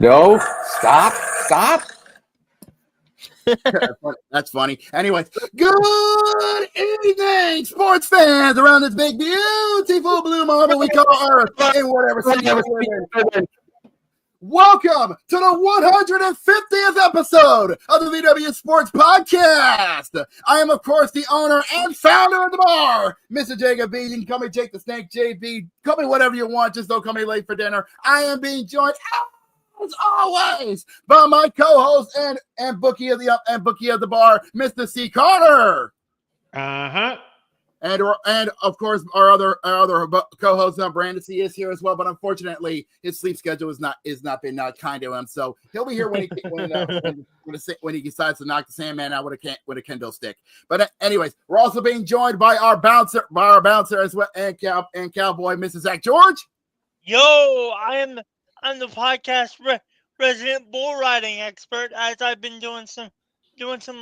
No, stop. That's funny. Anyway, good evening, sports fans around this big, beautiful blue marble we call Earth in whatever city you live in. Welcome to the 150th episode of the VWU Sports Podcast. I am, of course, the owner and founder of the bar, Mr. Jacob B. You can call me Jake the Snake, JB. Call me whatever you want, just don't call me late for dinner. I am being joined, as always, by my co-host and bookie of the bar, Mr. C. Carter. And of course our other co-host, Brandon C, is here as well, but unfortunately his sleep schedule is not been kind to him, so he'll be here when he decides to knock the Sandman out with a kendo stick. But anyways, we're also being joined by our bouncer as well, and cowboy, Mrs. Zach George. Yo, I'm the podcast resident bull riding expert, as I've been doing some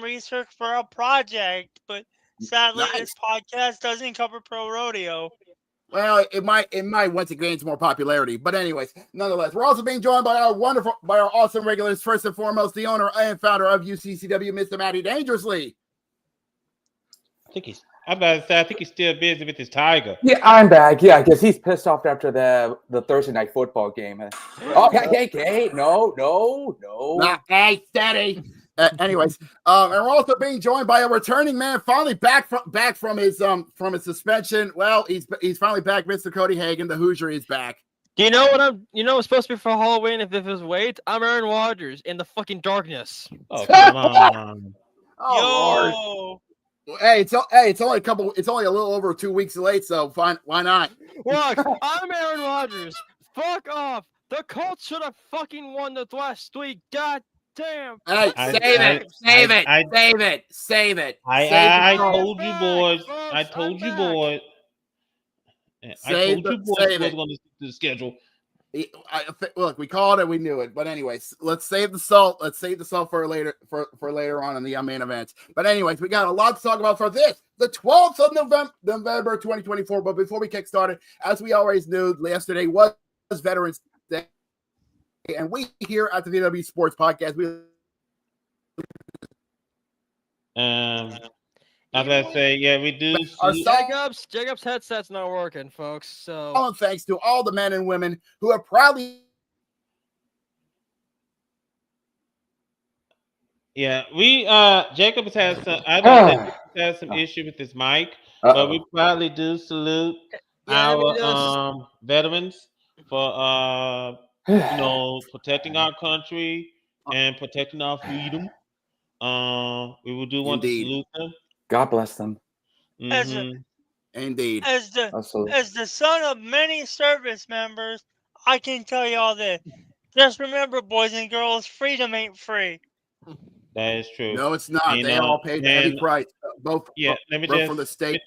research for a project, but sadly, This podcast doesn't cover pro rodeo. Well, it might once it gains more popularity. But anyways, nonetheless, we're also being joined by our awesome regulars. First and foremost, the owner and founder of UCCW, Mr. Matty Dangerously. I think he's still busy with his tiger. Yeah, I'm back. Yeah, because he's pissed off after the Thursday night football game. Okay, no. Nah, hey, steady. Anyways, and we're also being joined by a returning man, finally back from his suspension. Well, he's finally back. Mr. Cody Hagan, the Hoosier, is back. Do you know what I'm supposed to be for Halloween if it was Wade? I'm Aaron Rodgers in the fucking darkness. Oh, come on. Oh, Lord. Hey, it's only a little over 2 weeks late, so fine. Why not? Look, I'm Aaron Rodgers. Fuck off. The Colts should have fucking won the last week. God damn. Hey, save it. I told you boys. I told you boys was going to stick to the schedule. Look, we called it. We knew it. But anyways, let's save the salt. Let's save the salt for later on in the main events. But anyways, we got a lot to talk about for this, the 12th of November 2024. But before we kick started, as we always knew, yesterday was Veterans Day, and we here at the VWU Sports Podcast, I was going to say, yeah, we do. Jacob's headset's not working, folks. So, all thanks to all the men and women who have proudly. Yeah, Jacob has had some. I don't think he has some issue with his mic, but we proudly do salute our veterans for protecting our country and protecting our freedom. We will do want to salute them. God bless them. Indeed. As the son of many service members, I can tell you all this. Just remember, boys and girls, freedom ain't free. That is true. No, it's not. They all paid the heavy price, both from the state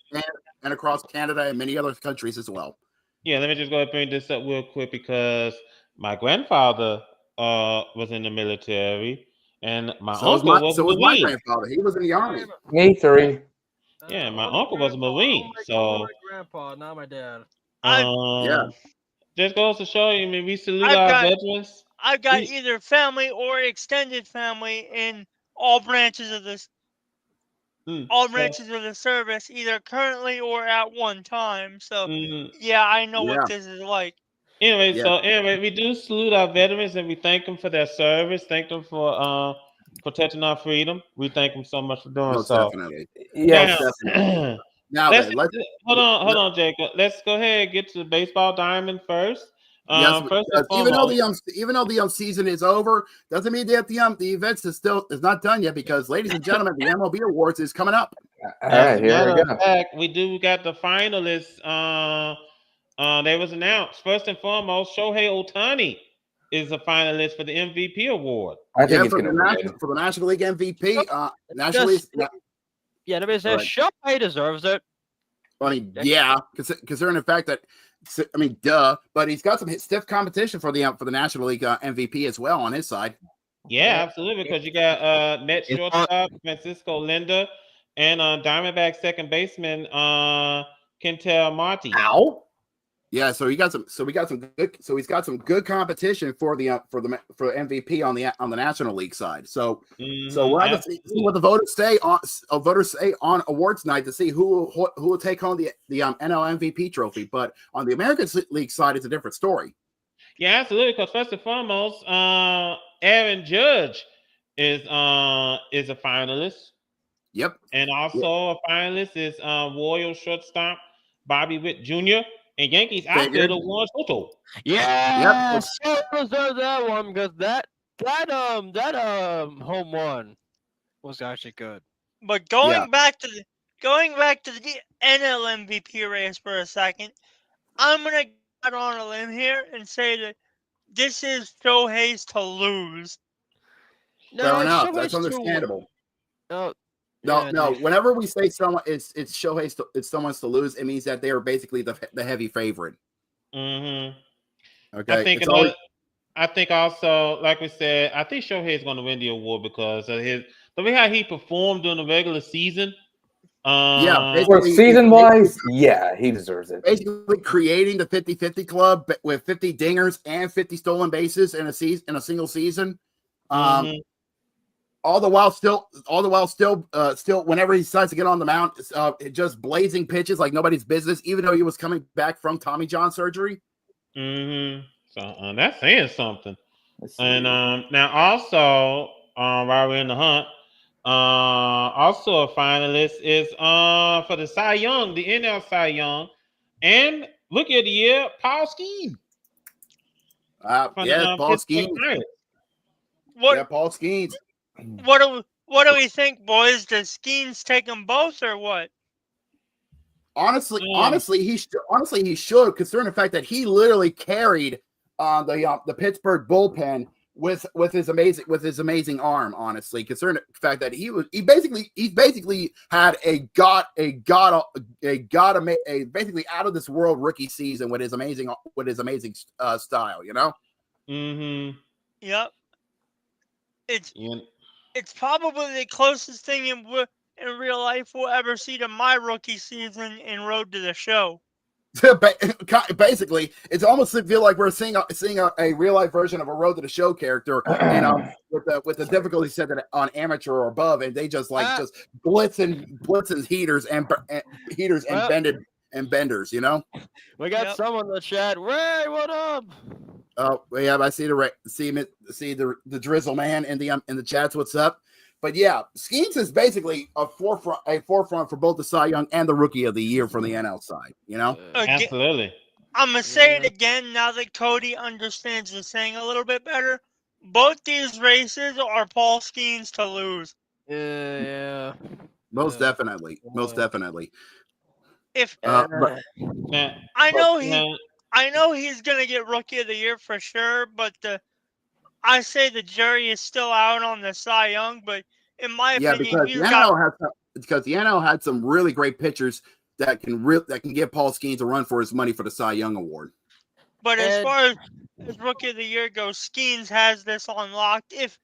and across Canada and many other countries as well. Yeah, let me just go ahead and bring this up real quick because my grandfather was in the military. And my uncle was my grandfather. He was in the army. Me three. Yeah, my uncle was a Marine. So my grandpa, not my dad. Just goes to show you. I mean, we salute our veterans. I've got either family or extended family in all branches of this. All branches of the service, either currently or at one time. So, yeah, I know what this is like. Anyway, we do salute our veterans and we thank them for their service. Thank them for protecting our freedom. We thank them so much for doing so. Definitely. Yes. Now Let's then, let's hold on, Jacob. Let's go ahead and get to the baseball diamond first. yes, First and even though foremost, the season is over, doesn't mean that the events is not done yet, because, ladies and gentlemen, the MLB Awards is coming up. All as right, a here matter we of go. fact, we do got the finalists. They was announced. First and foremost, Shohei Ohtani is a finalist for the MVP award. I think Yeah, he's going to win. for the National League MVP. Nationally, Just- Yeah, nobody says Shohei deserves it. I mean, yeah, considering the fact that, I mean, duh, but he's got some stiff competition for the National League MVP as well on his side. Yeah, absolutely, because you got Mets shortstop Francisco Lindor and Diamondback second baseman Kentel Marte. Ow. Yeah, so he's got some good competition for MVP on the National League side. So we'll have to see what the voters say on awards night to see who will take home the NL MVP trophy. But on the American League side, it's a different story. Yeah, absolutely. Because first and foremost, Aaron Judge is a finalist. Yep. And also a finalist is Royal shortstop Bobby Witt Jr. and Yankees outfielder Juan Soto. Yeah, so deserve that one, because that home run was actually good. But going back to the NL MVP race for a second, I'm gonna get on a limb here and say that this is Shohei's to lose. Fair enough. That's understandable. No. Whenever we say someone it's Shohei's it's someone's to lose, it means that they are basically the heavy favorite. Mm-hmm. Okay. I think also, like we said, I think Shohei is going to win the award because of the way how he performed during the regular season. Season-wise, yeah, he deserves it. Basically creating the 50-50 club with 50 dingers and 50 stolen bases in a single season. All the while still whenever he decides to get on the mound, just blazing pitches like nobody's business, even though he was coming back from Tommy John surgery. Mm-hmm. So that's saying something. And now also, while we're in the hunt, also a finalist is for the Cy Young, the NL Cy Young, and Rookie of the Year, Paul Skeens. Paul Skeens. Paul Skeens. What do we think, boys? Does Skeens take them both or what? Honestly, he should, considering the fact that he literally carried the Pittsburgh bullpen with his amazing arm. Honestly, considering the fact that he basically had a basically out of this world rookie season with his amazing style. You know. Mm-hmm. Yep. It's probably the closest thing in real life we'll ever see to my rookie season in Road to the Show. Basically, it's almost feel like we're seeing a real life version of a Road to the Show character, and with the difficulty set on amateur or above, and they just blitzing heaters and benders. You know, we got someone in the chat. Ray, what up? Oh, yeah, I see the drizzle man in the chats. What's up? But yeah, Skeens is basically a forefront for both the Cy Young and the Rookie of the Year from the NL side. You know, absolutely. I'm gonna say it again now that Cody understands the saying a little bit better. Both these races are Paul Skeens to lose. Yeah. Most definitely. If I know he's gonna get Rookie of the Year for sure, but I say the jury is still out on the Cy Young. But in my opinion, because the NL had some really great pitchers that can give Paul Skeens a run for his money for the Cy Young Award. But as far as Rookie of the Year goes, Skeens has this on lock. If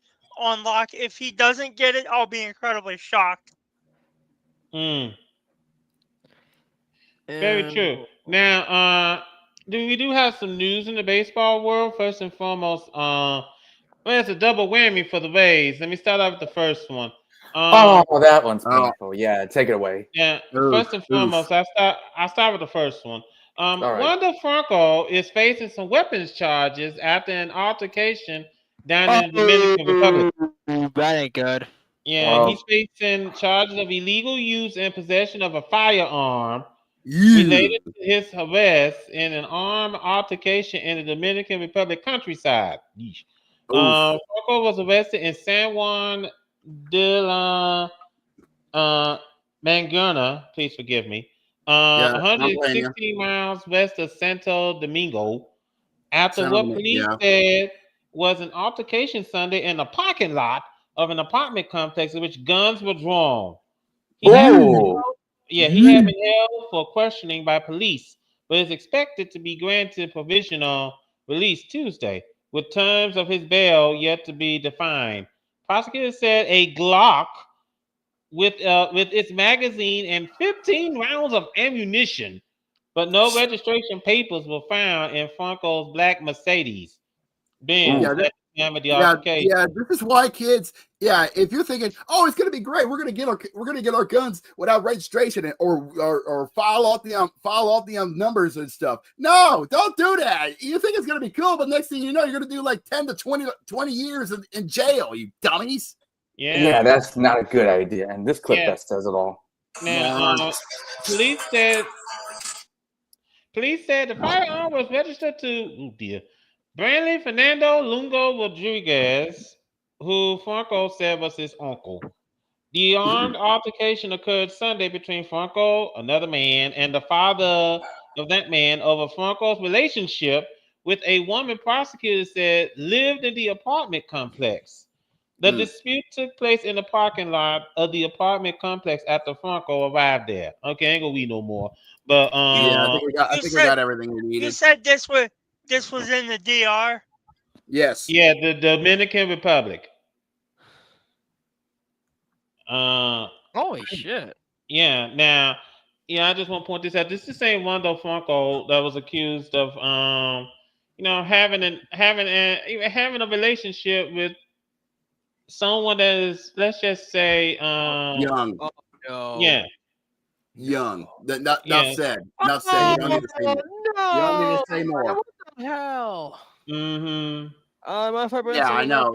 he doesn't get it, I'll be incredibly shocked. Very true. Now, we do have some news in the baseball world. First and foremost, it's a double whammy for the Rays. Let me start off with the first one. That one's painful. Yeah, take it away. Yeah. First and foremost, I start with the first one. Wander Franco is facing some weapons charges after an altercation down in the Dominican Republic. That ain't good. Yeah, he's facing charges of illegal use and possession of a firearm Yeah. related to his arrest in an armed altercation in the Dominican Republic countryside. Franco was arrested in San Juan de la Mangana, please forgive me, 116 miles west of Santo Domingo, after what police said was an altercation Sunday in the parking lot of an apartment complex in which guns were drawn. He had been held for questioning by police, but is expected to be granted provisional release Tuesday, with terms of his bail yet to be defined. Prosecutors said a Glock with its magazine and 15 rounds of ammunition, but no registration papers were found in Franco's black Mercedes Benz at the time of the altercation. Yeah, this is why kids. Yeah, if you're thinking, oh, it's gonna be great, we're gonna get our guns without registration or file out the numbers and stuff. No, don't do that. You think it's gonna be cool, but next thing you know, you're gonna do like 10 to 20 years in jail, you dummies. Yeah, that's not a good idea. And this clip that says it all. Now, police said the firearm was registered to Brantley Fernando Lungo Rodriguez, who Franco said was his uncle. The armed altercation occurred Sunday between Franco, another man, and the father of that man over Franco's relationship with a woman prosecutors said lived in the apartment complex. The dispute took place in the parking lot of the apartment complex after Franco arrived there. Okay, I ain't gonna read no more. But I think we got everything we needed. You said this was in the DR? Yes. Yeah, the Dominican Republic. Holy shit. Yeah, now, I just want to point this out. This is the same Rondo Franco that was accused of having a relationship with someone that is, let's just say, young. Oh, no. Yeah. Young. Not said. Not said. You don't need to say more. No. You don't need to say more. What the hell? Mm-hmm. Yeah, I know.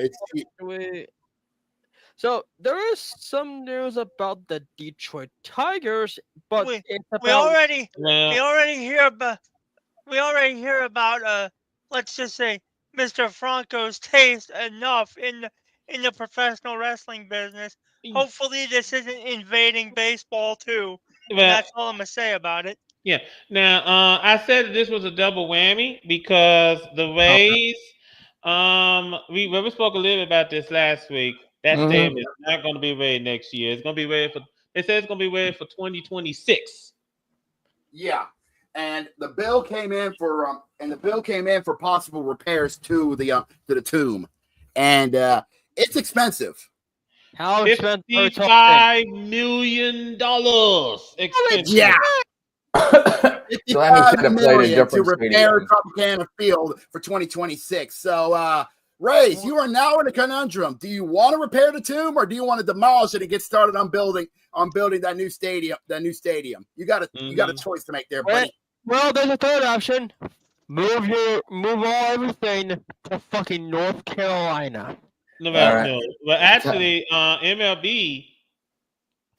So there is some news about the Detroit Tigers, but we already hear about let's just say Mr. Franco's taste enough in the professional wrestling business. Hopefully this isn't invading baseball too. And that's all I'm gonna say about it. Yeah. Now, I said that this was a double whammy because the Rays, we spoke a little bit about this last week. That stadium is not going to be ready next year. It's going to be ready they said it's going to be ready for 2026. Yeah. And the bill came in for possible repairs to the tomb. And it's expensive. How expensive? $55 million expensive. Yeah. $55 million to repair Tropicana Field for 2026. So, Rays, you are now in a conundrum. Do you want to repair the tomb, or do you want to demolish it and get started on building that new stadium? You got a choice to make there, buddy. Well, there's a third option. Move everything to fucking North Carolina. No. Well, actually, MLB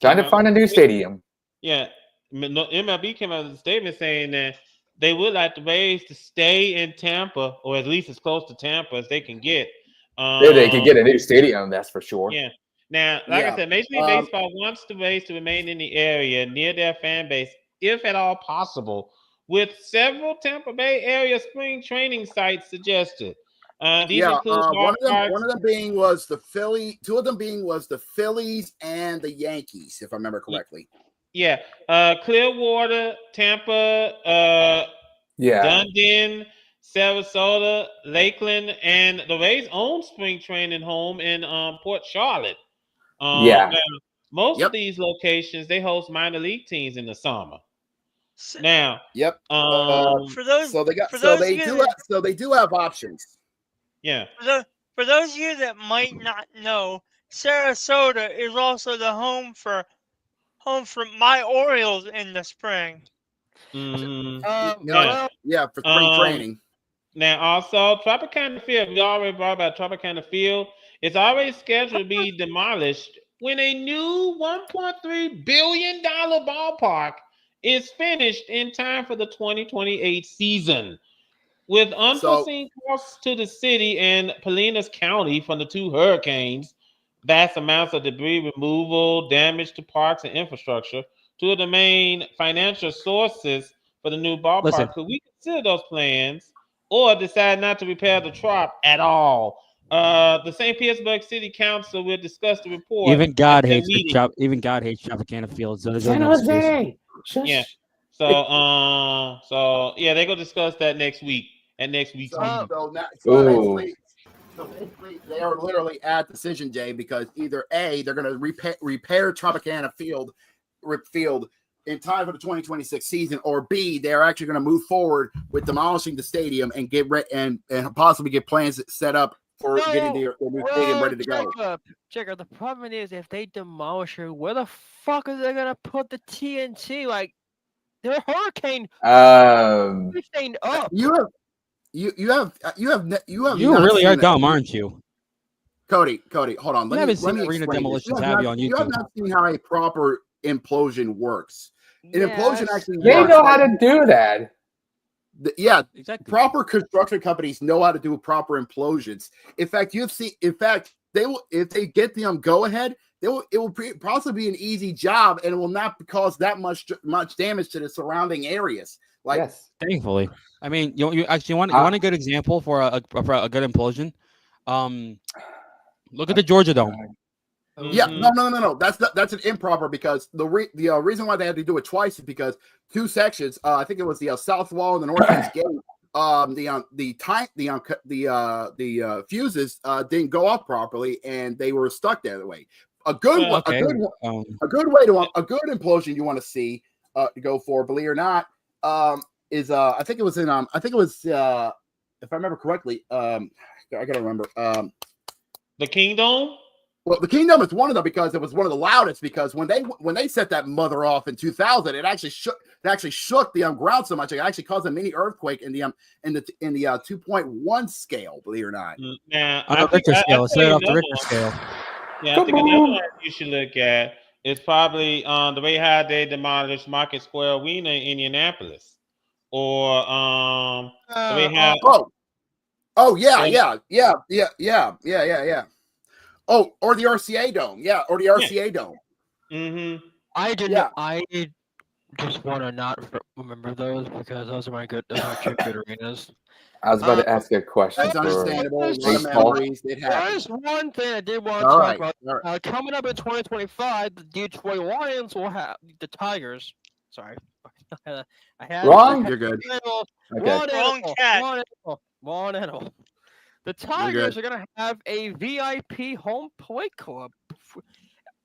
trying to find a new stadium. Yeah, MLB came out with a statement saying that they would like the Rays to stay in Tampa, or at least as close to Tampa as they can get. They can get a new stadium, that's for sure. Yeah. Now, like I said, Major League Baseball wants the Rays to remain in the area near their fan base, if at all possible, with several Tampa Bay area spring training sites suggested. These include one of them being was the Philly. Two of them being was the Phillies and the Yankees, if I remember correctly. Yeah, Clearwater, Tampa, Dunedin, Sarasota, Lakeland, and the Rays' own spring training home in Port Charlotte. Most of these locations they host minor league teams in the summer. Now, they do have options. Yeah. For those of you that might not know, Sarasota is also the home for my Orioles in the spring. For spring training. Now, also, Tropicana Field, we already brought about Tropicana Field. It's already scheduled to be demolished when a new $1.3 billion ballpark is finished in time for the 2028 season. With unforeseen costs to the city and Palinas County from the 2 hurricanes, vast amounts of debris removal, damage to parks and infrastructure, two of the main financial sources for the new ballpark, could we consider those plans or decide not to repair the Trop at all? The St. Petersburg City Council will discuss the report. Even God hates Tropicana Field. So San Jose. Yeah. So yeah, they're gonna discuss that next week. At next week's meeting. So basically, they are literally at decision day because either A, they're going to repair Tropicana Field in time for the 2026 season, or B, they're actually going to move forward with demolishing the stadium and get and possibly get plans set up for getting the new stadium ready to go. Checker, the problem is if they demolish it, where the fuck are they going to put the TNT? Like, they're hurricane. Staying up. You really are dumb, aren't you? Cody, hold on. Let me arena demolitions have you on YouTube. You have not seen how a proper implosion works. An implosion actually works. They know how to do that. Exactly. Proper construction companies know how to do proper implosions. In fact, they will, if they get the go ahead, it will possibly be an easy job, and it will not cause that much damage to the surrounding areas. Like, yes, thankfully. I mean, you actually want a good example for a good implosion? Look at the Georgia Dome. Yeah, no. That's an improper because the reason why they had to do it twice is because 2 sections. I think it was the south wall and the northeast gate. The fuses didn't go up properly, and they were stuck that way. A good implosion you want to see go for, believe it or not. Is I think it was if I remember correctly, I gotta remember. The Kingdom? Well, the Kingdom is one of them because it was one of the loudest. Because when they set that mother off in 2000, it actually shook the ground so much it actually caused a mini earthquake in the 2.1 scale. Believe it or not. Yeah, on the Richter scale. Set it off the Richter scale. Yeah, I think another one you should look at is probably the way how they demolished Market Square Arena in Indianapolis. Or the way how or the RCA Dome. Yeah, or the RCA Dome. Mm-hmm. I just want to not remember those because those are my good arenas. I was about to ask a question. That's understandable. There's one thing I did want to talk about. Coming up in 2025, the Detroit Lions will have the Tigers. Sorry. Wrong? You're good. One animal. The Tigers are going to have a VIP home plate club.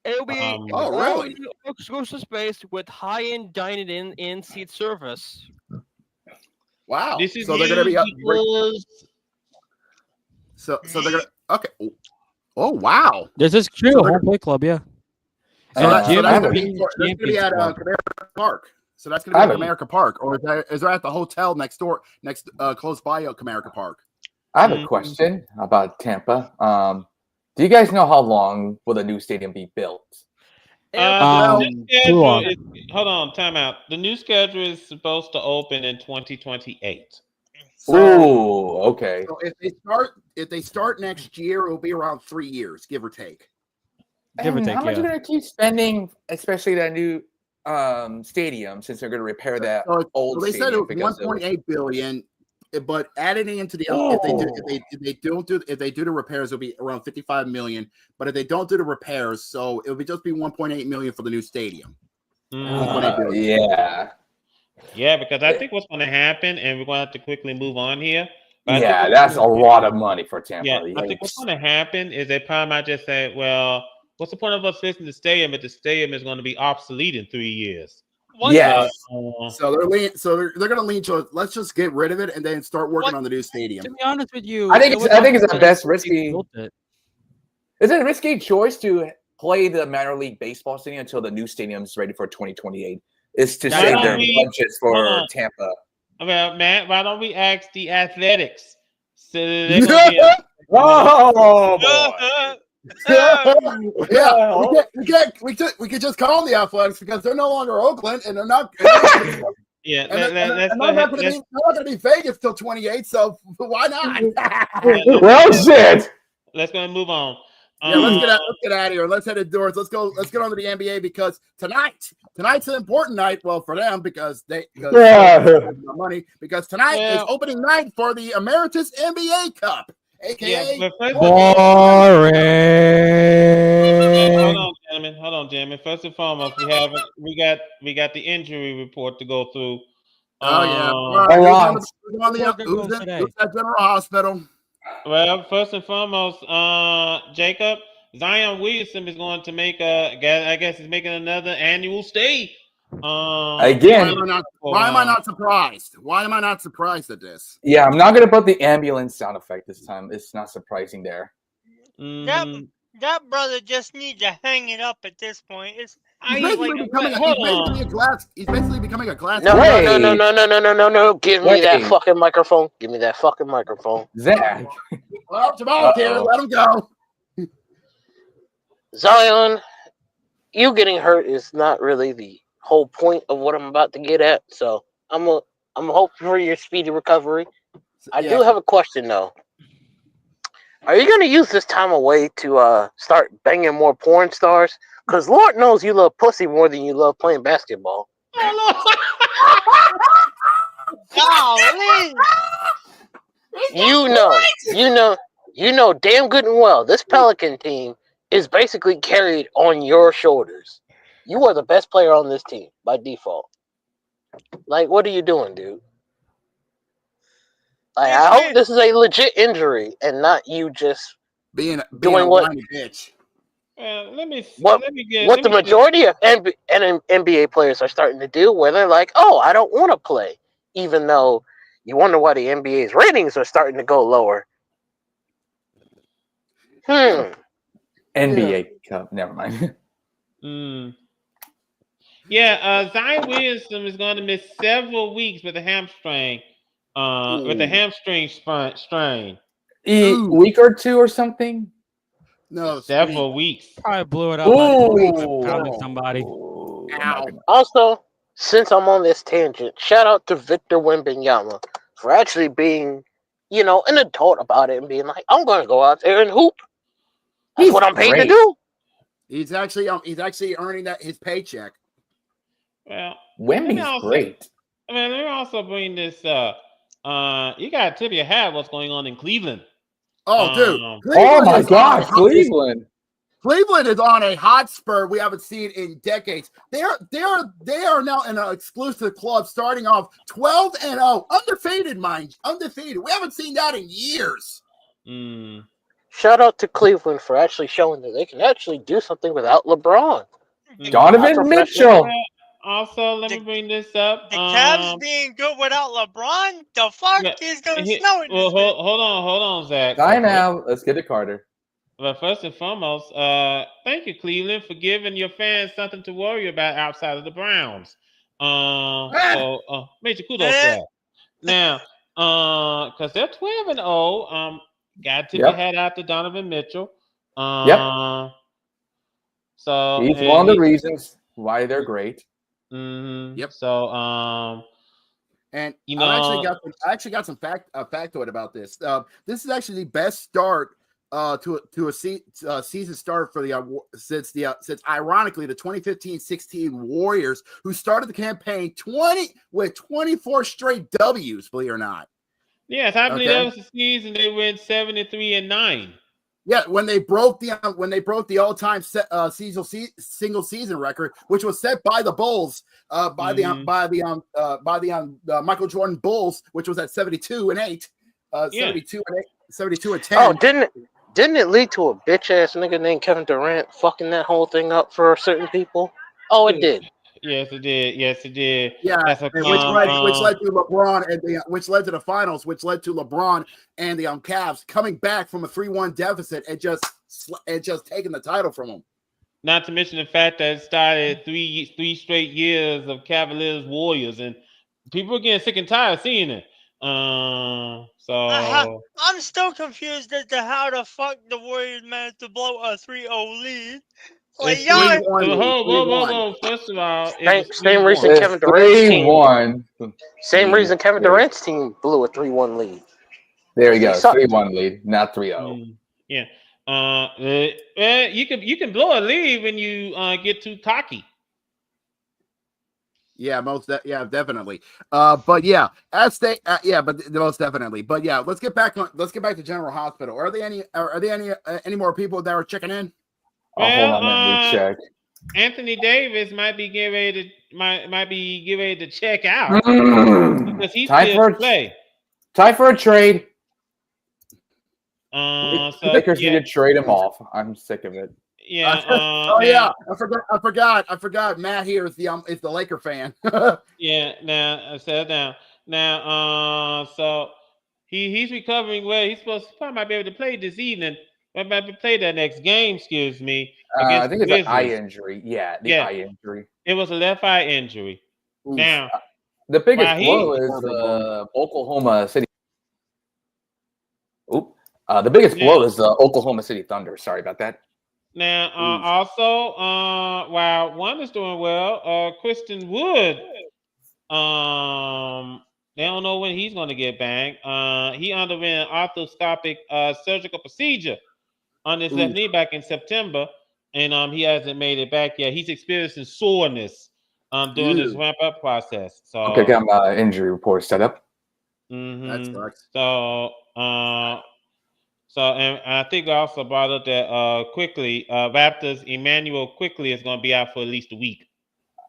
It'll be really? exclusive space with high-end dining in seat service. Wow. This is so they're going to be up. So they're going to okay. Oh wow. This is true. Home plate club, yeah. So that's going to be at Comerica Park. So that's going to be at Comerica Park, or is there at the hotel next close by Comerica Park? I have a question about Tampa. Do you guys know how long will the new stadium be built? Hold on, time out. The new schedule is supposed to open in 2028. So, okay. So if they start next year, it'll be around 3 years, give or take. How much are they going to keep spending, especially that new stadium, since they're going to repair that old they stadium? They said it was $1.8 billion. But adding into the if they do the repairs, it'll be around $55 million. But if they don't do the repairs, so it'll just be $1.8 million for the new stadium. Yeah, because I think what's going to happen, and we're going to have to quickly move on here. That's a lot of money for Tampa. Yeah, I think what's going to happen is they probably might just say, "Well, what's the point of us fixing the stadium if the stadium is going to be obsolete in 3 years?" Yes. So they're going to lean to let's just get rid of it and then start working on the new stadium. To be honest with you, I think it's the best risky. Is it a risky choice to play the minor league baseball stadium until the new stadium is ready for 2028? Is to save their budgets for Tampa. Well, Matt, why don't we ask the Athletics? So Oh boy. Yeah, we could just call them the Athletics because they're no longer Oakland and they're not. Yeah, they're not going to be Vegas till 28. So why not? Well, shit. Let's go and move on. Let's get out of here. Let's head indoors. Let's get on to the NBA because tonight's an important night. Well, for them because they money because tonight is opening night for the Emeritus NBA Cup, aka boring. Hold on, gentlemen. First and foremost, we got the injury report to go through. Who's at General Hospital? Well, first and foremost, Jacob, Zion Williamson is going to make I guess he's making another annual stay. Again, why am I not surprised? Why am I not surprised at this? Yeah, I'm not gonna put the ambulance sound effect this time. It's not surprising there. That brother just needs to hang it up at this point. He's basically becoming a glass. No. Give me that fucking microphone. Give me that fucking microphone. Zach. Well, Jamal's here. Let him go. Zion, you getting hurt is not really the whole point of what I'm about to get at. So I'm hoping for your speedy recovery. I do have a question though. Are you going to use this time away to start banging more porn stars? Because Lord knows you love pussy more than you love playing basketball. Golly. You know damn good and well this Pelican team is basically carried on your shoulders. You are the best player on this team by default. Like, what are you doing, dude? Like, I hope this is a legit injury and not you just doing what. Bitch. What the majority of NBA players are starting to do, where they're like, "Oh, I don't want to play," even though you wonder why the NBA's ratings are starting to go lower. NBA Cup. Never mind. Yeah, Zion Williamson is going to miss several weeks with a hamstring. With a hamstring strain. Week or two or something. No, several weeks. Probably blew it up. Pounding somebody. Also, since I'm on this tangent, shout out to Victor Wembanyama for actually being, an adult about it and being like, I'm going to go out there and hoop. That's what I'm paid to do. He's actually earning his paycheck. Well, Wemby's great. I mean, let me also bring this up. You got to tip your hat what's going on in Cleveland. Oh, dude. Oh, my God. Cleveland. Cleveland is on a hot spur we haven't seen in decades. They are now in an exclusive club starting off 12-0. Undefeated, mind you. Undefeated. We haven't seen that in years. Shout out to Cleveland for actually showing that they can actually do something without LeBron. Donovan Mitchell. Also, let me bring this up. The Cavs being good without LeBron? The fuck is going to snow in this? Hold on, Zach. Bye now. Let's get to Carter. But first and foremost, thank you, Cleveland, for giving your fans something to worry about outside of the Browns. Major kudos to that. Now, because they're 12-0, got to tip your hat out to Donovan Mitchell. So he's one of the reasons why they're great. Yep. So, and I actually got some factoid about this. This is actually the best start to a season start for since ironically the 2015-16 Warriors, who started the campaign 24 straight W's, believe it or not. Yes, I believe that was the season they went 73-9. Yeah, when they broke the all-time single season record, which was set by the Bulls, by the Michael Jordan Bulls, which was at 72-8, 72-10. Oh, didn't it lead to a bitch ass nigga named Kevin Durant fucking that whole thing up for certain people? Oh, it did. Yes, it did. Yeah, which led to LeBron which led to the finals, which led to LeBron and the Cavs coming back from a 3-1 deficit and just taking the title from them. Not to mention the fact that it started three straight years of Cavaliers Warriors, and people are getting sick and tired of seeing it. So I'm still confused as to how the fuck the Warriors managed to blow a 3-0 lead. Like, it's y'all, whoa. First of all, Same reason It's Kevin Durant's team. 3-1. Same reason Kevin Durant's team blew a 3-1 lead. There you They go. sucked. 3-1 lead, not 3-0. Yeah. You can blow a lead when you get too cocky. Yeah, definitely. But yeah, most definitely. But yeah, let's get back to General Hospital. Are there any more people that are checking in? Well, hold on, let me check. Anthony Davis might be getting ready to check out because he's still to play. Time for a trade. Lakers need to trade him off. I'm sick of it. Yeah. I forgot. Matt here is the Laker fan. Yeah. Now, settle down. Now, so he's recovering well. He's supposed to probably might be able to play this evening. Might be able to play that next game. Excuse me. I think it's an eye injury. Yeah, eye injury. It was a left eye injury. Oof. Now, the biggest blow is Oklahoma City. The biggest blow is the Oklahoma City Thunder. Sorry about that. Now, also, while one is doing well, Christian Wood, they don't know when he's going to get back. He underwent an arthroscopic surgical procedure on his left knee back in September, and he hasn't made it back yet. He's experiencing soreness during this ramp-up process. So, okay, got my injury report set up. That sucks. So, and I think I also brought up that quickly, Raptors Emmanuel Quickly is going to be out for at least a week.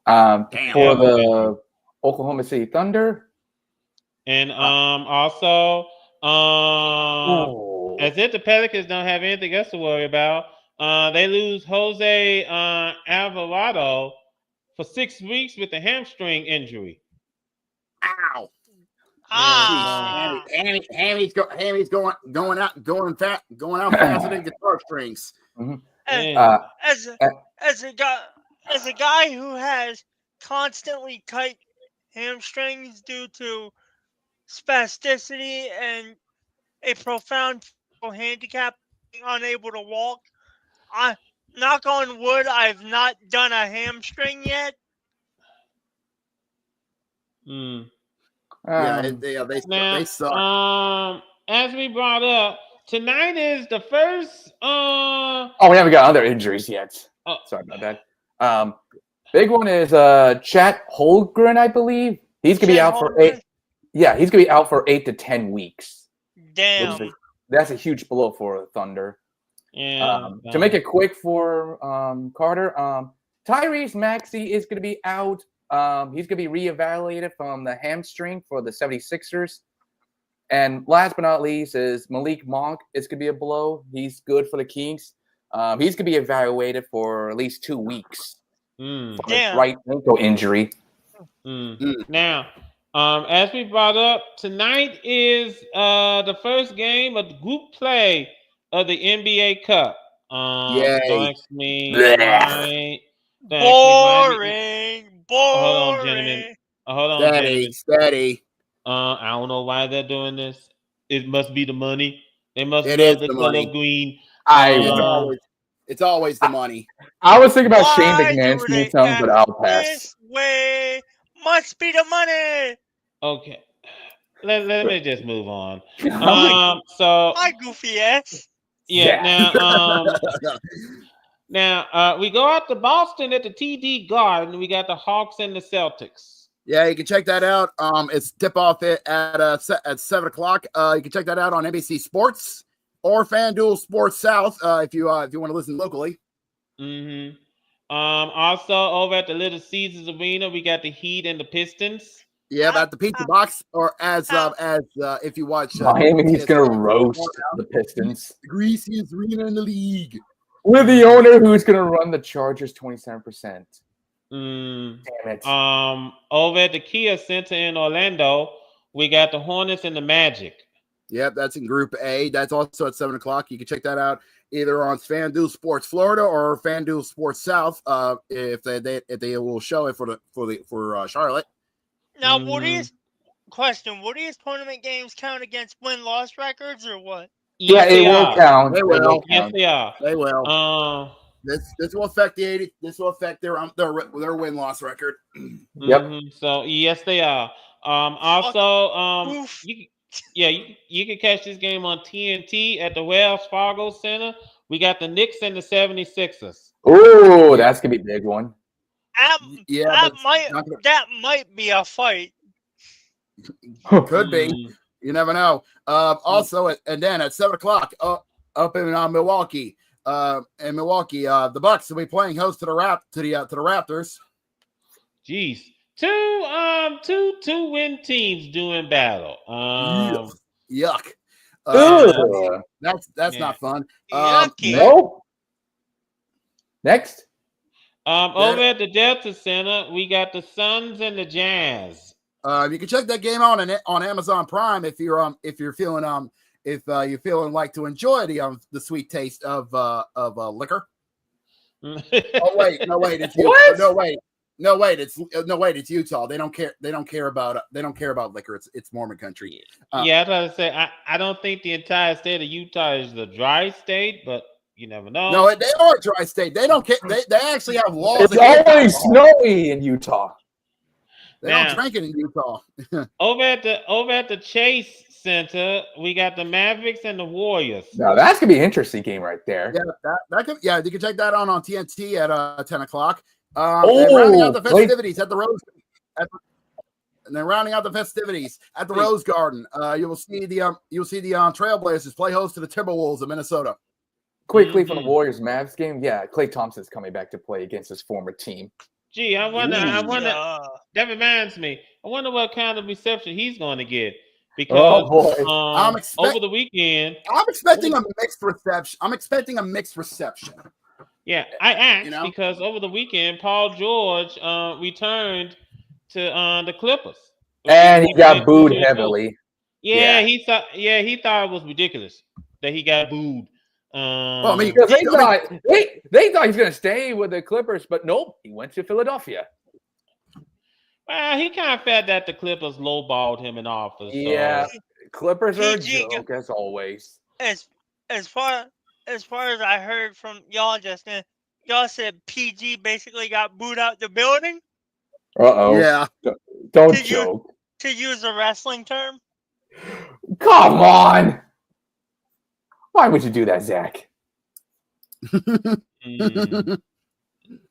For the Oklahoma City Thunder. And also, as if the Pelicans don't have anything else to worry about, they lose Jose Alvarado for 6 weeks with a hamstring injury. Ow. Hammy's going out faster than guitar strings. Mm-hmm. As a guy who has constantly tight hamstrings due to spasticity and a profound handicap, being unable to walk, knock on wood, I've not done a hamstring yet. They suck. As we brought up, tonight is the first. We haven't got other injuries yet. Sorry about that. Big one is Chet Holmgren, I believe. He's gonna be out for 8. Yeah, he's gonna be out for 8 to 10 weeks. Damn. That's a huge blow for the Thunder. Yeah. To make it quick for Carter, Tyrese Maxey is gonna be out. He's going to be reevaluated from the hamstring for the 76ers. And last but not least is Malik Monk. It's going to be a blow. He's good for the Kings. He's going to be evaluated for at least 2 weeks. For his right ankle injury. Now, as we brought up, tonight is the first game of the group play of the NBA Cup. Don't ask me why. Boring. Hold on, gentlemen. Steady. I don't know why they're doing this. It must be the money. They must love the color green. It's always the money. I was thinking about Shane McMahon's new song, but I'll pass. This way must be the money. Okay. Let me just move on. So my goofy ass. Yeah. Now, we go out to Boston at the TD Garden. We got the Hawks and the Celtics. Yeah, you can check that out. It's tip off at 7:00. You can check that out on NBC Sports or FanDuel Sports South if you want to listen locally. Also over at the Little Caesars Arena, we got the Heat and the Pistons. Yeah, at the Pizza Box, or as if you watch Miami's gonna roast the Pistons. The greasiest arena in the league. With the owner who's going to run the Chargers 27%. Damn it. Over at the Kia Center in Orlando, we got the Hornets and the Magic. Yep, that's in Group A. That's also at 7:00. You can check that out either on FanDuel Sports Florida or FanDuel Sports South. If they will show it for Charlotte. Now, Question: Will these tournament games count against win-loss records or what? Yeah, Yes, it will count. They It will. will Yes, count. they are. They will. This will affect the 80. This will affect their win-loss record. Yep. So yes, they are. Also, Oof. you can catch this game on TNT at the Wells Fargo Center. We got the Knicks and the 76ers. Ooh, that's gonna be a big one. That might be a fight. Could be. You never know. Also, and then at 7:00, up in Milwaukee, the Bucks will be playing host to the Raptors. Jeez, two win teams doing battle. Yuck. That's not fun. Yucky. No. Next. Then- Over at the Delta Center, we got the Suns and the Jazz. You can check that game out on Amazon Prime if you're feeling like to enjoy the sweet taste of liquor. No wait, it's it's Utah. They don't care about liquor. It's Mormon country. Yeah, I was about to say I don't think the entire state of Utah is the dry state, but you never know. No, they are a dry state. They don't care. They actually have laws. It's always snowy in Utah. They don't drink it in Utah. over at the Chase Center, we got the Mavericks and the Warriors. Now that's gonna be an interesting game right there. Yeah, you can check that out on TNT at 10:00. Rounding out the festivities at the Rose. And then rounding out the festivities at the Rose Garden, you will see the Trailblazers play host to the Timberwolves of Minnesota. Quickly from the Warriors Mavs game, yeah, Klay Thompson's coming back to play against his former team. Gee, I wonder. That reminds me. I wonder what kind of reception he's going to get because over the weekend, I'm expecting a mixed reception. Yeah, I asked because over the weekend, Paul George returned to the Clippers, and he got booed heavily. Yeah, he thought it was ridiculous that he got booed. Well, I mean, because they thought he was going to stay with the Clippers, but nope, he went to Philadelphia. Well, he kind of felt that the Clippers lowballed him in office. Yeah, Clippers are a joke as always. As far as I heard from y'all just then, y'all said PG basically got booed out the building. Yeah. Don't joke. To use a wrestling term. Come on. Why would you do that, Zach? Fair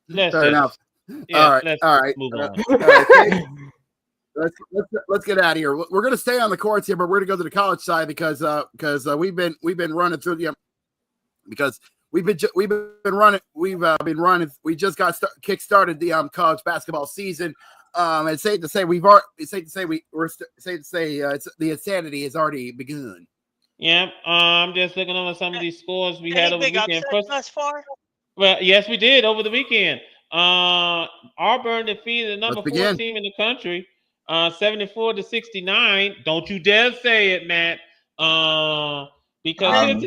enough. Yeah, all right. Move on. Let's get out of here. We're going to stay on the courts here, but we're going to go to the college side because we've been running through the because we've been running. We just got kick-started the college basketball season. It's safe to say the insanity has already begun. Yeah, I'm just looking over some of these scores we had over the weekend. Thus far? Well, yes, we did over the weekend. Auburn defeated the number 4 team in the country, 74-69. Don't you dare say it, Matt. Because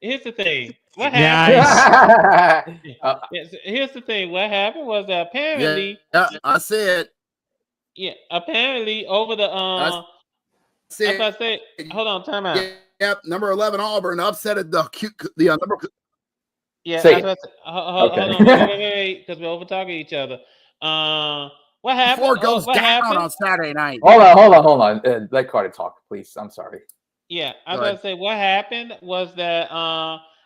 here's the thing. What happened? Here's the thing. What happened was that apparently. Yeah, I said. Yeah, apparently over the hold on, time out. Yep, number 11 Auburn upsetted the number. Yeah, hold on, because we're over talking each other. What happened? Before it goes down on Saturday night. Hold on. Let Carter talk, please. I'm sorry. Yeah, I was going to say what happened was that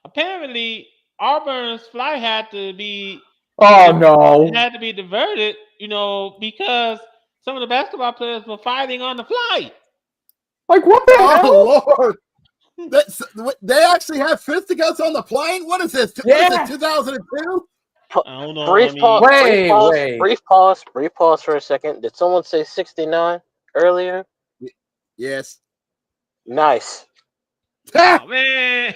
apparently Auburn's flight had to be. Oh no! It had to be diverted, because some of the basketball players were fighting on the flight. Like what the hell? Oh Lord! They actually have fisticuffs on the plane. What is this? Yeah. What is it, 2002? I don't know. Brief pause for a second. Did someone say 69 earlier? Yes. Nice. Oh, man.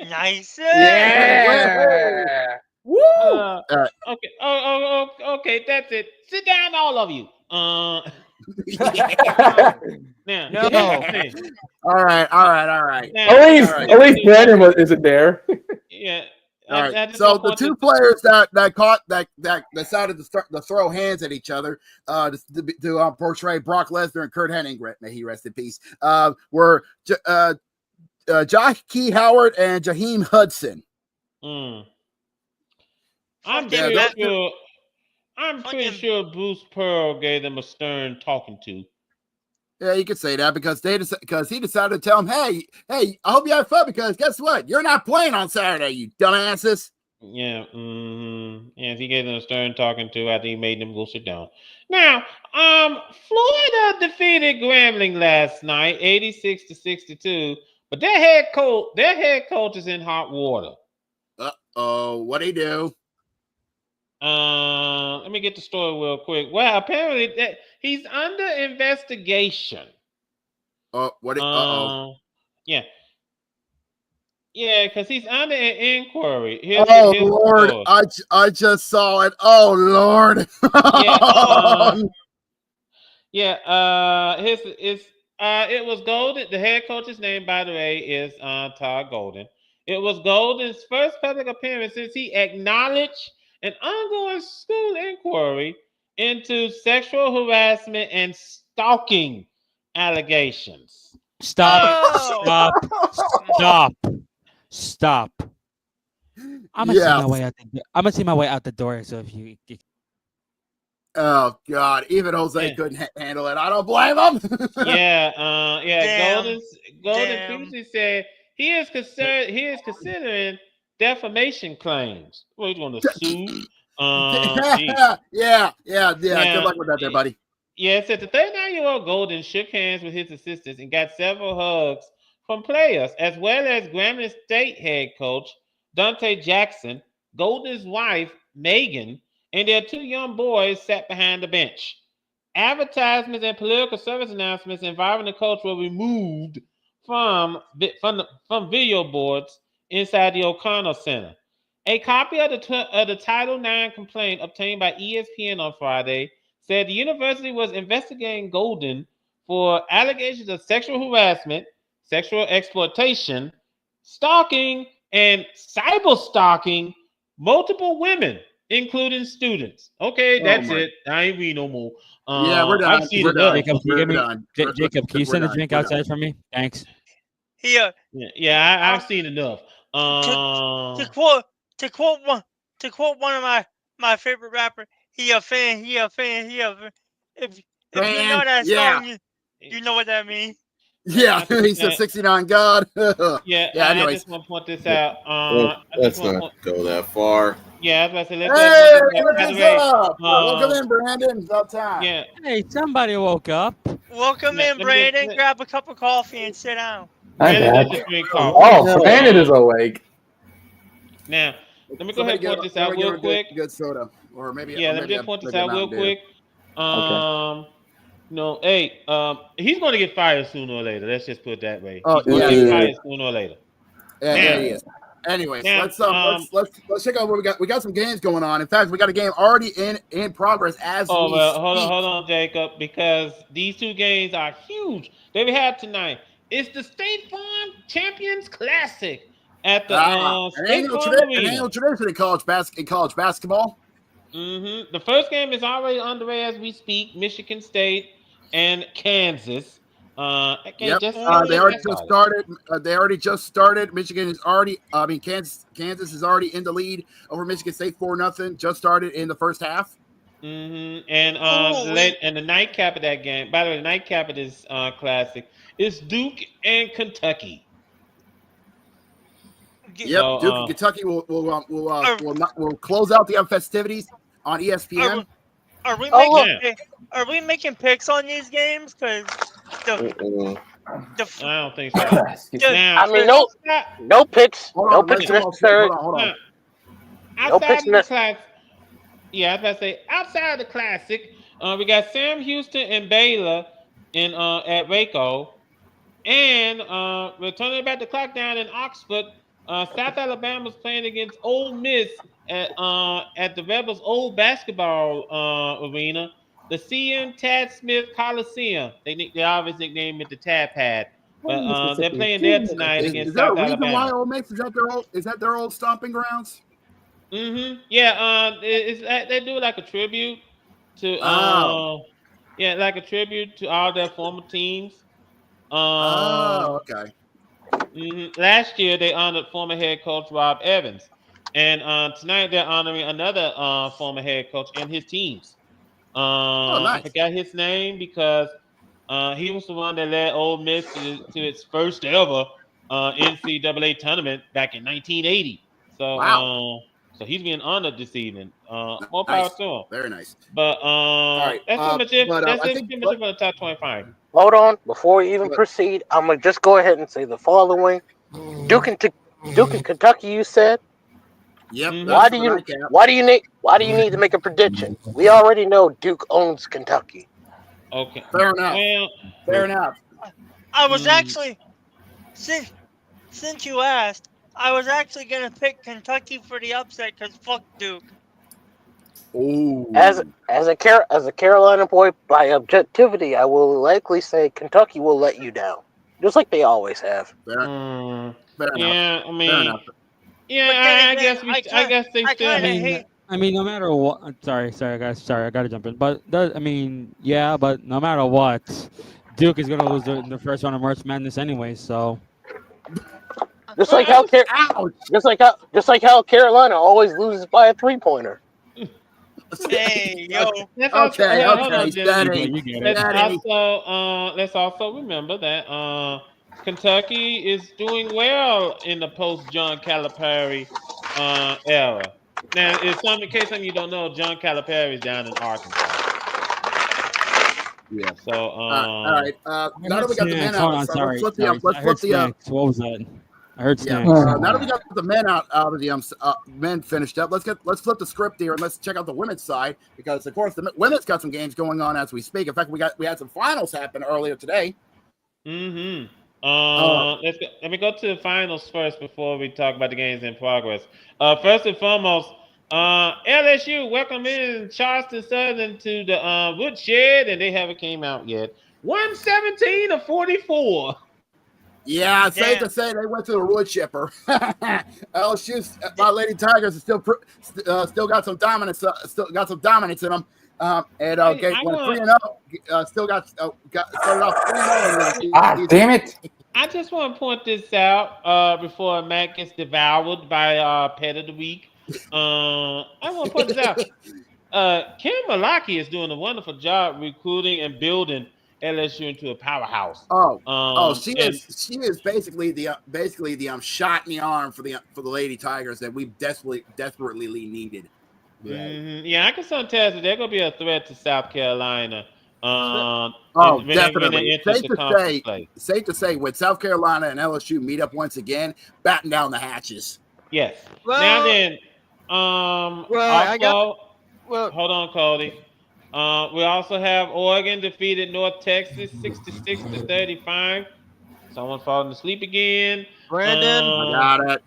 Nice. Yeah. Woo. Okay. Okay. That's it. Sit down, all of you. Now, No. All right. Now, at least Brandon isn't there. Yeah. All right. So the two players that decided to throw hands at each other to portray Brock Lesnar and Kurt Hennig, may he rest in peace, were Josh Key Howard and Jaheim Hudson. I'm pretty sure Bruce Pearl gave them a stern talking to. Yeah, you could say that because he decided to tell him, hey, I hope you have fun because guess what? You're not playing on Saturday, you dumbasses. Yeah, yeah, he gave them a stern talking to after he made them go sit down. Now, Florida defeated Grambling last night, 86-62, but their head coach is in hot water. What'd he do? Let me get the story real quick. Well, apparently he's under investigation. Yeah, because he's under an inquiry. Here's Lord, I just saw it. Oh Lord. It was Golden. The head coach's name, by the way, is Todd Golden. It was Golden's first public appearance since he acknowledged an ongoing school inquiry into sexual harassment and stalking allegations. Stop. I'm gonna see my way out the door. So if you. Oh God! Even Jose couldn't handle it. I don't blame him. Golden previously said he is considering defamation claims. Well, he's going to sue. Yeah. Good luck with that, there, buddy. Yeah, it said the 39-year-old Golden shook hands with his assistants and got several hugs from players, as well as Grambling State head coach Dante Jackson, Golden's wife Megan, and their two young boys sat behind the bench. Advertisements and political service announcements involving the coach were removed from video boards inside the O'Connell Center. A copy of the Title IX complaint obtained by ESPN on Friday said the university was investigating Golden for allegations of sexual harassment, sexual exploitation, stalking, and cyber stalking multiple women, including students. Okay, that's it. I ain't read no more. We're done. Jacob, can you send a drink outside for me? Thanks. Yeah, I've seen enough. To quote one of my favorite rapper, he a fan. If you know that song, you know what that means. Yeah, he said 69 God. Anyways. I just want to point this out. Let's not go that far. Yeah, I was about to say, welcome in, Brandon. It's about time. Yeah. Hey, somebody woke up. Welcome in, Brandon. Grab a cup of coffee and sit down. Brandon is awake. Now, let me go ahead and point this out real quick. Good soda, or maybe let me just point this out real quick. He's going to get fired sooner or later. Let's just put it that way. He's going to get fired sooner or later. Yeah, he is. Anyways, let's check out what we got. We got some games going on. In fact, we got a game already in progress as we speak. Hold on, Jacob, because these two games are huge. They we have tonight. It's the State Farm Champions Classic at the State Farm Arena. An annual tradition in college basketball. Mm-hmm. The first game is already underway as we speak. Michigan State and Kansas. They already just started. Michigan is already. Kansas is already in the lead over Michigan State 4-0. Just started in the first half. Mm-hmm. And the nightcap of that game. By the way, the nightcap of this classic is Duke and Kentucky. Yep, Duke and Kentucky will close out the festivities on ESPN. Are we making picks on these games? Because I don't think so. No picks. No picks necessary. Outside of the class, I was about to say outside of the classic, we got Sam Houston and Baylor at Waco, and we're turning back the clock down in Oxford. South Alabama's playing against Ole Miss at the Rebels' old basketball arena, the CM Tad Smith Coliseum. They obviously nicknamed it the Tad Pad. But they're playing there tonight against South Alabama. Is there a reason why Ole Miss is that their old stomping grounds? Mm-hmm. Yeah. They do like a tribute to like a tribute to all their former teams. Okay. Last year they honored former head coach Rob Evans, and tonight they're honoring another former head coach and his teams. Nice. I forgot his name because he was the one that led Ole Miss to its first ever NCAA tournament back in 1980. So, wow. So he's being honored this evening. More power to him. Very nice. But that's pretty much it. That's pretty much it for the top 25. Hold on, before we even proceed, I'm gonna just go ahead and say the following: Duke and Kentucky. You said. Yep. Why do you need to make a prediction? We already know Duke owns Kentucky. Okay. Fair enough. Well, fair enough. I was actually, since you asked, I was actually gonna pick Kentucky for the upset because fuck Duke. Ooh. As a Carolina boy, by objectivity, I will likely say Kentucky will let you down, just like they always have. Fair enough. Yeah, I mean, fair enough. Yeah, I guess they still. I mean, no matter what. Sorry, guys. Sorry, I gotta jump in. But yeah, but no matter what, Duke is gonna lose the first round of March Madness anyway. So. Just like how Carolina always loses by a 3-pointer. Hey, yo. Let's also remember that Kentucky is doing well in the post John Calipari era. Now, in case some of you don't know, John Calipari is down in Arkansas. Yeah. So, all right. Now that we got the men out, sorry. Let's flip the. What was that? I heard snacks. Now that we got the men out of the men finished up, let's flip the script here and let's check out the women's side because of course the women's got some games going on as we speak. In fact, we had some finals happen earlier today. Mm-hmm. Let me go to the finals first before we talk about the games in progress. First and foremost, LSU welcome in Charleston Southern to the woodshed, and they haven't came out yet. 117-44. Yeah, safe to say they went to the wood chipper. LSU's my Lady Tigers is still got some dominance. Still got some dominance in them. And went 3-0. Still got started off 3-0. Damn it! I just want to point this out before Matt gets devoured by Pet of the Week. I want to point this out. Kim Malaki is doing a wonderful job recruiting and building LSU into a powerhouse. She is basically the shot in the arm for the Lady Tigers that we desperately needed. Right. Yeah, I can sometimes that they're gonna be a threat to South Carolina. Definitely. Safe to say, when South Carolina and LSU meet up once again, batten down the hatches. Yes. Well, now then, hold on, Cody. We also have Oregon defeated North Texas 66-35. Someone falling asleep again. Brandon, I got it.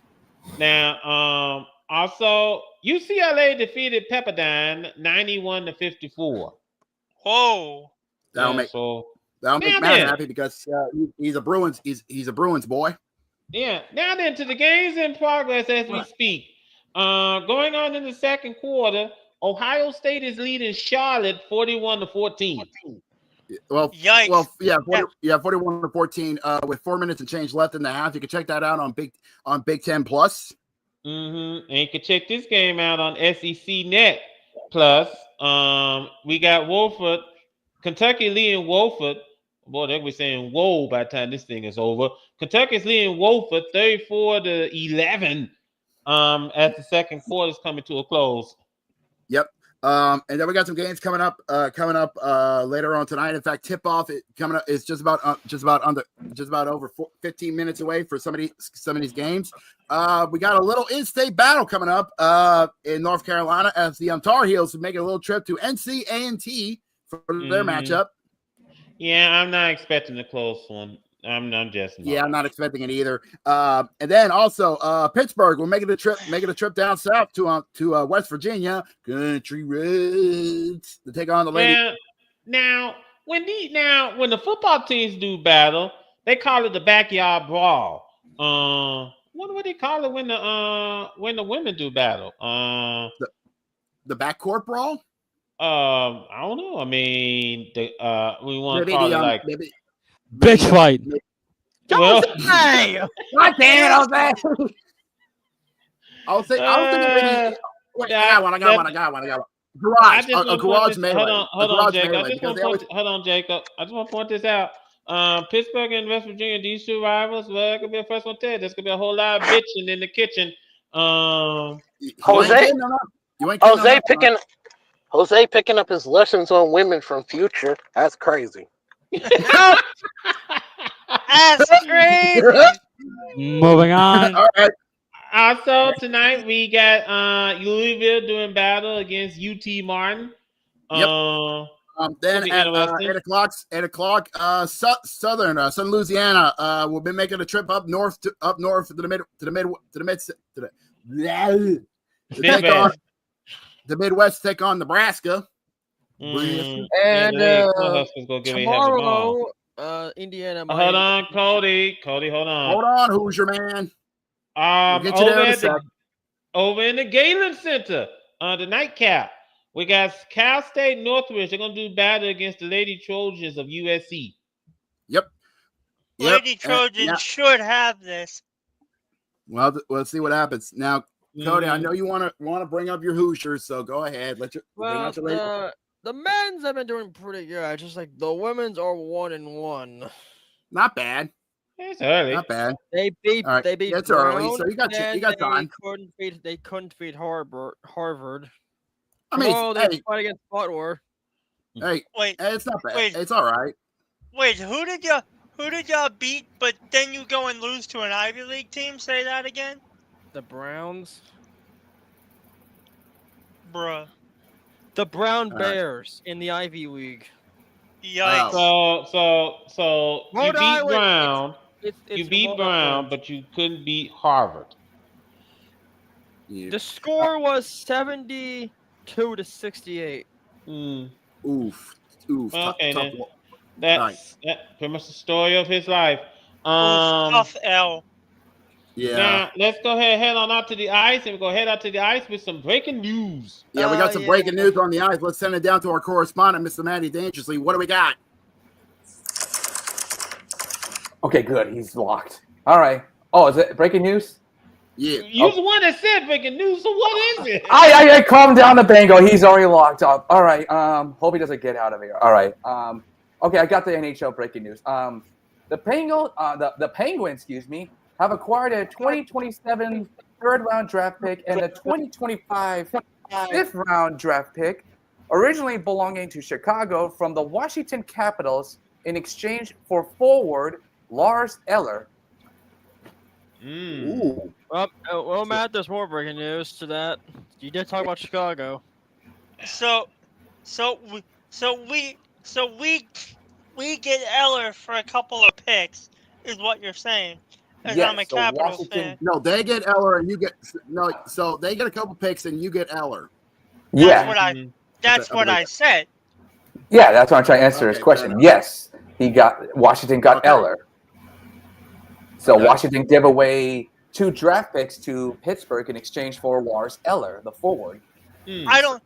Now, also UCLA defeated Pepperdine 91-54. Whoa! That'll make Matt happy because he's a Bruins boy. Yeah. Now then, to the games in progress as we speak. Going on in the second quarter. Ohio State is leading Charlotte 41-14. Well, yikes! Well, 41-14 with 4 minutes and change left in the half. You can check that out on Big Ten Plus. And you can check this game out on SEC Net Plus. We got Wofford, Kentucky leading Wofford. Boy, they'll be saying "whoa" by the time this thing is over. Kentucky's leading Wofford 34-11. As the second quarter is coming to a close. Yep. And then we got some games coming up later on tonight. In fact, tip off coming up is just about over 15 minutes away for some of these games. We got a little in-state battle coming up in North Carolina as the Tar Heels make a little trip to NC for their matchup. Yeah, I'm not expecting a close one. I'm just not. Yeah, I'm not expecting it either. And then also Pittsburgh will making a trip down south to West Virginia, Country Reds, to take on the lady. Now when the football teams do battle, They call it the backyard brawl. What do they call it when the women do battle? The backcourt brawl. I don't know. I mean, we want to Maybe call the it like bitch fight. well. Hey, God damn it, Jose! I was thinking maybe. Wait, I got one. Garage, a garage melee. Hold on, Jacob. I just want to point this out. Pittsburgh and West Virginia, these two rivals. Well, that could be a first one. There's gonna be a whole lot of bitching in the kitchen. Jose picking up his lessons on women from Future. That's crazy. That's crazy. Moving on. All right. Also tonight we got Louisville doing battle against UT Martin. Yep. Then at 8 o'clock, Southern Louisiana will be making a trip up north to the Midwest take on Nebraska. And tomorrow, Indiana. Hold on, Cody, hold on. Hold on, who's your man? Over in the Galen Center, the nightcap, we got Cal State Northridge. They're gonna do battle against the Lady Trojans of USC. Yep. Lady Trojans should have this. Well, let's see what happens now. Cody, I know you want to bring up your Hoosiers, so go ahead. The men's have been doing pretty good. Just like the women's are 1-1. Not bad. It's early. Not bad. They beat. Right. They beat. It's Brown, early, so you got time. They couldn't beat Harvard. I mean, they fight against Butler. Hey, wait, it's not bad. It's all right. Wait, who did y'all beat? But then you go and lose to an Ivy League team. Say that again. The Browns. Bruh. The Brown Bears in the Ivy League. Yikes. So you beat Brown. You beat Brown, but you couldn't beat Harvard. Yeah. The score was 72-68. Oof. Okay, tough. That's pretty much the story of his life. Tough L. Yeah. Now let's go ahead and head on out to the ice, and we'll go head out to the ice with some breaking news. Yeah, we got some breaking news on the ice. Let's send it down to our correspondent, Mr. Matty Dangerously. What do we got? Okay, good. He's locked. All right. Oh, is it breaking news? Yeah. You're the one that said breaking news, so what is it? I calm down the Bango. He's already locked up. All right. Hope he doesn't get out of here. All right. Okay, I got the NHL breaking news. The Penguins, excuse me, have acquired a 2027 third-round draft pick and a 2025 fifth-round draft pick, originally belonging to Chicago, from the Washington Capitals in exchange for forward Lars Eller. Ooh. Well, Matt, there's more breaking news to that. You did talk about Chicago. So we get Eller for a couple of picks, is what you're saying. As I'm a Capitals fan. No, they get Eller and you get so they get a couple picks and you get Eller. That's what I said. Yeah, that's what I'm trying to answer his question. Yes, Washington got Eller. So Washington gave away 2 draft picks to Pittsburgh in exchange for Lars Eller, the forward. I don't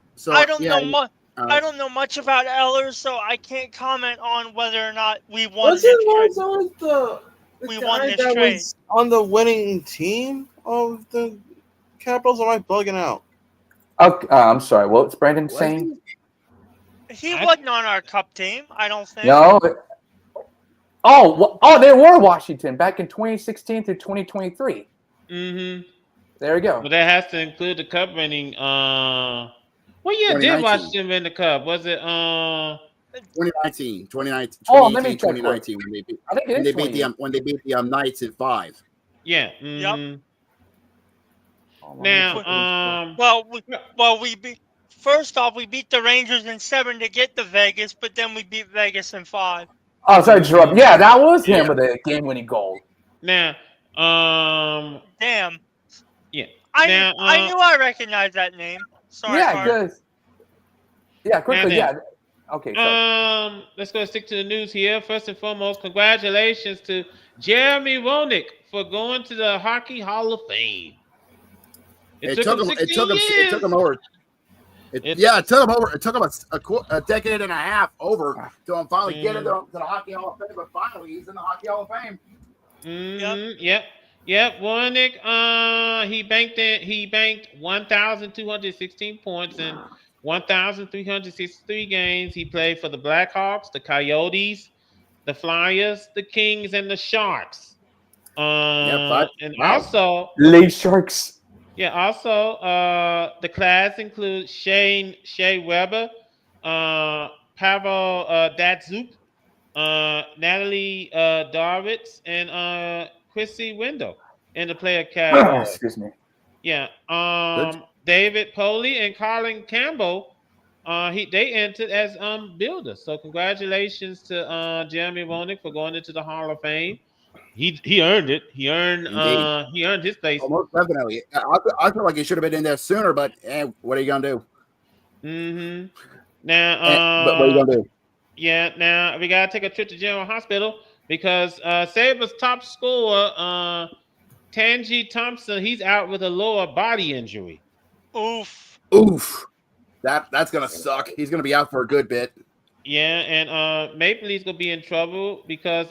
know much about Eller, so I can't comment on whether or not we won this trade. We won this trade. Was on the winning team of the Capitals? Am I bugging out? Okay, I'm sorry. What's Brandon saying? He wasn't on our cup team, I don't think. No. They were Washington back in 2016 through 2023. Mm-hmm. There you go. But that has to include the cup winning. What year did Washington win the cup? Was it 2019 when they beat the Knights in 5. Yeah. Yep. Now, first off, we beat the Rangers in 7 to get to Vegas, but then we beat Vegas in 5. Oh, sorry, Jerome. Yeah, that was him with a game-winning goal. Now, damn. Yeah. I knew I recognized that name. Sorry. Yeah, because. Yeah, quickly. Yeah. Okay. Sorry. Let's go stick to the news here. First and foremost, congratulations to Jeremy Roenick for going to the Hockey Hall of Fame. It took him 16 years. It took him over. It took him over. It took him a decade and a half over to finally get into the Hockey Hall of Fame. But finally, he's in the Hockey Hall of Fame. Yep. Roenick, he banked 1,216 points in 1,363 games. He played for the Blackhawks, the Coyotes, the Flyers, the Kings, and the Sharks. Also Late Sharks. Yeah, also the class includes Shea Weber, Pavel Datsuk, Natalie Darvitz, and Chrissy Wendell in the player category. Excuse me. Yeah. David Poley and Colin Campbell, they entered as builders. So congratulations to Jeremy Roenick for going into the Hall of Fame. He earned it. He earned his place. Almost definitely. I feel like he should have been in there sooner, but what are you gonna do? Now, but what are you gonna do? Yeah, now we gotta take a trip to General Hospital because Sabres' top scorer, Tanji Thompson, he's out with a lower body injury. Oof. That's gonna suck. He's gonna be out for a good bit. Yeah, and Maple Leafs gonna be in trouble because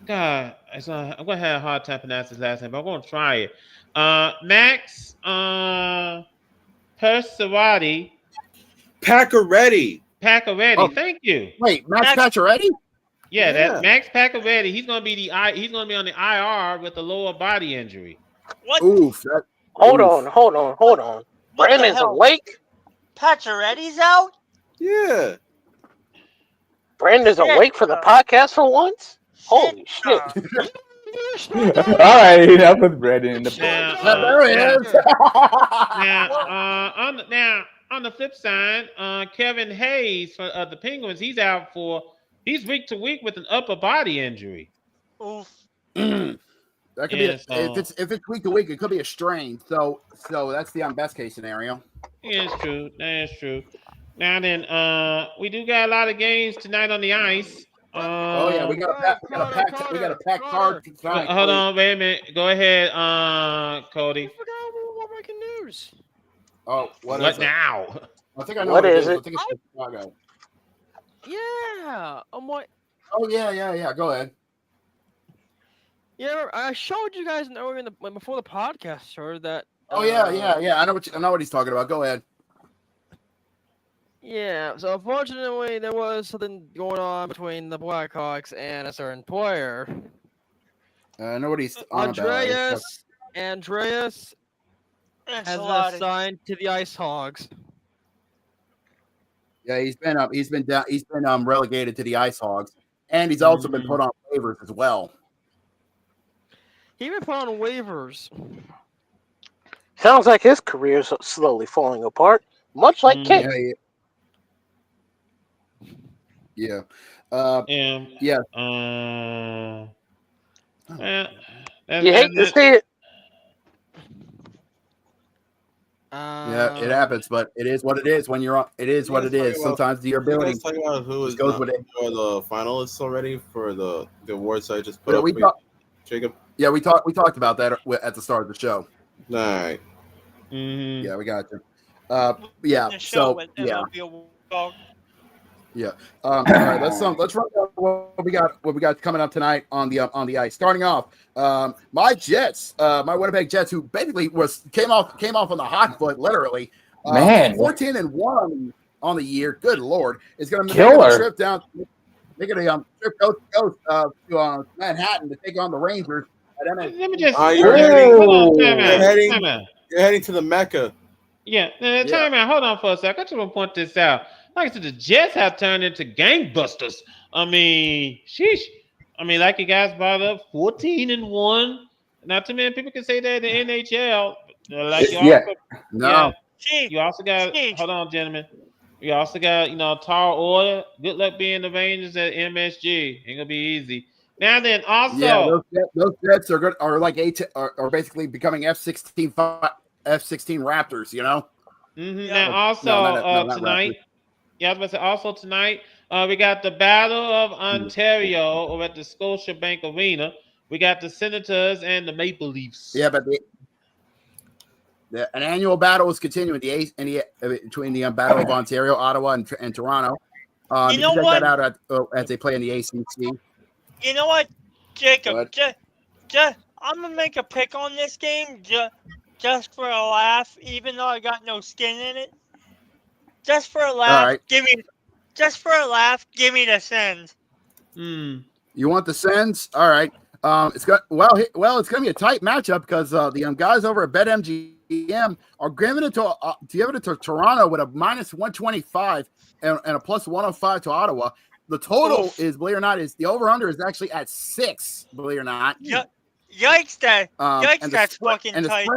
God, I'm gonna have a hard time pronouncing his last name, but I'm gonna try it. Max Pacioretty. Pacioretty. Oh, thank you. Wait, Max Pacioretty? Yeah, that Max Pacioretty. He's gonna be on the IR with a lower body injury. What? Oof. Hold on. Brandon's awake? Pacioretty's out? Yeah. Brandon's awake for the podcast for once? Holy shit. All right, enough with Brandon in the There he is. Now, on the flip side, Kevin Hayes for the Penguins, he's week to week with an upper body injury. Oof. That could be if it's week to week, it could be a strain. So that's the best case scenario. Yeah, it's true. That is true. Now then, we do got a lot of games tonight on the ice. We got a packed card tonight. Hold on, wait a minute. Go ahead, Cody. I forgot what breaking news. Oh, what now? I think I know what is it. it? I think it's Chicago. Yeah. Oh yeah. Go ahead. Yeah, I showed you guys before the podcast started that. Oh yeah. I know what he's talking about. Go ahead. Yeah, so unfortunately there was something going on between the Blackhawks and a certain player. I know what he's on Andreas has been assigned to the Ice Hogs. Yeah, he's been relegated to the Ice Hogs, and he's also been put on waivers as well. He's been put on waivers. Sounds like his career's slowly falling apart, much like King. Yeah. You hate to see it. Yeah, it happens, but it is what it is. When you're on, it is what it is. Sometimes your ability who goes with it. The finalists already for the awards I just put up. Jacob. Yeah, we talked about that at the start of the show. All right. Yeah, we got you. Yeah. All right. Let's run down what we got coming up tonight on the ice. Starting off, my Jets, my Winnipeg Jets, who basically came off on the hot foot, literally. 14-1 on the year. Good Lord, is going to make a trip down. They're going to trip coast to Manhattan to take on the Rangers. Let me just. You're heading to the Mecca. Yeah. Time out. Hold on for a sec. I just want to point this out. Like I said, the Jets have turned into gangbusters. I mean, sheesh. I mean, like you guys brought up, 14-1. Not too many people can say that in the NHL. You also got. Hold on, gentlemen. You also got, tall order. Good luck being the Rangers at MSG. Ain't gonna be easy. Now then, also those Jets are good. Are like are basically becoming F-16 Raptors. Now also tonight. Yeah, I was about to say also tonight, we got the Battle of Ontario over at the Scotiabank Arena. We got the Senators and the Maple Leafs. Yeah, but an annual battle is continuing between the Battle of Ontario, Ottawa, and Toronto. You know check what? that out as they play in the ACC. You know what, Jacob? I'm gonna make a pick on this game just for a laugh, even though I got no skin in it. Just for a laugh, right. give me the Sens. You want the Sens? All right. It's it's gonna be a tight matchup because the guys over at BetMGM are giving it to Toronto with a minus 125 and a plus 105 to Ottawa. The total is, believe it or not, is the over/under is actually at 6. Believe it or not. Yikes! That's fucking tight.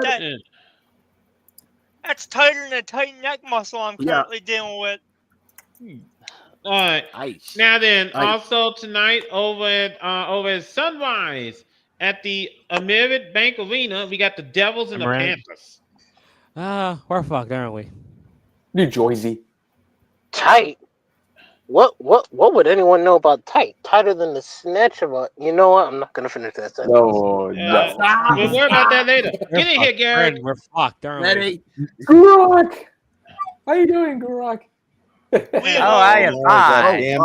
That's tighter than a tight neck muscle I'm currently dealing with. All right. Now then, also tonight over at Sunrise at the Amerit Bank Arena, we got the Devils and the Panthers. We're fucked, aren't we? New Jersey. Tight. What would anyone know about tight? Tighter than the snatch of a. You know what? I'm not gonna finish that sentence. No. We'll worry about that later. Get in here, Garrett. We're fucked, aren't we? Gurok! How you doing, Gurok? I am fine.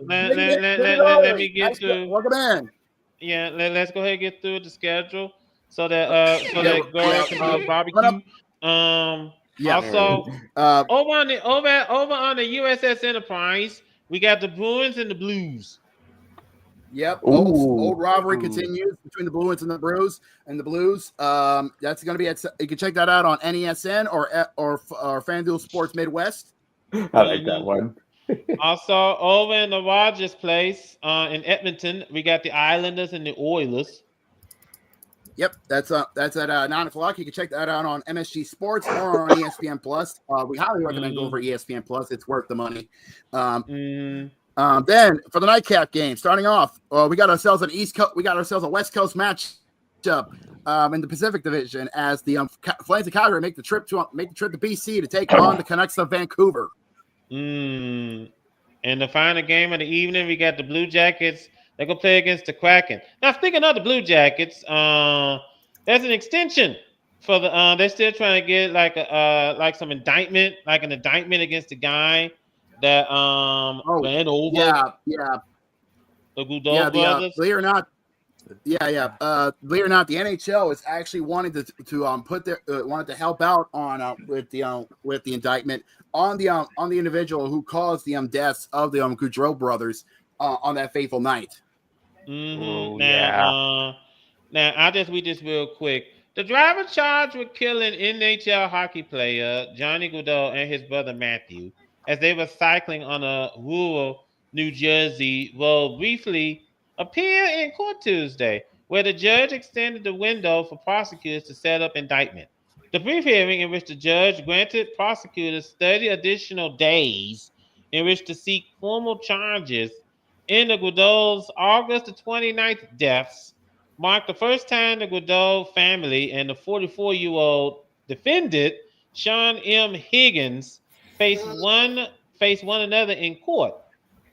Let me get to. Welcome in. Yeah, let's go ahead and get through the schedule so that Gurok can do a barbecue. Also, over on the USS Enterprise, we got the Bruins and the Blues. Yep. Old rivalry continues between the Bruins and the Blues. That's going to be you can check that out on NESN or FanDuel Sports Midwest. I like that one. Also, over in the Rogers Place in Edmonton, we got the Islanders and the Oilers. Yep, that's at 9:00. You can check that out on MSG Sports or on ESPN Plus. We highly recommend going for ESPN Plus. It's worth the money. Then for the nightcap game, starting off, we got ourselves an West Coast matchup in the Pacific Division as the Flames of Calgary make the trip to BC to take on the Canucks of Vancouver. And the final game of the evening, we got the Blue Jackets. They're gonna play against the Kraken. Now, speaking of the Blue Jackets, there's an extension for the. They're still trying to get an indictment against the guy that ran over. The Goudreau brothers. Believe it or not, believe it or not, the NHL is actually wanting to wanted to help out on with the indictment on the individual who caused the deaths of the Goudreau brothers on that fateful night. Now I'll just read this real quick. The driver charged with killing NHL hockey player Johnny Gaudreau and his brother Matthew as they were cycling on a rural New Jersey road briefly appeared in court Tuesday, where the judge extended the window for prosecutors to set up indictment. The brief hearing, in which the judge granted prosecutors 30 additional days in which to seek formal charges in the Gaudreau's August the 29th deaths, marked the first time the Gaudreau family and the 44-year-old defendant, Sean M. Higgins, faced one another in court.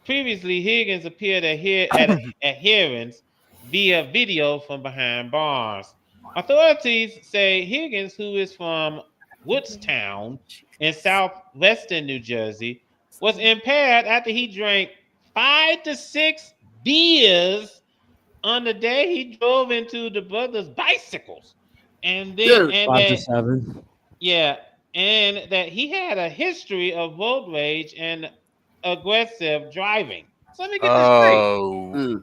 Previously, Higgins appeared at hearings via video from behind bars. Authorities say Higgins, who is from Woodstown in southwestern New Jersey, was impaired after he drank 5 to 6 beers on the day he drove into the brothers' bicycles, and then 5 to 7. Yeah, and that he had a history of road rage and aggressive driving. So let me get this straight.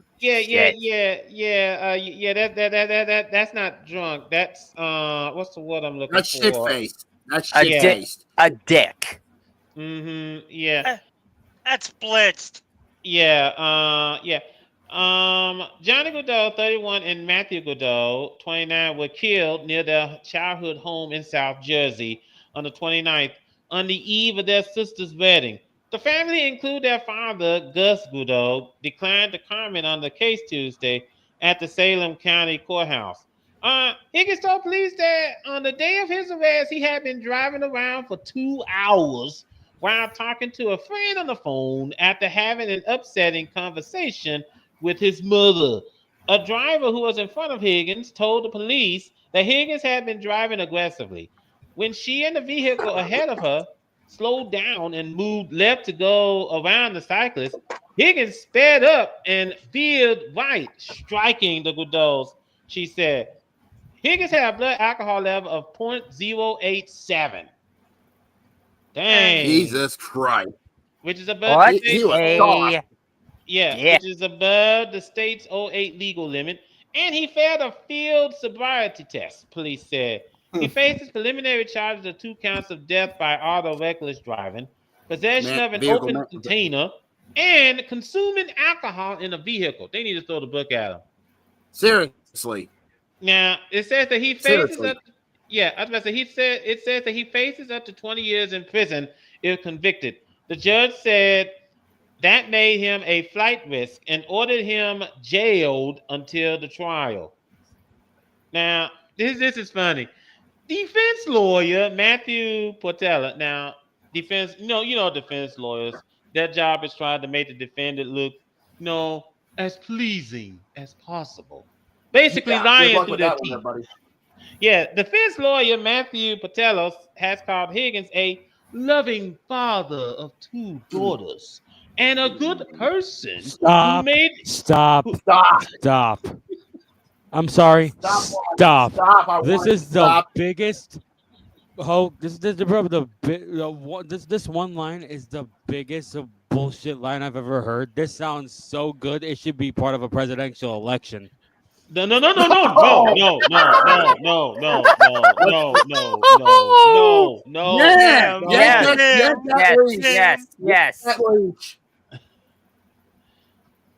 That's not drunk. That's what's the word I'm looking for? That's shit-faced. That's shit-faced. A dick. Yeah. That's blitzed. Yeah. Johnny Gaudreau, 31, and Matthew Gaudreau, 29, were killed near their childhood home in South Jersey on the 29th on the eve of their sister's wedding. The family, including their father, Gus Gaudreau, declined to comment on the case Tuesday at the Salem County Courthouse. Higgins told police that on the day of his arrest, he had been driving around for 2 hours while talking to a friend on the phone after having an upsetting conversation with his mother. A driver who was in front of Higgins told the police that Higgins had been driving aggressively. When she and the vehicle ahead of her slowed down and moved left to go around the cyclist, Higgins sped up and veered right, striking the Goodalls. She said Higgins had a blood alcohol level of 0.087. Dang. Jesus Christ. Which is above the he was shocked. which is above the state's 08 legal limit. And he failed a field sobriety test, police said. He faces preliminary charges of 2 counts of death by auto reckless driving, possession of an open container, and consuming alcohol in a vehicle. They need to throw the book at him. Seriously. Now, it says that he faces up. Yeah, I was about to say, it says that he faces up to 20 years in prison if convicted. The judge said that made him a flight risk and ordered him jailed until the trial. Now, this is funny. Defense lawyer Matthew Portela. Now, defense lawyers. Their job is trying to make the defendant look, as pleasing as possible. Basically, lying through their teeth. Yeah, defense lawyer Matthew Patelos has called Higgins a loving father of 2 daughters and a good person. Stop. I'm sorry. Stop. This is the biggest. This one line is the biggest bullshit line I've ever heard. This sounds so good. It should be part of a presidential election. No. Yes.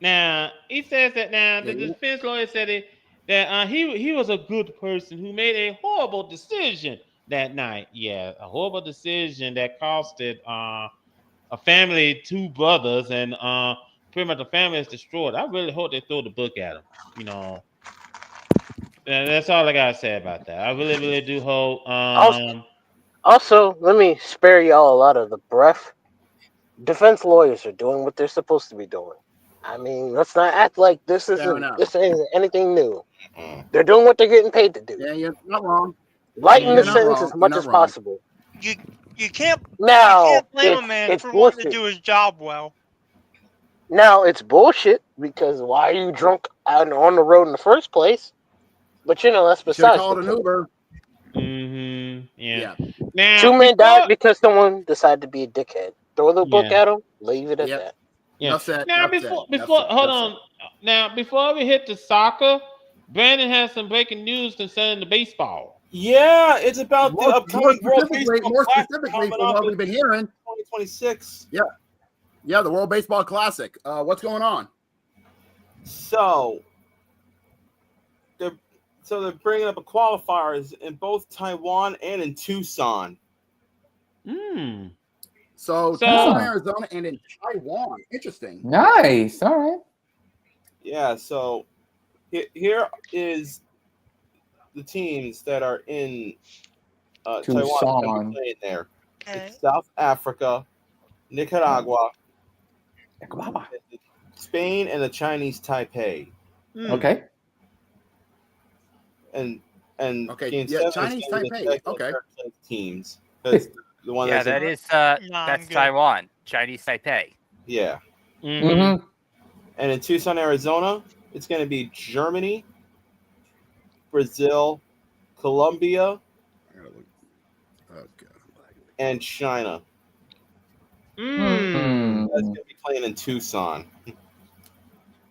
Now he says that the defense lawyer said that he was a good person who made a horrible decision that night. Yeah, a horrible decision that costed a family 2 brothers, and pretty much the family is destroyed. I really hope they throw the book at him. That's all I gotta say about that. I really, really do hope. Also, let me spare y'all a lot of the breath. Defense lawyers are doing what they're supposed to be doing. I mean, let's not act like this isn't anything new. They're doing what they're getting paid to do. Yeah, you're not wrong. Lighten the sentence as much as possible. You can't now blame a man for wanting to do his job well. Now it's bullshit because why are you drunk on the road in the first place? But that's besides. Called an Uber. Mm-hmm. Yeah. Now, 2 men died because someone decided to be a dickhead. Throw the book at him. Leave it at that. Yeah. Now hold on. Now before we hit the soccer, Brandon has some breaking news concerning the baseball. Yeah, it's about the upcoming World Baseball more specifically from what we've been hearing. 2026. Yeah, the World Baseball Classic. What's going on? So they're bringing up a qualifiers in both Taiwan and in Tucson. So Tucson, Arizona, and in Taiwan. Interesting. Nice. All right. Yeah. So here is the teams that are in Taiwan playing there. Okay. South Africa, Nicaragua, Spain, and the Chinese Taipei. Okay. And Chinese Taipei. Okay. Teams. That's the one. That's Taiwan. Chinese Taipei. Yeah. Mm-hmm. And in Tucson, Arizona, it's going to be Germany, Brazil, Colombia, and China. That's going to be playing in Tucson.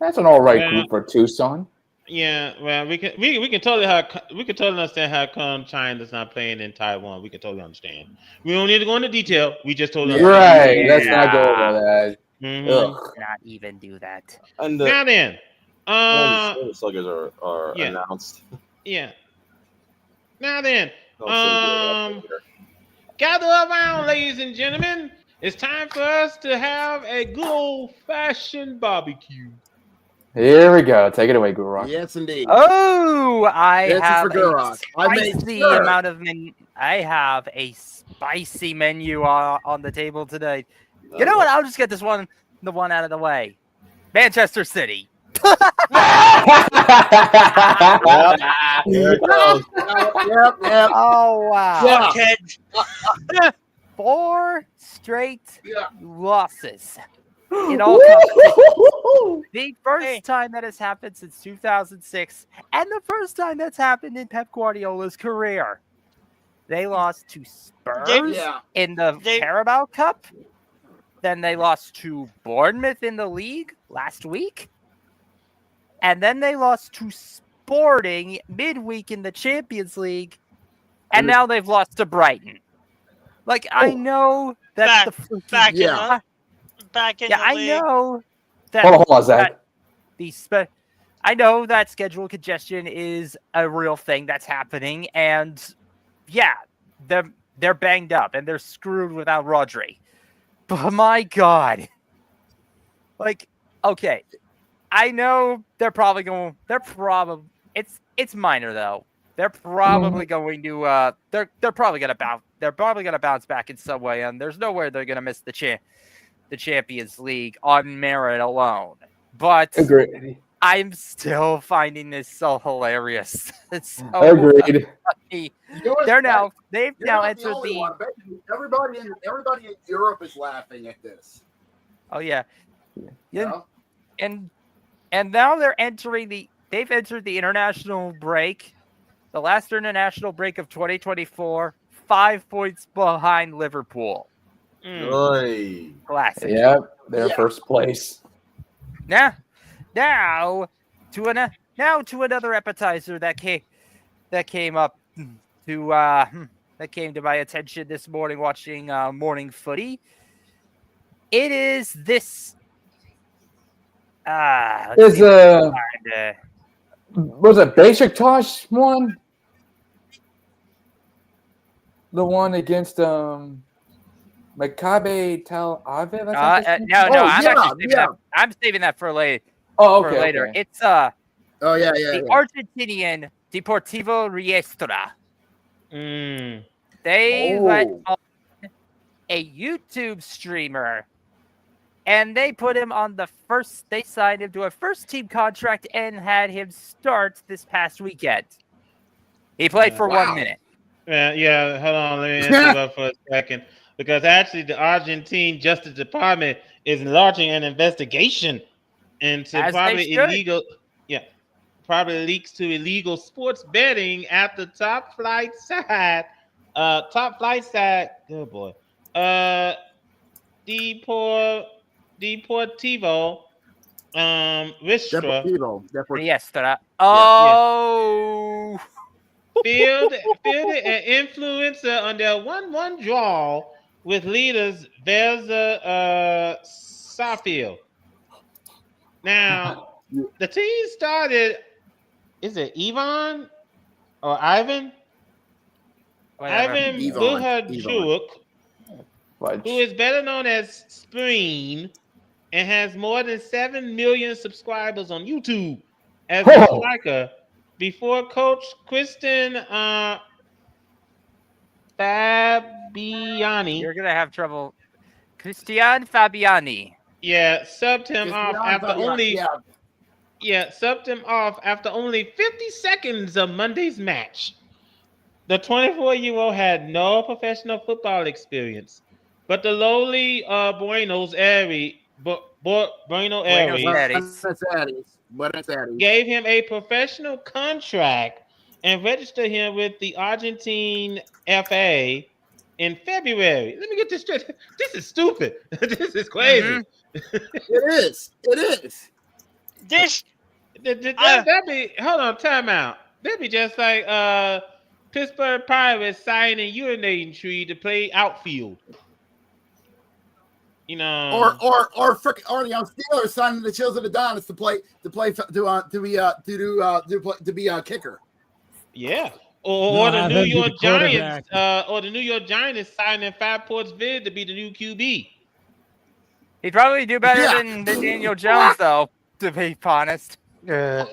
That's an all right group for Tucson. Yeah, well, we can totally understand how come China's not playing in Taiwan. We can totally understand. We don't need to go into detail. We just totally understand. Right. Let's not go over that. Not even do that. And now then, the sluggers are announced. Yeah. Now then, gather around, ladies and gentlemen. It's time for us to have a good old-fashioned barbecue. Here we go. Take it away, Gurok. Yes, indeed. Oh, I This is have for Gurok. I have a spicy menu on the table today. You know what? I'll just get the one out of the way. Manchester City. Yep. Oh wow. Yeah. 4 straight losses in all competitions. The first time that has happened since 2006, and the first time that's happened in Pep Guardiola's career. They lost to Spurs in the Carabao Cup. Then they lost to Bournemouth in the league last week. And then they lost to Sporting midweek in the Champions League. And now they've lost to Brighton. Like, I know that's back in the I league. know that. Hold on, Zach. I know that schedule congestion is a real thing that's happening, and they're banged up and they're screwed without Rodri. But my God, like, okay, I know they're probably going. It's minor though. They're probably going to. They're probably gonna bounce. They're probably gonna bounce back in some way, and there's nowhere they're gonna miss the Champions League on merit alone. But agreed. I'm still finding this so hilarious. It's so agreed. Funny. They've now entered everybody in Europe is laughing at this. Oh yeah. And now they've entered the international break. The last international break of 2024, 5 points behind Liverpool. Classic. Yep, they're first place. Now to another appetizer that came to my attention this morning watching morning footy. It is this. Was it Besiktas one? The one against Maccabi Tel Aviv? No, I'm saving that for later. Oh, okay. Later. Okay. It's the Argentinian Deportivo Riestra. They let on a YouTube streamer, and they put him on they signed him to a first team contract and had him start this past weekend. He played for 1 minute. Hold on. Let me interrupt for a second. Because actually the Argentine Justice Department is launching an investigation into probably leaks to illegal sports betting at the top flight side. Good boy. Deportivo Riestra. Oh. Field an influencer on their 1-1 draw with leaders Verza Saffield. Now, the team started, is it Ivan or Ivan? Ivan Buhajuk, who is better known as Spring and has more than 7 million subscribers on YouTube as a striker. Before Coach Kristen Fabiani. You're going to have trouble. Cristian Fabiani. Subbed him off after only 50 seconds of Monday's match. The 24-year-old had no professional football experience, but the lowly Buenos Aires gave him a professional contract and registered him with the Argentine FA in February. Let me get this straight. This is stupid. This is crazy. It is. That'd be, hold on, time out. That'd be just like Pittsburgh Pirates signing urinating tree to play outfield. You know, or Steelers signing the Children of Adonis to be a kicker. Yeah, or the New York Giants, signing Fab Ports Vid to be the new QB. He'd probably do better than Daniel Jones, though. to be honest. Well,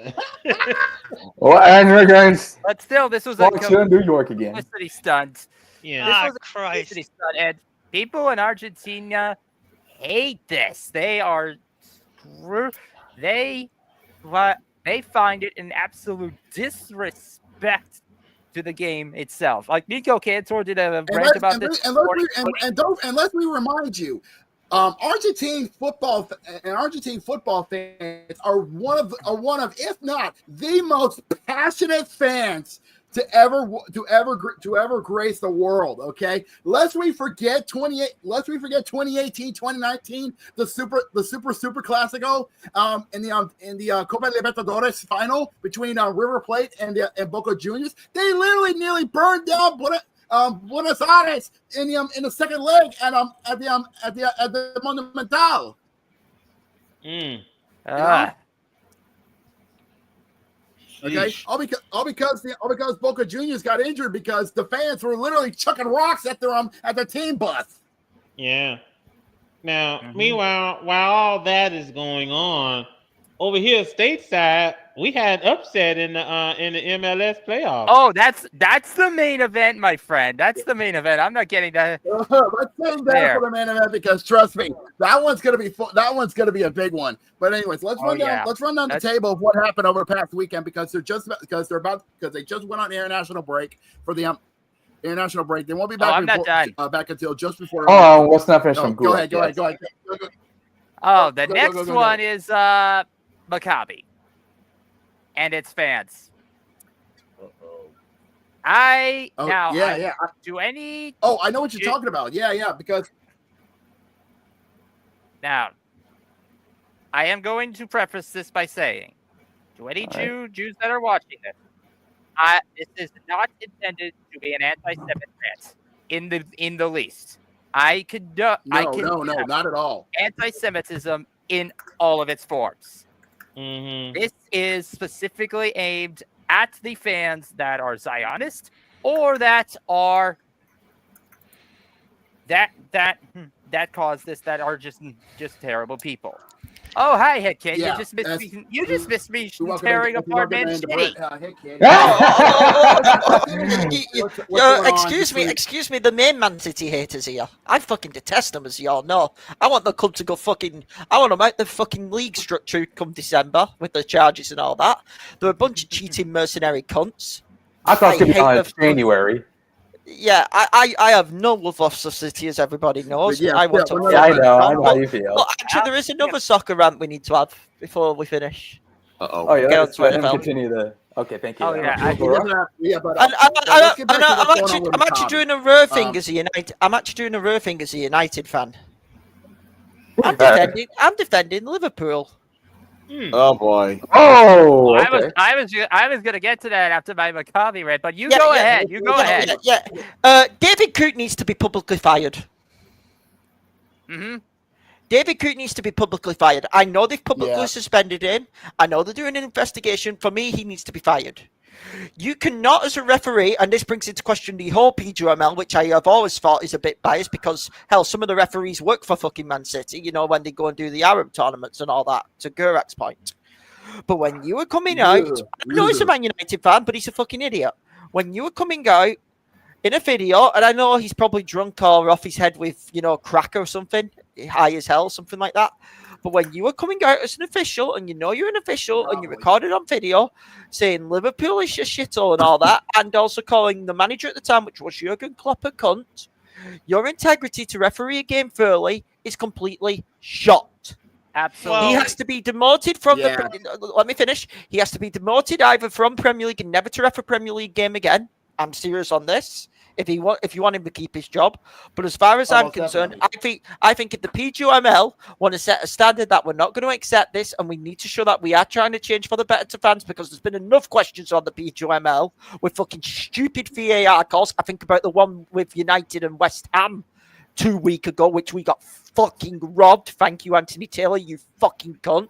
and we're going But still, this was a to New York again. publicity stunt. Yeah. This was a Christ. publicity stunt, and people in Argentina hate this. They are they find it an absolute disrespect to the game itself. Like Nico Cantor did a rant about this. Unless we remind you, Argentine football fans are one of, if not the most passionate fans to ever grace the world. Okay, lest we forget 2018, 2019, the super Clasico, in the Copa Libertadores final between River Plate and Boca Juniors. They literally nearly burned down Buenos Aires in the second leg at the Monumental. Okay, all because Boca Juniors got injured because the fans were literally chucking rocks at their team bus. Yeah. Now, meanwhile, while all that is going on, over here stateside, we had upset in the MLS playoffs. Oh, that's the main event, my friend. That's the main event. I'm not getting that. Let's save that for the main event because trust me, that one's gonna be a big one. But anyways, let's run down the table of what happened over the past weekend because they just went on international break for the international break. They won't be back. Back until just before. Oh, let's not finish from Go ahead. Oh, the next one is Maccabi and its fans. I know what you're talking about. Yeah, because now I am going to preface this by saying to any Jews that are watching this, this is not intended to be an anti-Semitic rant in the least. No, not at all. Anti-Semitism in all of its forms. This is specifically aimed at the fans that are Zionist or that are that caused this, that are just terrible people. Oh, hi, Head Kid. Yeah, you just missed me tearing apart Man City. Excuse me, the main Man City haters here. I fucking detest them, as y'all know. I want the club to go I want them out the fucking league structure come December with the charges and all that. They're a bunch of cheating mercenary cunts. I thought it was going to be January. Yeah, I have no love for City, as everybody knows. I know how you feel. But actually, there is another soccer rant we need to have before we finish. Oh yeah, let's continue the. Okay, thank you. Oh yeah, I'm actually doing a rare thing as a United. I'm actually doing a rare thing as a United fan. I'm defending Liverpool. Oh boy! Oh, okay. I was gonna get to that after my Maccabi rant, but go ahead. You go ahead. David Coote needs to be publicly fired. David Coote needs to be publicly fired. I know they've publicly suspended him. I know they're doing an investigation. For me, he needs to be fired. You cannot, as a referee, and this brings into question the whole PGML, which I have always thought is a bit biased because, hell, some of the referees work for fucking Man City, you know, when they go and do the Arab tournaments and all that, to Gurak's point. But when you were coming out, I know he's a Man United fan, but he's a fucking idiot. When you were coming out in a video, and I know he's probably drunk or off his head with, you know, crack or something, high as hell, something like that. But when you were coming out as an official, and you know you're an official, and you recorded on video, saying Liverpool is a shithole and all that, and also calling the manager at the time, which was Jurgen Klopp, a cunt, your integrity to referee a game fairly is completely shot. Absolutely. He has to be demoted from the... Let me finish. He has to be demoted either from Premier League and never to ref a Premier League game again. I'm serious on this. If you want him to keep his job, but as far as I'm concerned, I think if the PGML want to set a standard that we're not going to accept this, and we need to show that we are trying to change for the better to fans, because there's been enough questions on the PGML with fucking stupid VAR calls. I think about the one with United and West Ham 2 weeks ago, which we got fucking robbed. Thank you, Anthony Taylor, you fucking cunt.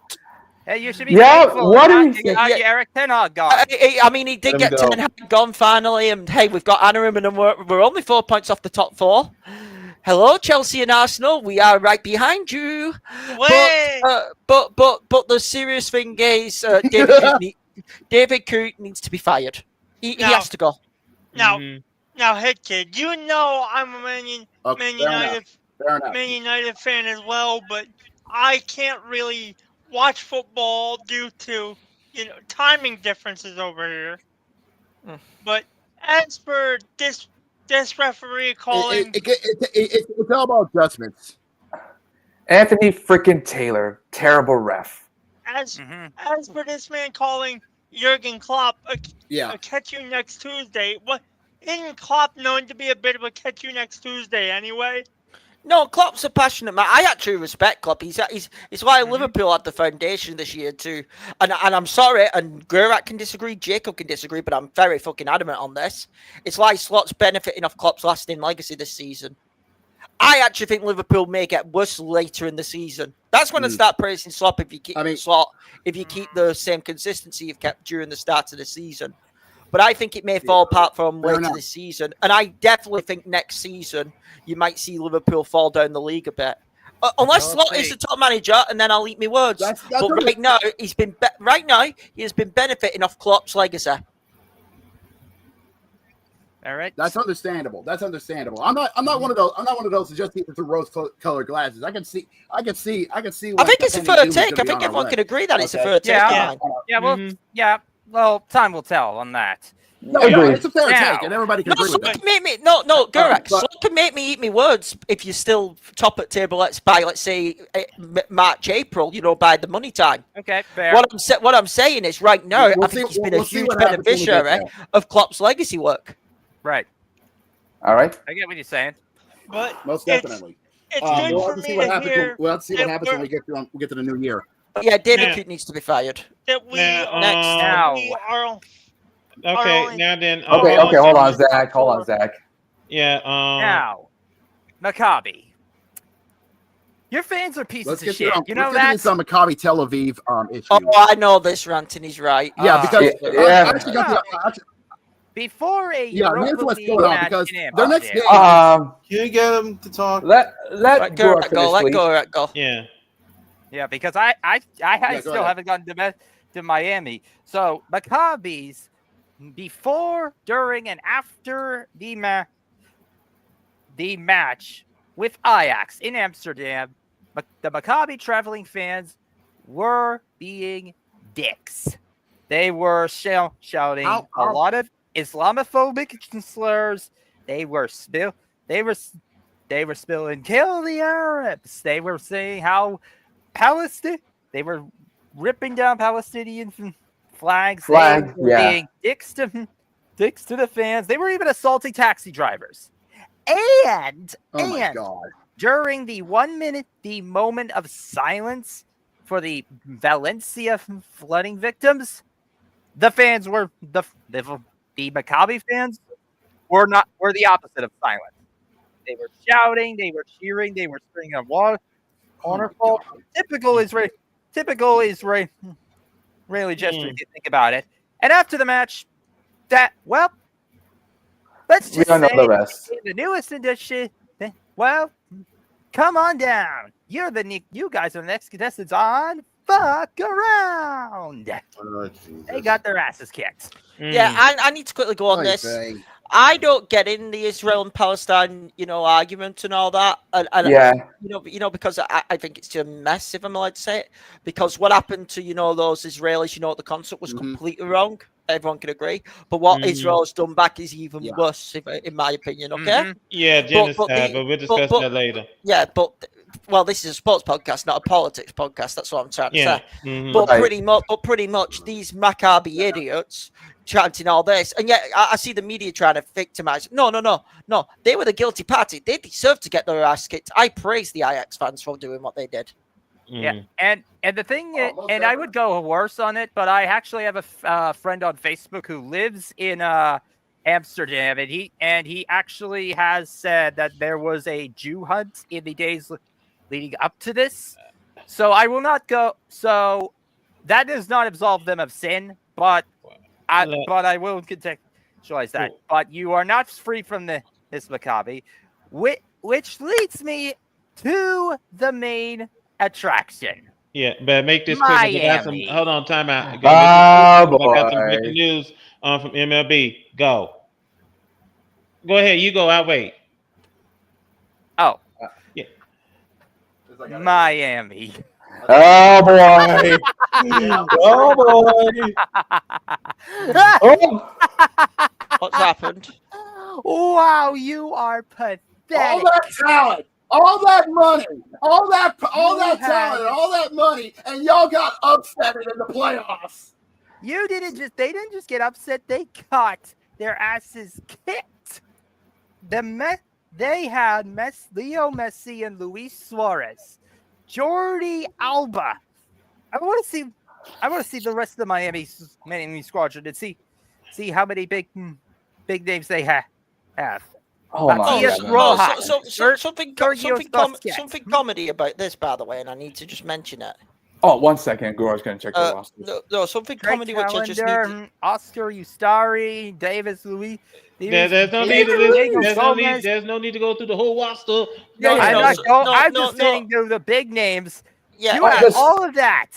Hey, you should be thankful. What do you think? Eric Ten Hag gone. I mean, he did get Ten Hag gone finally, and hey, we've got Anaheim, and we're only 4 points off the top four. Hello, Chelsea and Arsenal. We are right behind you. Wait. But the serious thing is, David Coote needs to be fired. He has to go. Now, Head Kid, you know I'm a Man United fan as well, but I can't really watch football due to timing differences over here. But as for this referee calling, It's all about adjustments. Anthony freaking Taylor, terrible ref. As for this man calling Jurgen Klopp a catch you next Tuesday, what isn't Klopp known to be a bit of a catch you next Tuesday anyway? No, Klopp's a passionate man. I actually respect Klopp. He's why Liverpool had the foundation this year too. And I'm sorry, and Gurat can disagree, Jacob can disagree, but I'm very fucking adamant on this. It's why Slot's benefiting off Klopp's lasting legacy this season. I actually think Liverpool may get worse later in the season. That's when I start praising Slot if you keep Slot, if you keep the same consistency you've kept during the start of the season. But I think it may fall apart from later this season. And I definitely think next season you might see Liverpool fall down the league a bit. Unless Slot is the top manager, and then I'll eat my words. But right now, he has been benefiting off Klopp's legacy. All right, that's understandable. I'm not one of those. I'm not one of those who just see it through rose-colored glasses. I can see. I think it's a fair take. I think everyone can agree that it's a fair take. Yeah. Well, time will tell on that. No, it's a fair take, and everybody can agree with that. No, Gurak. Slot can make me eat my words if you're still top at table. Let's say March, April. By the money time. Okay, fair. What I'm saying is, right now, I think he's been a huge beneficiary of Klopp's legacy work. Right. All right. I get what you're saying. But most definitely. It's good for me to hear. We'll have to see what happens when we get to the new year. Yeah, David Coote needs to be fired. That we now then. Okay, hold on, Zach. Yeah. Now, Maccabi. Your fans are pieces of shit. You know that? Let's get into some Maccabi Tel Aviv issue. Oh, I know this, Rantin. He's right. Yeah, because I actually got the. Before a here's what's going on because their next game. Can you get him to talk? Let go. Yeah, because I still haven't gotten to Miami. So Maccabi's before, during, and after the match with Ajax in Amsterdam, the Maccabi traveling fans were being dicks. They were shouting a lot of Islamophobic slurs. They were spilling "Kill the Arabs." They were saying how they were ripping down Palestinian flags. They were being dicks to the fans. They were even assaulting taxi drivers. And during the 1 minute, the moment of silence for the Valencia flooding victims, the fans were the Maccabi fans were the opposite of silent. They were shouting, they were cheering, they were screaming at wonderful. Typical Israeli gesture if you think about it. And after the match, let's just say know the rest. The newest edition. Well, come on down. You guys are the next contestants on Fuck Around. They got their asses kicked. Yeah, I need to quickly go on this. I don't get in the Israel and Palestine, argument and all that. Because I think it's just a mess, if I'm allowed to say it. Because what happened to, those Israelis, the concept was completely wrong. Everyone can agree. But what Israel's done back is even worse, in my opinion, okay? Yeah, genocide, but we'll discuss that later. Yeah, well, this is a sports podcast, not a politics podcast. That's what I'm trying to say. Mm-hmm. But pretty much, these Maccabi idiots chanting all this, and yet I see the media trying to victimize. No. They were the guilty party. They deserve to get their ass kicked. I praise the Ajax fans for doing what they did. Yeah, and the thing, and I would go worse on it, but I actually have a friend on Facebook who lives in Amsterdam, and he actually has said that there was a Jew hunt in the days leading up to this. So I will not go. So that does not absolve them of sin, but I will contextualize that. But you are not free from this Maccabi. which leads me to the main attraction. Yeah, but make this quick. I got some. Miami. Hold on, time out. I Oh, got some boy. breaking news from MLB. Go ahead. You go. I'll wait. Oh, Yeah. Miami. Oh boy. Oh boy. Oh. What's happened? Wow, you are pathetic. All that talent, all that money, all that talent, all that money, and y'all got upset in the playoffs. They didn't just get upset, they got their asses kicked. They had Leo Messi and Luis Suarez, Jordi Alba. I want to see the rest of the Miami squadron and see how many big names they have. Oh my God. Something comedy about this, by the way, and I need to just mention it. Oh, 1 second. Gora's going to check the roster. No, something comedy which I just need to... Oscar Ustari, Davis Luis. There's no need to go through the whole roster. I'm just saying the big names. Yeah, you have all of that.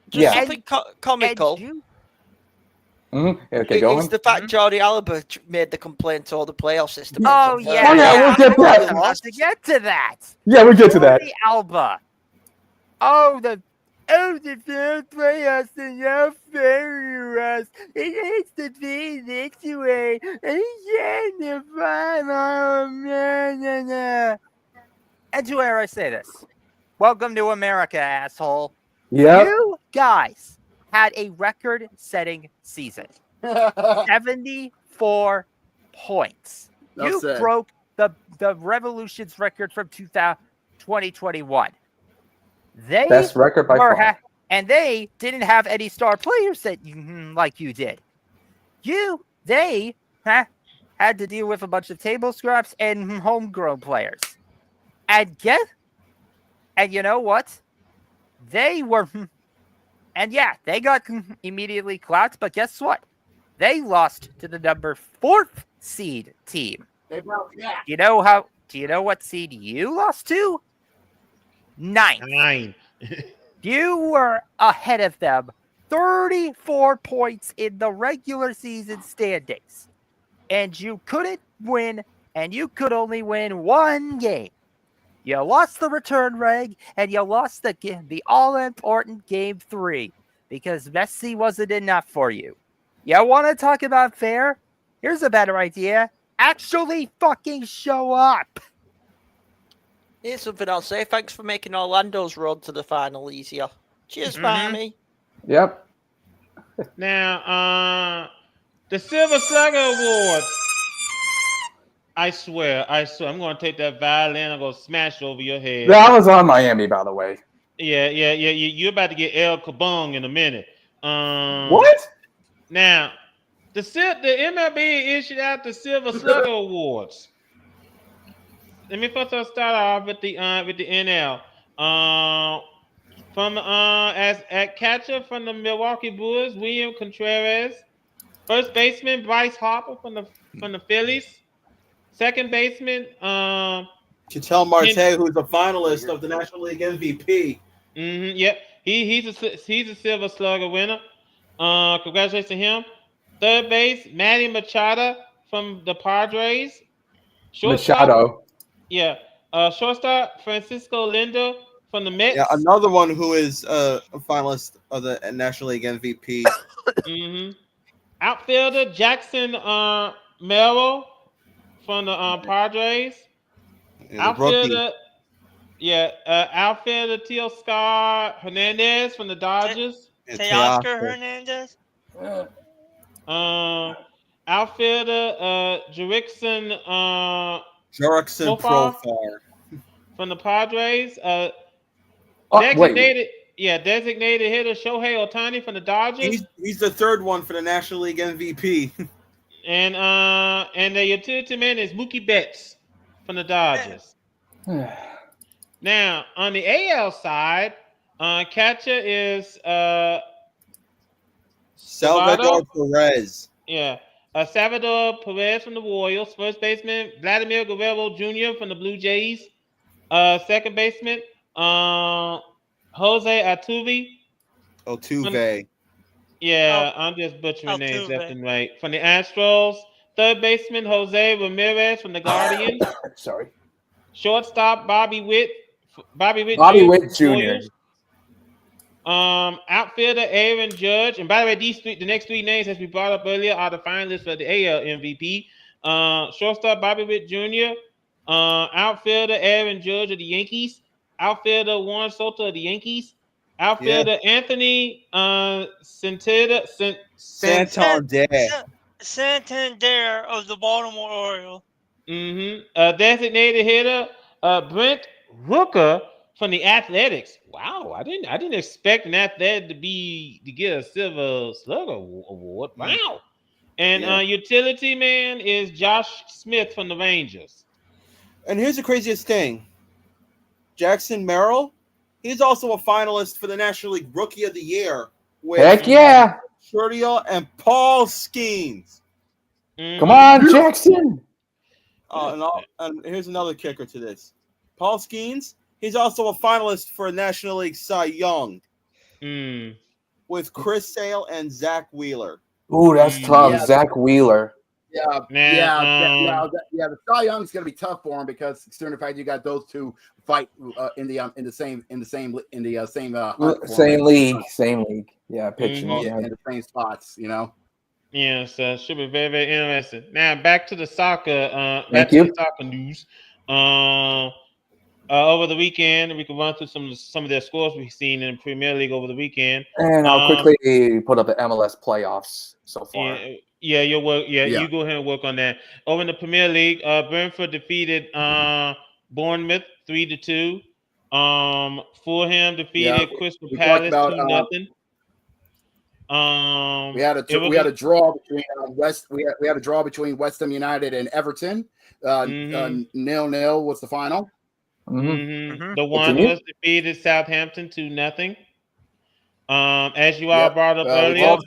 Just something comical. Okay, go It's on. the fact Jordi Alba made the complaint to all the playoff system. Oh yeah, we'll get that. To get to that. Yeah, we'll get to that. Jordi Alba. The playoffs are not fair to us. It has to be this way. And to where I say this, welcome to America, asshole. Yeah. You guys had a record-setting season. 74 points. You broke the Revolution's record from 2021. Best record by far. And they didn't have any star players that like you did. They had to deal with a bunch of table scraps and homegrown players. And you know what? They were, and yeah, they got immediately clapped. But guess what? They lost to the number 4th seed team. Do you know what seed you lost to? 9th. You were ahead of them 34 points in the regular season standings. And you couldn't win, and you could only win one game. You lost the return leg, and you lost the all-important Game 3 because Messi wasn't enough for you. You want to talk about fair? Here's a better idea. Actually fucking show up. Here's something I'll say. Thanks for making Orlando's road to the final easier. Cheers, Miami. Yep. Now, the Silver Slugger Awards. I swear, I'm going to take that violin and go smash over your head. That was on Miami, by the way. Yeah. You're about to get El Kabong in a minute. What? Now, the MLB issued out the Silver Slugger Awards. Let me first start off with the NL. At catcher from the Milwaukee Brewers, William Contreras. First baseman Bryce Harper from the Phillies. Second baseman Ketel Marte, who's a finalist of the National League MVP. Yep, he's a Silver Slugger winner. Congratulations to him. Third base Manny Machado from the Padres. Machado. Yeah. Shortstop Francisco Lindor from the Mets. Yeah, another one who is a finalist of the National League MVP. Outfielder Jackson Merrill from the Padres. Outfielder Teoscar Hernandez from the Dodgers. Teoscar Hernandez. Outfielder Jurickson Profar from the Padres. Designated hitter Shohei Ohtani from the Dodgers. He's the third one for the National League MVP. And the utility man is Mookie Betts from the Dodgers. Now on the AL side, catcher is Salvador Perez. Yeah. Salvador Perez from the Royals. First baseman, Vladimir Guerrero Jr. from the Blue Jays. Second baseman, Jose Altuve. Altuve. Yeah, I'm just butchering names left and right. From the Astros. Third baseman, Jose Ramirez from the Guardians. Sorry. Shortstop, Bobby Witt Jr. Outfielder Aaron Judge, and by the way, the next three names, as we brought up earlier, are the finalists for the AL MVP. Shortstop Bobby Witt Jr., outfielder Aaron Judge of the Yankees, outfielder Juan Soto of the Yankees, outfielder Anthony Santander of the Baltimore Orioles. Designated hitter Brent Rooker from the Athletics. Wow, I didn't expect an athletic to get a Silver Slugger award. Wow. And utility man is Josh Smith from the Rangers. And here's the craziest thing. Jackson Merrill, he's also a finalist for the National League Rookie of the Year with Heck yeah. Shurdio and Paul Skeens. Come on, Jackson. And here's another kicker to this. Paul Skeens, he's also a finalist for National League Cy Young with Chris Sale and Zach Wheeler. Ooh, that's tough. Zach Wheeler. The Cy Young's gonna be tough for him because considering the fact you got those two fight in the same league. Yeah, pitching in the same spots. Yeah, so it should be very, very interesting. Now back to the soccer. The soccer news. Over the weekend, we can run through some of their scores we've seen in the Premier League over the weekend. And I'll quickly put up the MLS playoffs so far. Yeah, you go ahead and work on that. Over in the Premier League, Brentford defeated Bournemouth 3-2. Fulham defeated Crystal Palace 2-0. We had a draw between We had a draw between West Ham United and Everton. 0-0 was the final. The Wanderers defeated Southampton 2-0. As you all brought up earlier, Wolves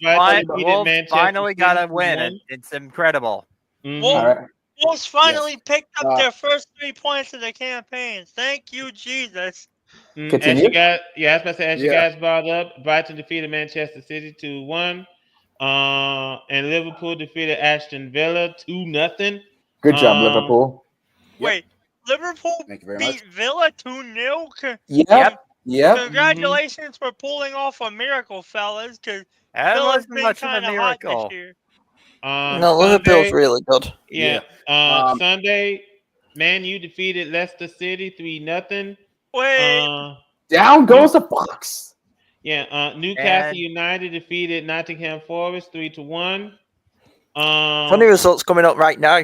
finally got a win, and it's incredible. Wolves finally picked up their first 3 points of the campaign. Thank you, Jesus. As you guys brought up, Brighton defeated Manchester City 2-1. And Liverpool defeated Aston Villa 2-0. Good job, Liverpool. Wait, Liverpool beat Villa 2-0? Yep. Congratulations for pulling off a miracle, fellas, because that wasn't been much of a miracle. No, Liverpool's really good. Yeah. Sunday, Man U defeated Leicester City 3-0. Wait. Down goes the Bucks. Yeah. Newcastle United defeated Nottingham Forest 3-1. Funny results coming up right now.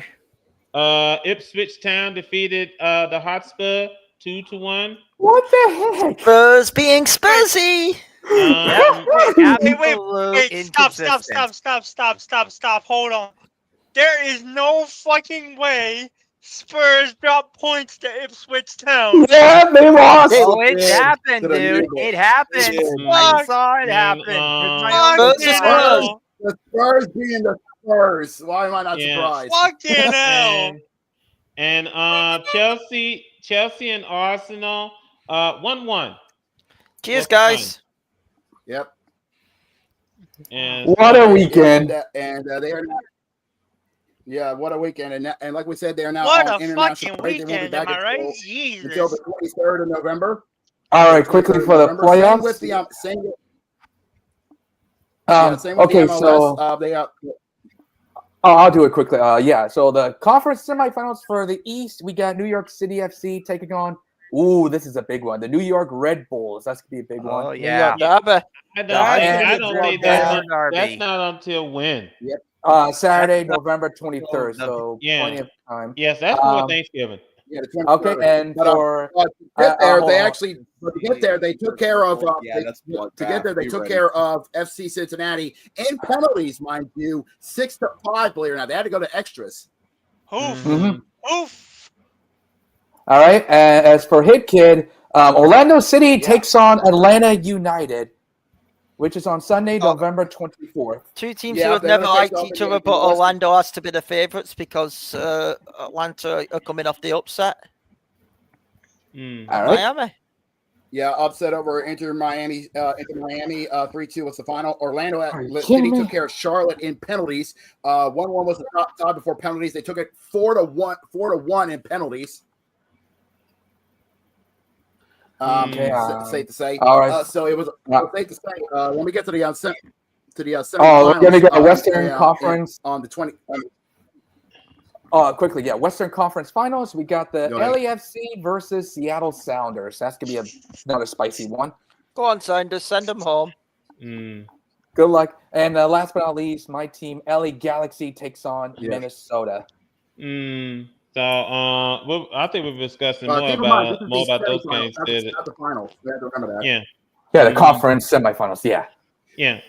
Ipswich Town defeated the Hotspur 2-1. What the heck? Spurs being Spursy. Wait, stop. Hold on. There is no fucking way Spurs drop points to Ipswich Town. Yeah, they lost. It happened, dude. It happened. I saw it happen. The Spurs being the Spurs. Why am I not surprised? Fucking hell. And Chelsea and Arsenal 1-1. Cheers, guys. Yep. And what a weekend! And they are not. Yeah, what a weekend! And like we said, they are now what on a international fucking break. weekend! Am I right? Jesus. Until the 23rd of November. All right, quickly for the playoffs. Same with the same with okay, the MLS, so they are. I'll do it quickly. So the conference semifinals for the East, we got New York City FC taking on. Ooh, this is a big one. The New York Red Bulls. That's gonna be a big one. Oh yeah, I don't think that's not until when. Yep. Saturday, November 23rd. So plenty of time. Yes, that's for Thanksgiving. Yeah, okay, and for to get there, they took care of. They took care of FC Cincinnati in penalties, mind you, 6-5. Believe it or not, they had to go to extras. Oof. All right. As for Hit Kid, Orlando City takes on Atlanta United. which is on Sunday, November 24th. Two teams who have never liked each other, but Orlando has to be the favourites because Atlanta are coming off the upset. All right. Miami. Yeah, upset over Inter Miami. 3-2 was the final. Orlando City took care of Charlotte in penalties. 1-1 was the tie before penalties. They took it 4-1 in penalties. Safe to say. All right. So it was safe to say. When we get to the semifinals, we're gonna go Western Conference on the 20. Quickly, Western Conference Finals. We got the LAFC versus Seattle Sounders. That's gonna be another spicy one. Go on, Sounders, send them home. Good luck. And last but not least, my team, LA Galaxy, takes on Minnesota. So I think we're discussing more about those games. That's the finals. We have to remember that. Yeah, the conference semifinals. Yeah.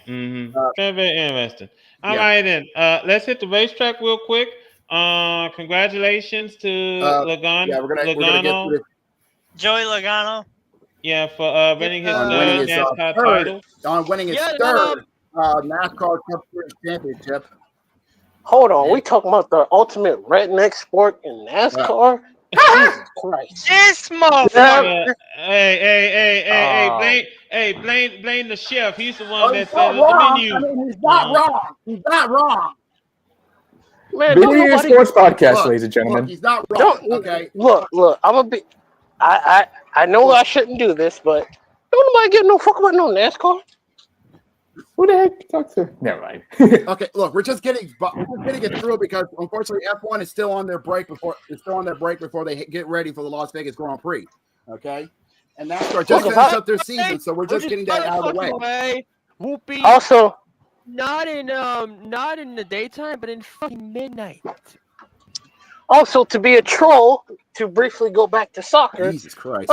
Very, very interesting. All right, then. Let's hit the racetrack real quick. Congratulations to Logano. Yeah, we're gonna get to this. Joey Logano. Yeah, for winning his NASCAR title. On winning his third NASCAR Cup Series championship. Hold on, we talking about the ultimate redneck sport in NASCAR? Jesus Christ! This motherfucker! Blame the chef. He's the one that said the menu. I mean, he's not wrong. He's not wrong. Man, BWU Sports Podcast, ladies and gentlemen. He's not wrong. Okay. Look. I'm a bit. I know I shouldn't do this, but don't nobody give no fuck about no NASCAR. Who the heck talks to? Never mind. Okay, look, we're just getting it through because unfortunately F1 is still on their break before they get ready for the Las Vegas Grand Prix. Okay, and NASCAR just finished up their season, so we're just getting that out of the way. Also, not in the daytime, but in fucking midnight. Also, to be a troll, to briefly go back to soccer. Jesus Christ.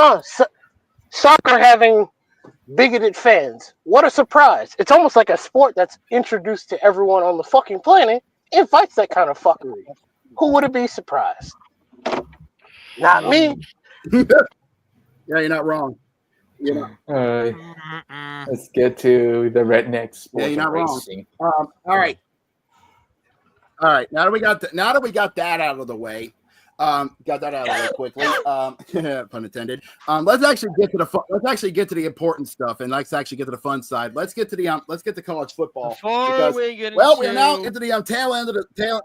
Soccer having bigoted fans. What a surprise. It's almost like a sport that's introduced to everyone on the fucking planet invites that kind of fuckery. Who would it be surprised? Not me. Yeah, you're not wrong. Let's get to the redneck sport. Yeah, you're not wrong. All right. Now that we got that out of the way, quickly. Pun intended. Let's actually get to the important stuff, and let's actually get to the fun side. Let's get to college football. We're now into the tail end of the tail.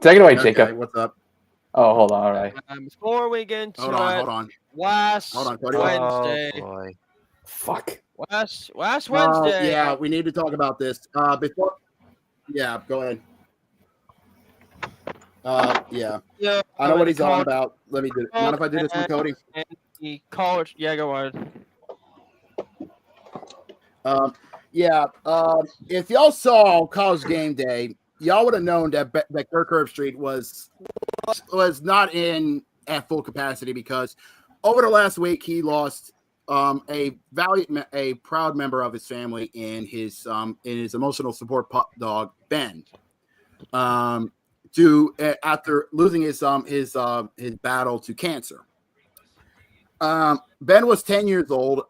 Take it away, Jacob. What's up? Oh, hold on. All right. Before we get into hold on. Last Wednesday. Oh, boy. Fuck. Last Wednesday. Yeah, we need to talk about this. Before. Yeah, go ahead. Yeah. I know what he's on about. Let me do it. Mind if I do this with Cody? The college. Yeah, go on. If y'all saw College Game Day, y'all would have known that Kirk Herbstreit was not in at full capacity because over the last week he lost a proud member of his family in his emotional support dog Ben. After losing his battle to cancer. Ben was 10 years old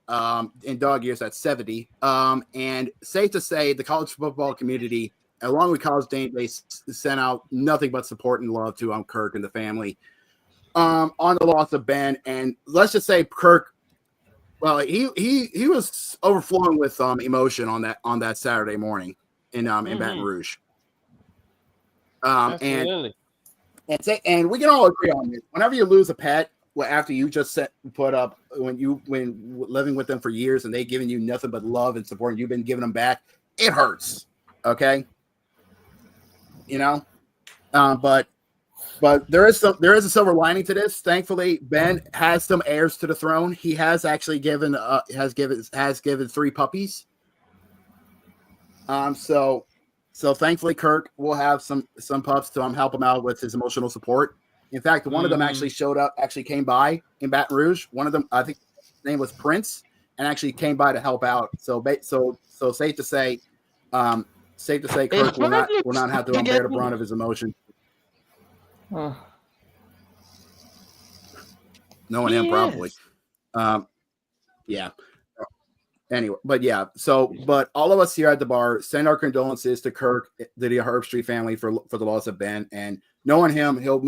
in dog years at 70. And safe to say, the college football community, along with College Game Day, sent out nothing but support and love to Kirk and the family on the loss of Ben. And let's just say Kirk, well, he was overflowing with emotion on that Saturday morning in Baton Rouge. And we can all agree on this. Whenever you lose a pet, after you just when living with them for years and they giving you nothing but love and support, and you've been giving them back, it hurts. Okay, but there is a silver lining to this. Thankfully, Ben has some heirs to the throne. He has actually given 3 puppies. So thankfully, Kirk will have some pups to help him out with his emotional support. In fact, one of them actually came by in Baton Rouge. One of them, I think his name was Prince, and actually came by to help out. So safe to say, Kirk will not have to bear the brunt of his emotion. Knowing him, probably. Yeah. Anyway, but yeah, but all of us here at the bar send our condolences to Kirk, the Herb Street family for the loss of Ben, and knowing him, he'll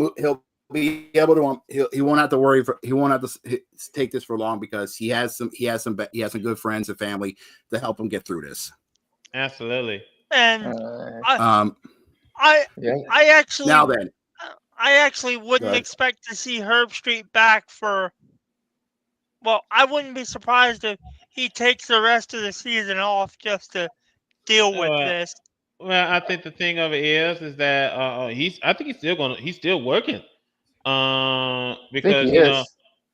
be able to he won't have to worry he won't have to take this for long because he has some good friends and family to help him get through this. Absolutely. And I actually wouldn't expect to see Herb Street back for. Well, I wouldn't be surprised if he takes the rest of the season off just to deal with this. Well, I think the thing of it is that I think he's still working. Because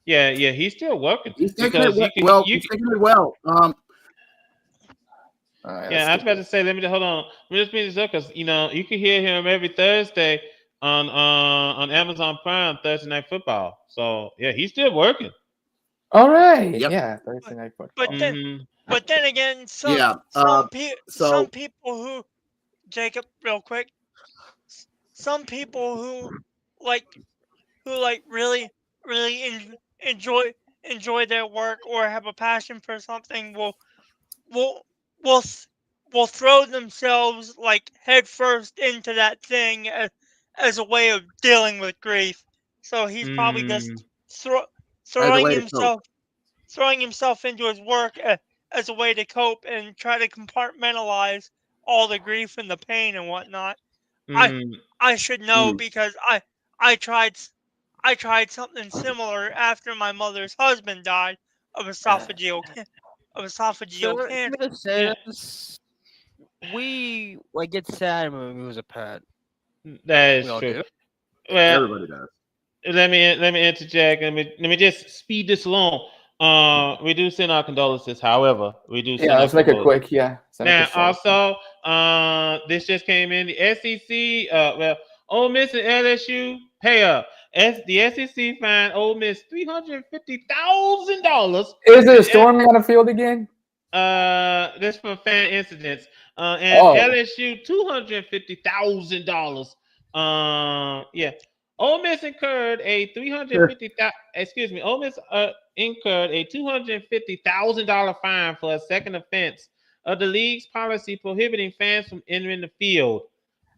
he's still working. He's taking it well. I was about to say, let me just bring this up because you can hear him every Thursday on Amazon Prime Thursday Night Football. So yeah, he's still working. All right. Yep. Yeah, Thursday Night Football. But then again, some people who, Jacob, real quick, some people who really enjoy their work or have a passion for something will throw themselves head first into that thing as a way of dealing with grief. So he's probably just throwing himself into his work as a way to cope and try to compartmentalize all the grief and the pain and whatnot. I should know because I tried something similar after my mother's husband died of esophageal cancer. We get sad when we lose a pet. That is true. Well, everybody does. Let me interject. Let me just speed this along. We do send our condolences. However, we do. Let's make it quick. Yeah. Now, also, this just came in. The SEC. Ole Miss and LSU pay up. The SEC fined Ole Miss $350,000. Is it a storming on the field again? This for fan incidents. And LSU $250,000. Ole Miss incurred a Ole Miss incurred a $250,000 fine for a second offense of the league's policy prohibiting fans from entering the field.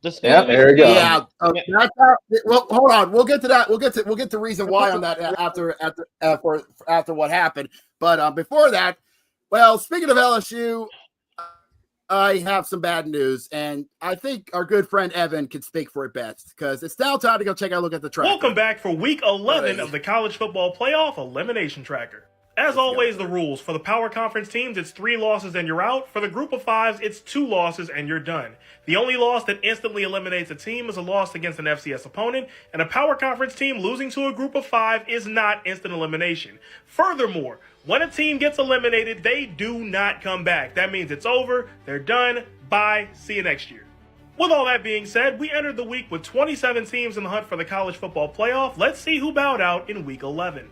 There you go. Yeah. That's how, well, hold on. We'll get to that. We'll get the reason why on that after what happened. But before that, well, speaking of LSU, I have some bad news, and I think our good friend Evan can speak for it best because it's now time to go take a look at the tracker. Welcome back for Week 11 of the College Football Playoff Elimination Tracker. As always, the rules. For the Power Conference teams, it's 3 losses and you're out. For the Group of 5s, it's 2 losses and you're done. The only loss that instantly eliminates a team is a loss against an FCS opponent, and a Power Conference team losing to a Group of 5 is not instant elimination. Furthermore, when a team gets eliminated, they do not come back. That means it's over, they're done, bye, see you next year. With all that being said, we entered the week with 27 teams in the hunt for the College Football Playoff. Let's see who bowed out in Week 11.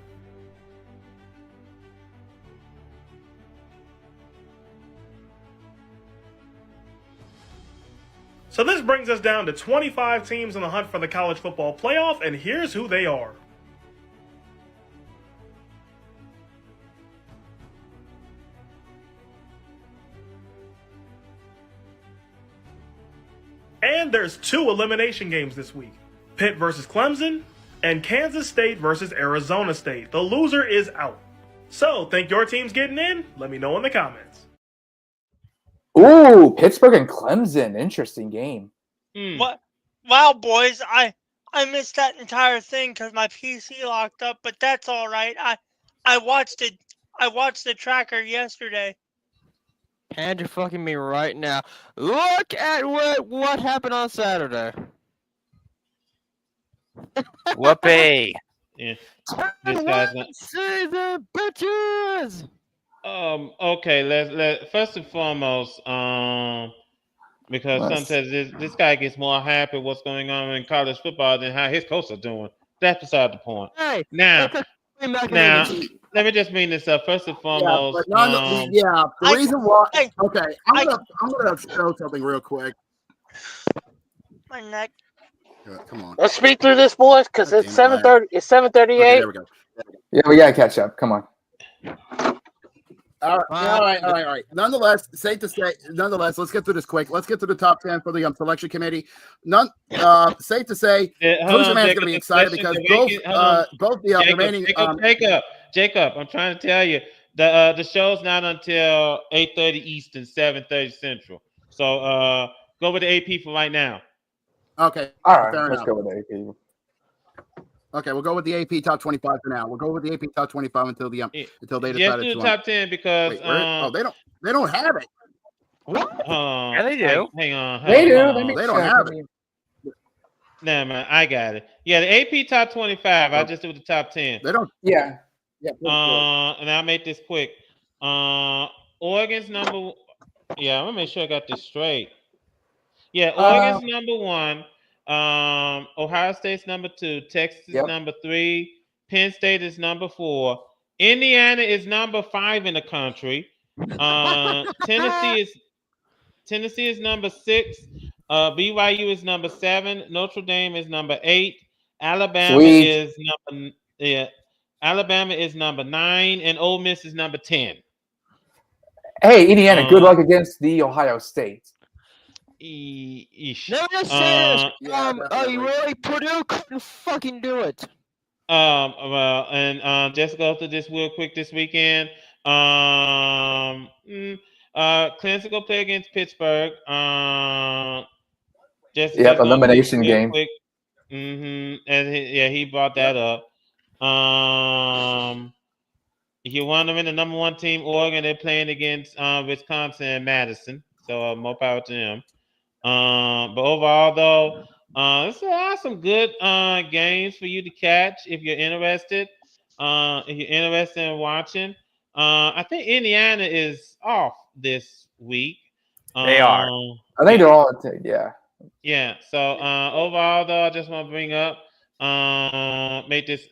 So this brings us down to 25 teams in the hunt for the College Football Playoff, and here's who they are. And there's 2 elimination games this week. Pitt versus Clemson, and Kansas State versus Arizona State. The loser is out. So, think your team's getting in? Let me know in the comments. Ooh, Pittsburgh and Clemson. Interesting game. What? Wow, boys. I missed that entire thing because my PC locked up, but that's all right. I watched it. I watched the tracker yesterday. And you're fucking me right now. Look at what happened on Saturday. Whoopee. Yeah. This guy's not. Season, bitches. Okay. Let first and foremost, because sometimes this guy gets more happy what's going on in college football than how his coaches are doing. That's beside the point. Hey, now, let me just bring this up. First and foremost, the reason why. Okay, I'm gonna show something real quick. My neck. Come on. Let's speed through this, boys, because it's 7:30. It's 7:38. Okay, there we go. Yeah, we gotta catch up. Come on. All right. Nonetheless, safe to say. Nonetheless, let's get through this quick. Let's get to the top 10 for the selection committee. Safe to say, Hoosier Man's going to be excited because both the remaining. Jacob, I'm trying to tell you the show's not until 8:30 Eastern, 7:30 Central. So go with the AP for right now. Okay. All right. Let's go with the AP. Okay, we'll go with the AP top 25 for now. We'll go with the AP top 25 until they decide. Just do top 10 because they don't have it. Yeah, they do. Hang on. They do. They don't have it. Nah, man, I got it. Yeah, the AP top 25. I just do the top 10. They don't. Yeah. And I'll make this quick. Oregon's number. Yeah, I'm gonna make sure I got this straight. Yeah, Oregon's number 1. Ohio State's number 2. Texas is number 3. Penn State is number 4. Indiana is number 5 in the country. Tennessee is number 6. BYU is number 7. Notre Dame is number 8. Alabama is number 9, and Ole Miss is number 10. Hey, Indiana, good luck against the Ohio State. No, just say this. You really Purdue couldn't fucking do it. Just go through this real quick this weekend. Clemson go play against Pittsburgh. Elimination game. And he brought that up. He won them in the number 1 team, Oregon. They're playing against Wisconsin and Madison. So more power to them. But overall, though, there's some good games for you to catch if you're interested. If you're interested in watching, I think Indiana is off this week. They are. I think they're all. Yeah. Yeah. So overall, though, I just want to bring up, make this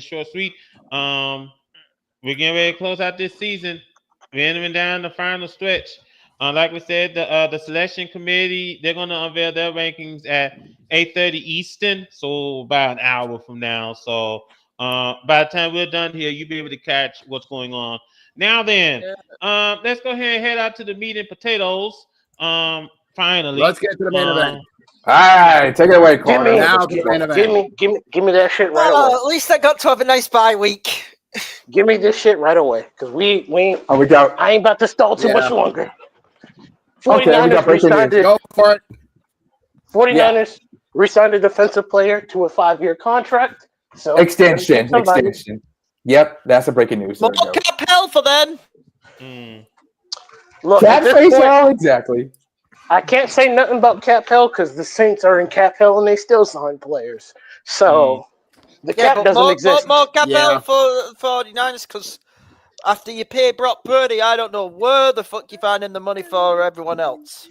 short, sweet. We're getting ready to close out this season. We're entering down the final stretch. Like we said, the selection committee, they're going to unveil their rankings at 8:30 Eastern, so about an hour from now. So by the time we're done here, you'll be able to catch what's going on. Now then, let's go ahead and head out to the meat and potatoes. Finally. Let's get to the main event. All right, take it away, Carter. Give me that shit right away. At least I got to have a nice bye week. Give me this shit right away, because we ain't. Oh, we got. I ain't about to stall too much longer. 49ers re-signed a defensive player to a 5-year contract. So extension. Yep, that's a breaking news. More cap hell for them. Look, cap face hell, exactly. I can't say nothing about cap hell because the Saints are in cap hell and they still sign players. So the cap doesn't exist. More cap hell for 49ers because after you pay Brock Purdy, I don't know where the fuck you're finding the money for everyone else.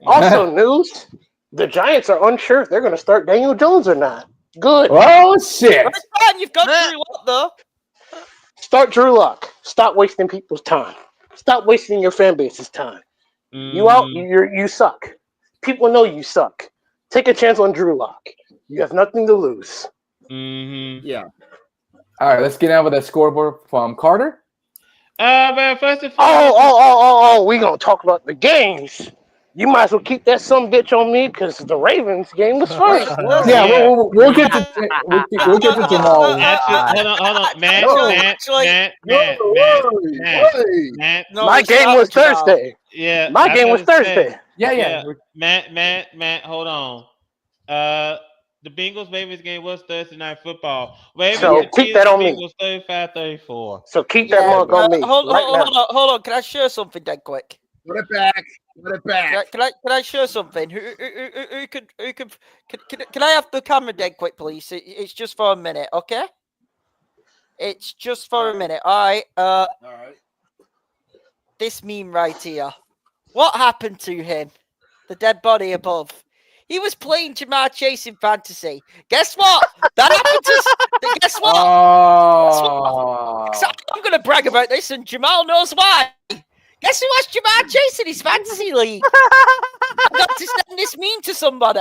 Also, news: the Giants are unsure if they're going to start Daniel Jones or not. Good. Oh shit! It's fine. You've got Drew Lock though. Start Drew Lock. Stop wasting people's time. Stop wasting your fan base's time. You suck. People know you suck. Take a chance on Drew Lock. You have nothing to lose. Yeah. All right, let's get out with a scoreboard from Carter. But first and foremost, we gonna talk about the games. You might as well keep that some bitch on me because the Ravens game was first. We'll get to tomorrow. Hold on, Matt. My game was Thursday. Yeah, my game was Thursday. Yeah. Matt, hold on. The Bengals-Ravens game was Thursday Night Football. So keep that on me. Was 35-34. So keep that mug on me. Hold on. Can I share something dead quick? Put it back. Can I share something? Who can I have the camera dead quick, please? It's just for a minute, okay? It's just for a minute. All right. This meme right here. What happened to him? The dead body above. He was playing Jamar Chase in fantasy. Guess what? That happened to. Guess what? So I'm going to brag about this, and Jamal knows why. Guess who has Jamar Chase in his fantasy league? I got to send this meme to somebody.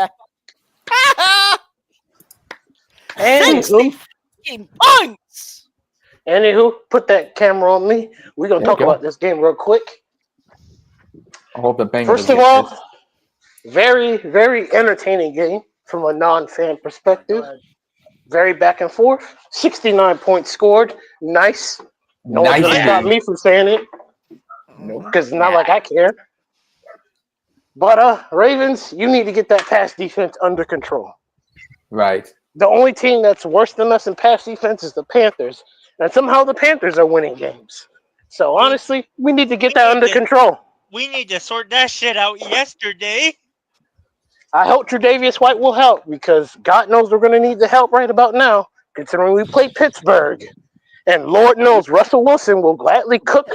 60 points. Anywho, put that camera on me. We're gonna talk about this game real quick. I hope the Bengals First of all, very, very entertaining game from a non-fan perspective. Very back and forth. 69 points scored. Nice. No one's gonna stop me from saying it. Because it's not like I care. But Ravens, you need to get that pass defense under control. Right. The only team that's worse than us in pass defense is the Panthers. And somehow the Panthers are winning games. So honestly, we need to get that under control. We need to sort that shit out yesterday. I hope Tre'Davious White will help because God knows we're going to need the help right about now, considering we play Pittsburgh. And Lord knows Russell Wilson will gladly cook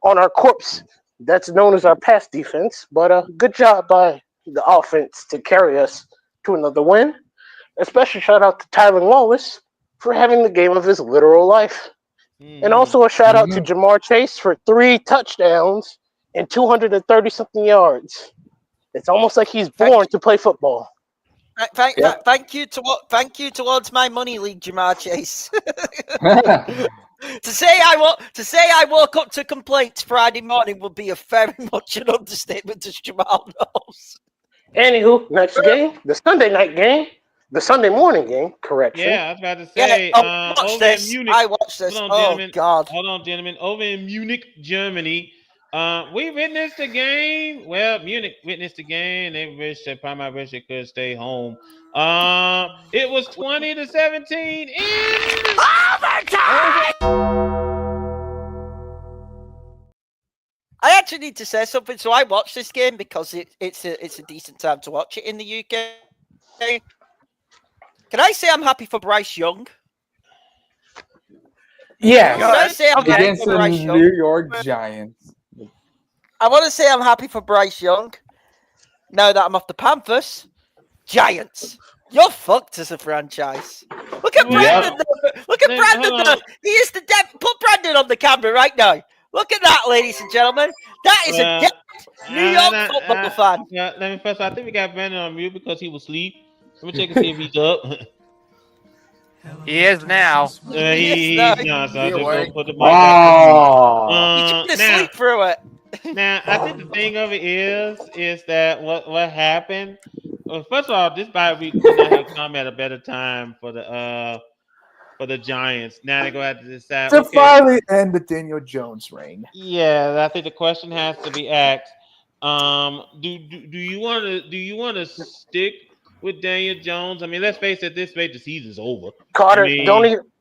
on our corpse that's known as our pass defense. But good job by the offense to carry us to another win. Especially shout out to Tylen Wallace for having the game of his literal life. And also a shout out to Jamar Chase for 3 touchdowns and 230-something yards. It's almost like he's born to play football. Thank you towards my money league, Jamar Chase. to say I woke up to complaints Friday morning would be a very much an understatement, as Jamal knows. Anywho, next game, the Sunday night game, the Sunday morning game. Correction. Yeah, I was about to say. Watch this. Munich, I watched this. God. Hold on, gentlemen. Over in Munich, Germany. We witnessed the game. Well, Munich witnessed the game. They probably wish they could stay home. It was 20-17 in overtime. I actually need to say something. So I watched this game because it's a decent time to watch it in the UK. Can I say I'm happy for Bryce Young? Yeah. Can I say I'm happy Against for the Bryce Young? New York Giants. I want to say I'm happy for Bryce Young. Now that I'm off the Panthers, Giants, you're fucked as a franchise. Look at Brandon. Look at Brandon. He is the dead. Put Brandon on the camera right now. Look at that, ladies and gentlemen. That is a dead New York football fan. Let me first. I think we got Brandon on mute because he was asleep. Let me check and see if he's up. He is now. He's not. So I just gonna put the mic back. He's trying to sleep through it. Now, I think the thing of it is that what happened. Well, first of all, this bye week could not have come at a better time for the Giants. Now they're gonna have to decide to finally end the Daniel Jones reign. Yeah, I think the question has to be asked. Do you want to stick with Daniel Jones? I mean, let's face it. This rate, the season's over. Carter,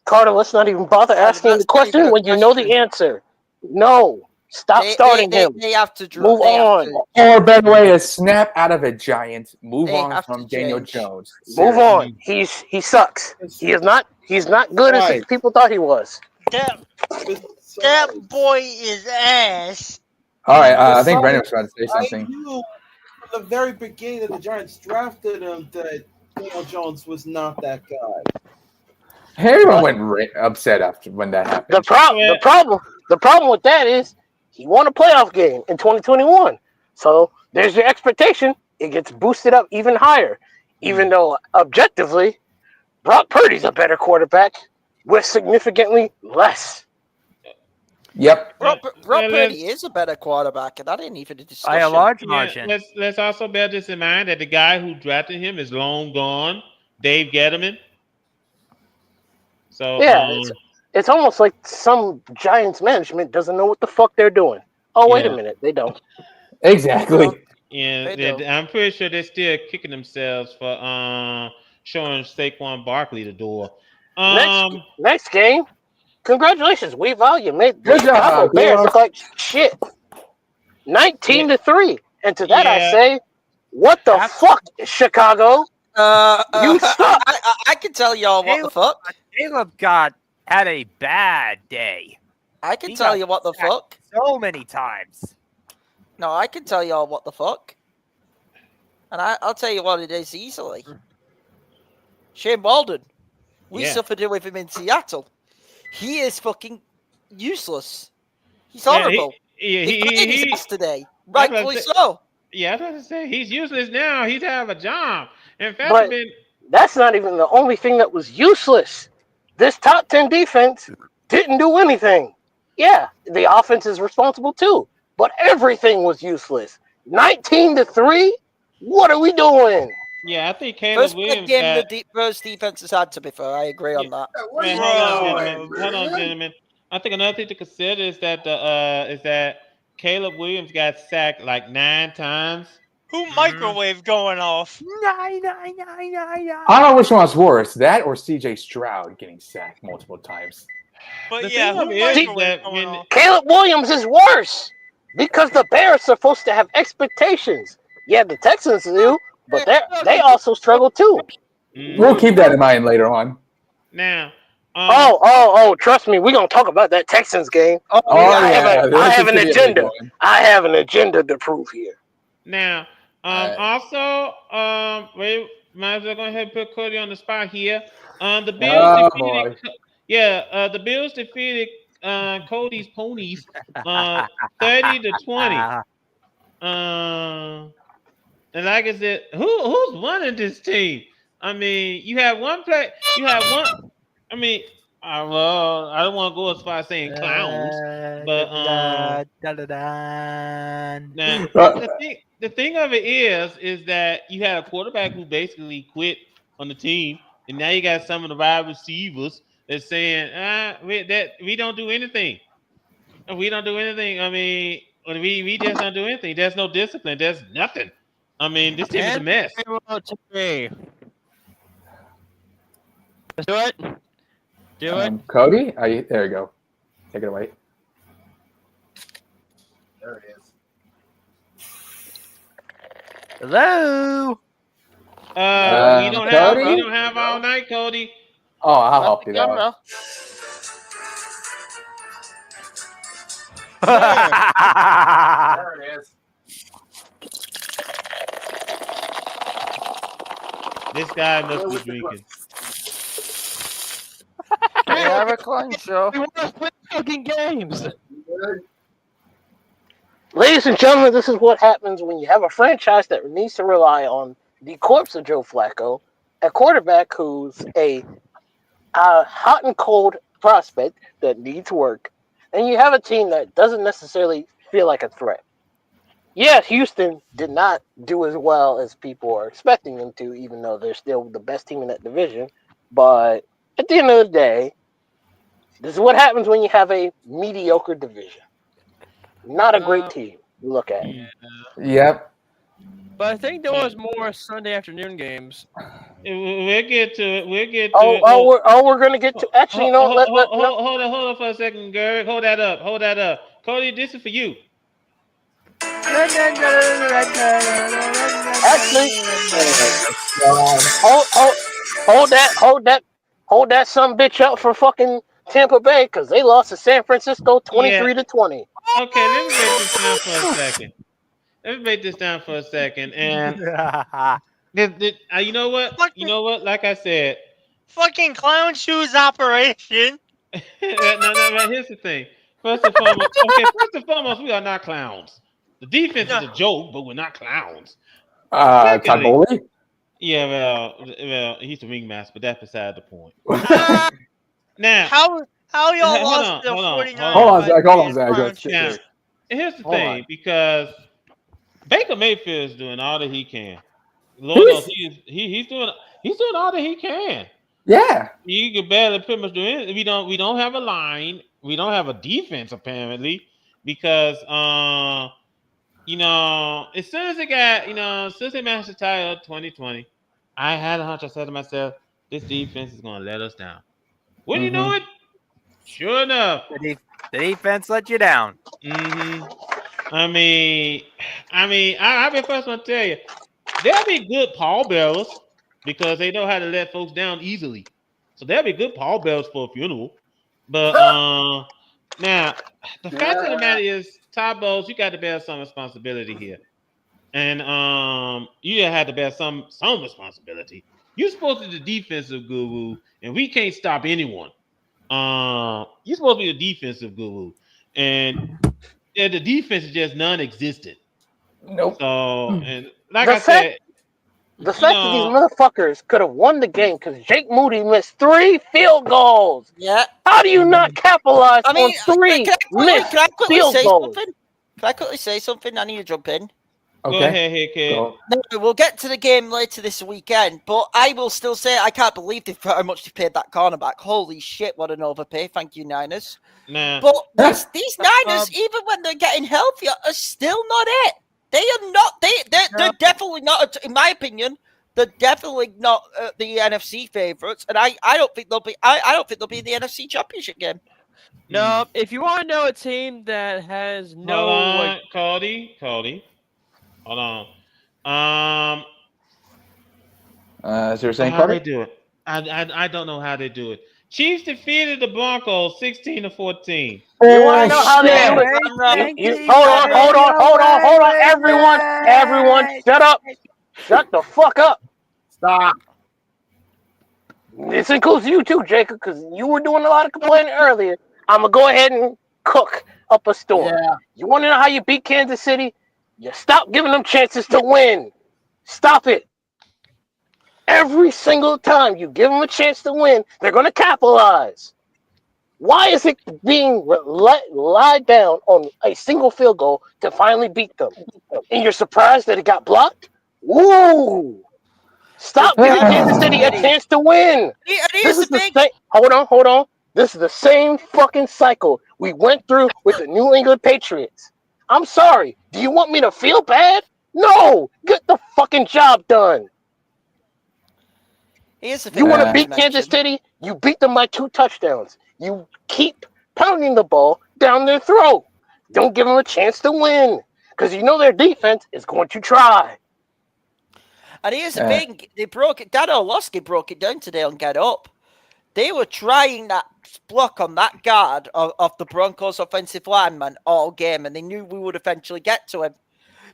Carter, let's not even bother asking the question when you know the answer. No. Stop starting him. They have to move on. Or better way is snap out of it, Giants. Move on from Daniel Jones. Move on. He sucks. He's not good as people thought he was. That boy is ass. All right, I think Brandon was trying to say something. I knew from the very beginning that the Giants drafted him that Daniel Jones was not that guy. Everyone went upset after when that happened. The problem with that is he won a playoff game in 2021. So there's your expectation. It gets boosted up even higher. Even though objectively, Brock Purdy's a better quarterback with significantly less. Yep. Brock Purdy is a better quarterback, and that ain't even a discussion. By a large margin. Let's also bear this in mind that the guy who drafted him is long gone, Dave Gettleman. So yeah, it's almost like some Giants management doesn't know what the fuck they're doing. Oh, wait a minute, they don't. Exactly. Yeah, I'm pretty sure they're still kicking themselves for showing Saquon Barkley the door. Next game, congratulations, you made good job. Bears look like shit. 19-3, and to that I say, what the fuck, Chicago? You suck. I can tell y'all what the fuck. Caleb had a bad day. I can tell you what the fuck. So many times. No, I can tell y'all what the fuck. And I'll tell you what it is easily. Shane Walden. We suffered it with him in Seattle. He is fucking useless. He's horrible. He played his ass today. Rightfully so. Yeah, I was about to say, he's useless now. He's out of a job. In fact, that's not even the only thing that was useless. This top 10 defense didn't do anything. Yeah, the offense is responsible too, but everything was useless. 19-3. What are we doing? Yeah, I think Caleb First Williams game got. the first defense has had, to be fair. I agree on that. Man, hold on, gentlemen. Hold on, gentlemen. I think another thing to consider is that Caleb Williams got sacked like 9 times. Who microwave going off? I don't know which one's worse, that or CJ Stroud getting sacked multiple times. But The yeah, thing who of it is microwave that going when off? Caleb Williams is worse because the Bears are supposed to have expectations. Yeah, the Texans do, but they also struggle too. We'll keep that in mind later on. Now, trust me, we're gonna talk about that Texans game. I have an agenda. I have an agenda to prove here. Now, also, we might as well go ahead and put Cody on the spot here. The Bills defeated. Yeah, the Bills defeated Cody's Ponies 30-20. And like I said, who's running this team? I mean, you have one play. You have one. I mean, well, I don't want to go as far as saying clowns, but now the thing of it is that you had a quarterback who basically quit on the team, and now you got some of the wide receivers that's saying, we don't do anything. We don't do anything. I mean, we just don't do anything. There's no discipline. There's nothing. I mean, this team is a mess. Let's do it. Do it. Cody, there you go. Take it away. There it is. Hello. We don't have all night, Cody. Oh, I'll help you out. There it is. This guy must be drinking. We have a clown show. We want to play fucking games. Ladies and gentlemen, this is what happens when you have a franchise that needs to rely on the corpse of Joe Flacco, a quarterback who's a hot and cold prospect that needs work, and you have a team that doesn't necessarily feel like a threat. Yes, Houston did not do as well as people are expecting them to, even though they're still the best team in that division. But at the end of the day, this is what happens when you have a mediocre division. Not a great team to look at. Yep. But I think there was more Sunday afternoon games. We'll get to it. We're gonna get to. Actually, you know, hold on for a second, Gerd. Hold that up. Cody, this is for you. Actually, hold that some bitch up for fucking Tampa Bay because they lost to San Francisco 23-20. Okay, let me break this down for a second. And you know what? Like I said, fucking clown shoes operation. No. Here's the thing. First and foremost, we are not clowns. The defense is a joke, but we're not clowns. Taboli? Yeah, well, he's the ringmaster, but that's beside the point. Now, how y'all lost the 49ers? Hold on, Zach. Now, here's the thing, because Baker Mayfield is doing all that he can. Lord knows he's doing all that he can. Yeah. You can barely pretty much do anything. We don't have a line. We don't have a defense apparently, because as soon as they matched the title 2020, I had a hunch. I said to myself, this defense is gonna let us down. Wouldn't you know it? Sure enough. The defense let you down. Mm-hmm. I mean, I'll be the first one to tell you, they'll be good pallbearers because they know how to let folks down easily. So they'll be good pallbearers for a funeral. But now, the fact of the matter is, Todd Bowles, you got to bear some responsibility here. And you had to bear some responsibility. You're supposed to be the defensive guru, and we can't stop anyone. You're supposed to be the defensive guru. And the defense is just non-existent. Nope. So, and like I said, The fact that these motherfuckers could have won the game because Jake Moody missed 3 field goals. Yeah. How do you not capitalize on 3 missed can I quickly field say goals? something? Can I quickly say something? I need to jump in. Okay. Go ahead, hey, kid. No, we'll get to the game later this weekend, but I will still say I can't believe how much they paid that cornerback. Holy shit, what an overpay. Thank you, Niners. Nah. But these Niners, even when they're getting healthier, are still not it. They are not. They're definitely not. In my opinion, they're definitely not the NFC favorites, and I don't think they'll be. I don't think they'll be in the NFC Championship game. No, if you want to know a team that has no, hold on, Cody. Hold on. Is there a saying how they do it? I don't know how they do it. Chiefs defeated the Broncos 16-14. You want to know how they do it? Hold on. Everyone, shut up. Shut the fuck up. Stop. This includes you too, Jacob, because you were doing a lot of complaining earlier. I'm going to go ahead and cook up a storm. Yeah. You want to know how you beat Kansas City? You stop giving them chances to win. Stop it. Every single time you give them a chance to win, they're going to capitalize. Why is it being lied down on a single field goal to finally beat them? And you're surprised that it got blocked? Woo! Stop giving Kansas City a chance to win. This is the same. Hold on. This is the same fucking cycle we went through with the New England Patriots. I'm sorry. Do you want me to feel bad? No. Get the fucking job done. You want to beat Kansas City? You beat them by 2 touchdowns. You keep pounding the ball down their throat. Don't give them a chance to win because you know their defense is going to try. And here's the thing. Dan Orlovsky broke it down today on Get Up. They were trying that block on that guard of the Broncos offensive lineman all game, and they knew we would eventually get to him.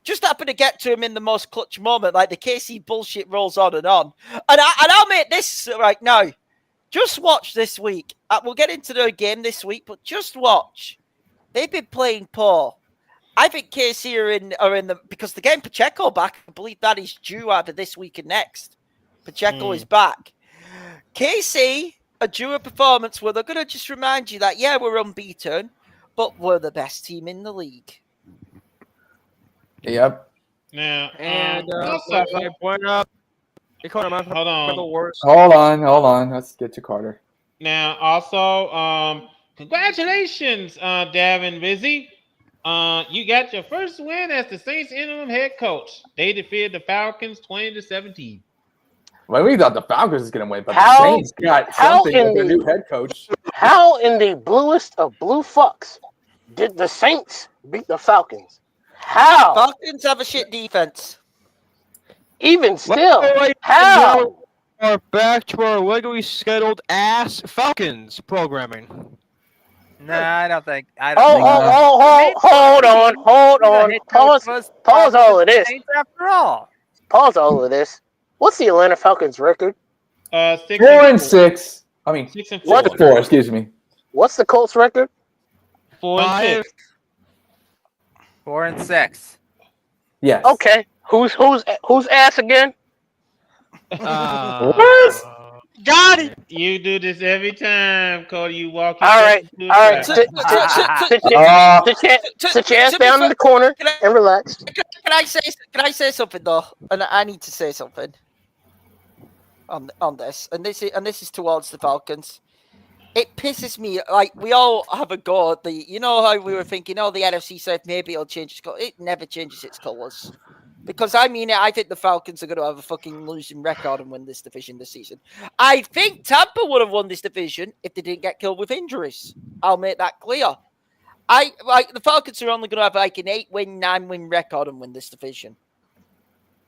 Just happened to get to him in the most clutch moment, like the KC bullshit rolls on. And I'll make this right now. Just watch this week. We'll get into the game this week, but just watch. They've been playing poor. I think KC are in the because the game Pacheco back. I believe that is due either this week and next. Pacheco is back. KC are due a performance where they're going to just remind you that we're unbeaten, but we're the best team in the league. Yep. Now, also, point up. Hold on. Hold on. Let's get to Carter. Now, also, congratulations, Davin Vizzy. You got your first win as the Saints interim head coach. They defeated the Falcons 20-17. Well, we thought the Falcons was going to win, but the Saints got something with their new head coach. How in the bluest of blue fucks did the Saints beat the Falcons? How? Falcons have a shit defense. Even still, how? We're back to our regularly scheduled ass Falcons programming. Nah, I don't think. Hold on. Pause all of this. After all. Pause all of this. What's the Atlanta Falcons record? 4-6. I mean, 6-4. 4. Excuse me. What's the Colts record? 4-6. 4-6. Yes. Okay. Who's ass again? What? Got it. You do this every time, Cody. You walk. All right. Sit your ass down in the corner and relax. Can I say something though? And I need to say something on this. And this is towards the Falcons. It pisses me. Like, we all have a go at the. You know how we were thinking, the NFC South, maybe it'll change its color. It never changes its colors. Because I think the Falcons are going to have a fucking losing record and win this division this season. I think Tampa would have won this division if they didn't get killed with injuries. I'll make that clear. The Falcons are only going to have like an 8-win, 9-win record and win this division.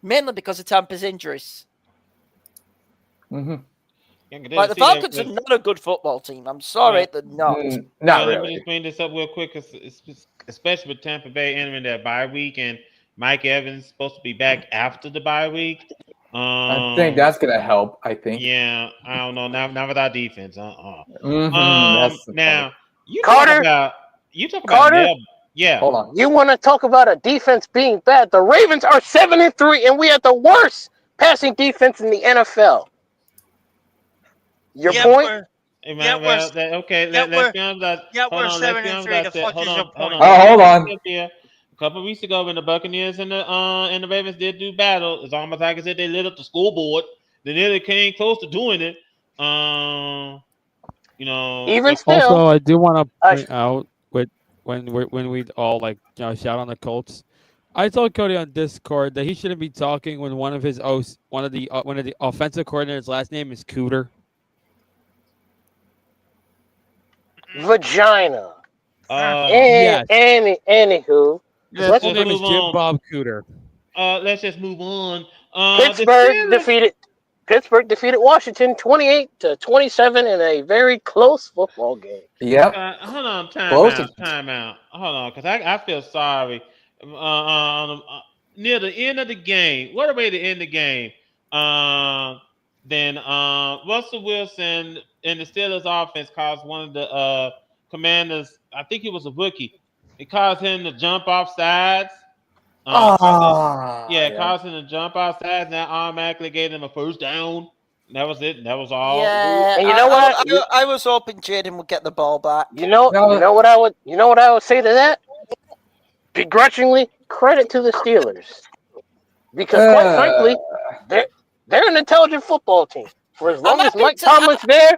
Mainly because of Tampa's injuries. Mm-hmm. The Falcons are not a good football team. I'm sorry, they're not. Not really. Let me just bring this up real quick, especially with Tampa Bay entering that bye week, and Mike Evans is supposed to be back after the bye week. I think that's gonna help. I think. Yeah, I don't know. Not with our defense. Now you Carter. talk about Carter. Yeah. Hold on. You want to talk about a defense being bad? The Ravens are 7-3, and we have the worst passing defense in the NFL. Your point? Hey, man, let's be honest. We're 7-3. The fuck is your point? Hold on. A couple of weeks ago, when the Buccaneers and the Ravens did do battle, it's almost like I said they lit up the scoreboard. They nearly came close to doing it. Even still. Also, I do want to point out when we all shout on the Colts. I told Cody on Discord that he shouldn't be talking when one of the offensive coordinators' last name is Cooter. Vagina. Yes. Anywho. His full name is Jim Bob Cooter. Let's just move on. Pittsburgh defeated Washington 28-27 in a very close football game. Yep. Hold on, time out. Hold on, because I feel sorry. Near the end of the game, what a way to end the game. Then Russell Wilson and the Steelers offense caused one of the commanders, I think he was a rookie, it caused him to jump off sides. Caused him to jump off sides, and that automatically gave him a first down. That was it. That was all. Yeah, and you know what? I was hoping Jaden would get the ball back. You know what I would say to that? Begrudgingly, credit to the Steelers, because quite frankly, they're an intelligent football team. For as long as Mike Tomlin's there,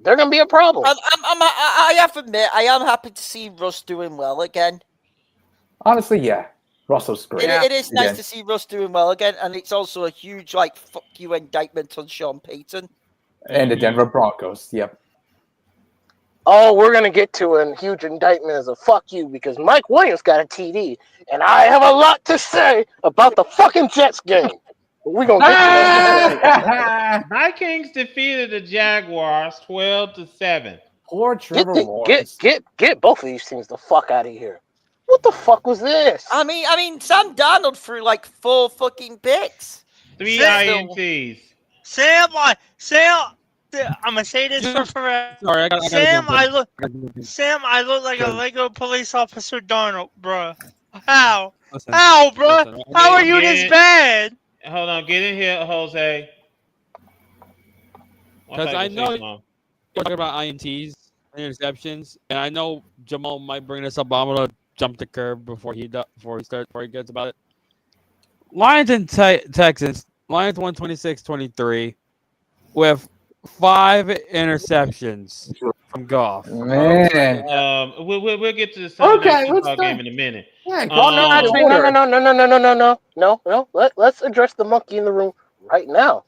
they're gonna be a problem. I have to admit, I am happy to see Russ doing well again. Honestly, yeah. Russell's great. It is nice to see Russ doing well again, and it's also a huge fuck you indictment on Sean Payton and the Denver Broncos. Yep. Oh, we're gonna get to a huge indictment as a fuck you because Mike Williams got a TD, and I have a lot to say about the fucking Jets game. We're gonna get to that. Vikings defeated the Jaguars 12-7. Poor Trevor Lawrence. Get both of these teams the fuck out of here. What the fuck was this? I mean, Sam Darnold threw 4 fucking picks. 3 INTs. Sam, I'm gonna say this for forever. Sorry, Sam, I look like a Lego police officer, Darnold, bro. How? How, bro? How are you this bad? Hold on, get in here, Jose. Because I know you're talking about INTs, interceptions, and I know Jamal might bring this up. But I'm gonna jump the curb before he gets about it. Lions and Texans. Lions won 26-23 with 5 interceptions from Goff. Man, we'll get to the football game in a minute. Yeah, no. Let's address the monkey in the room right now,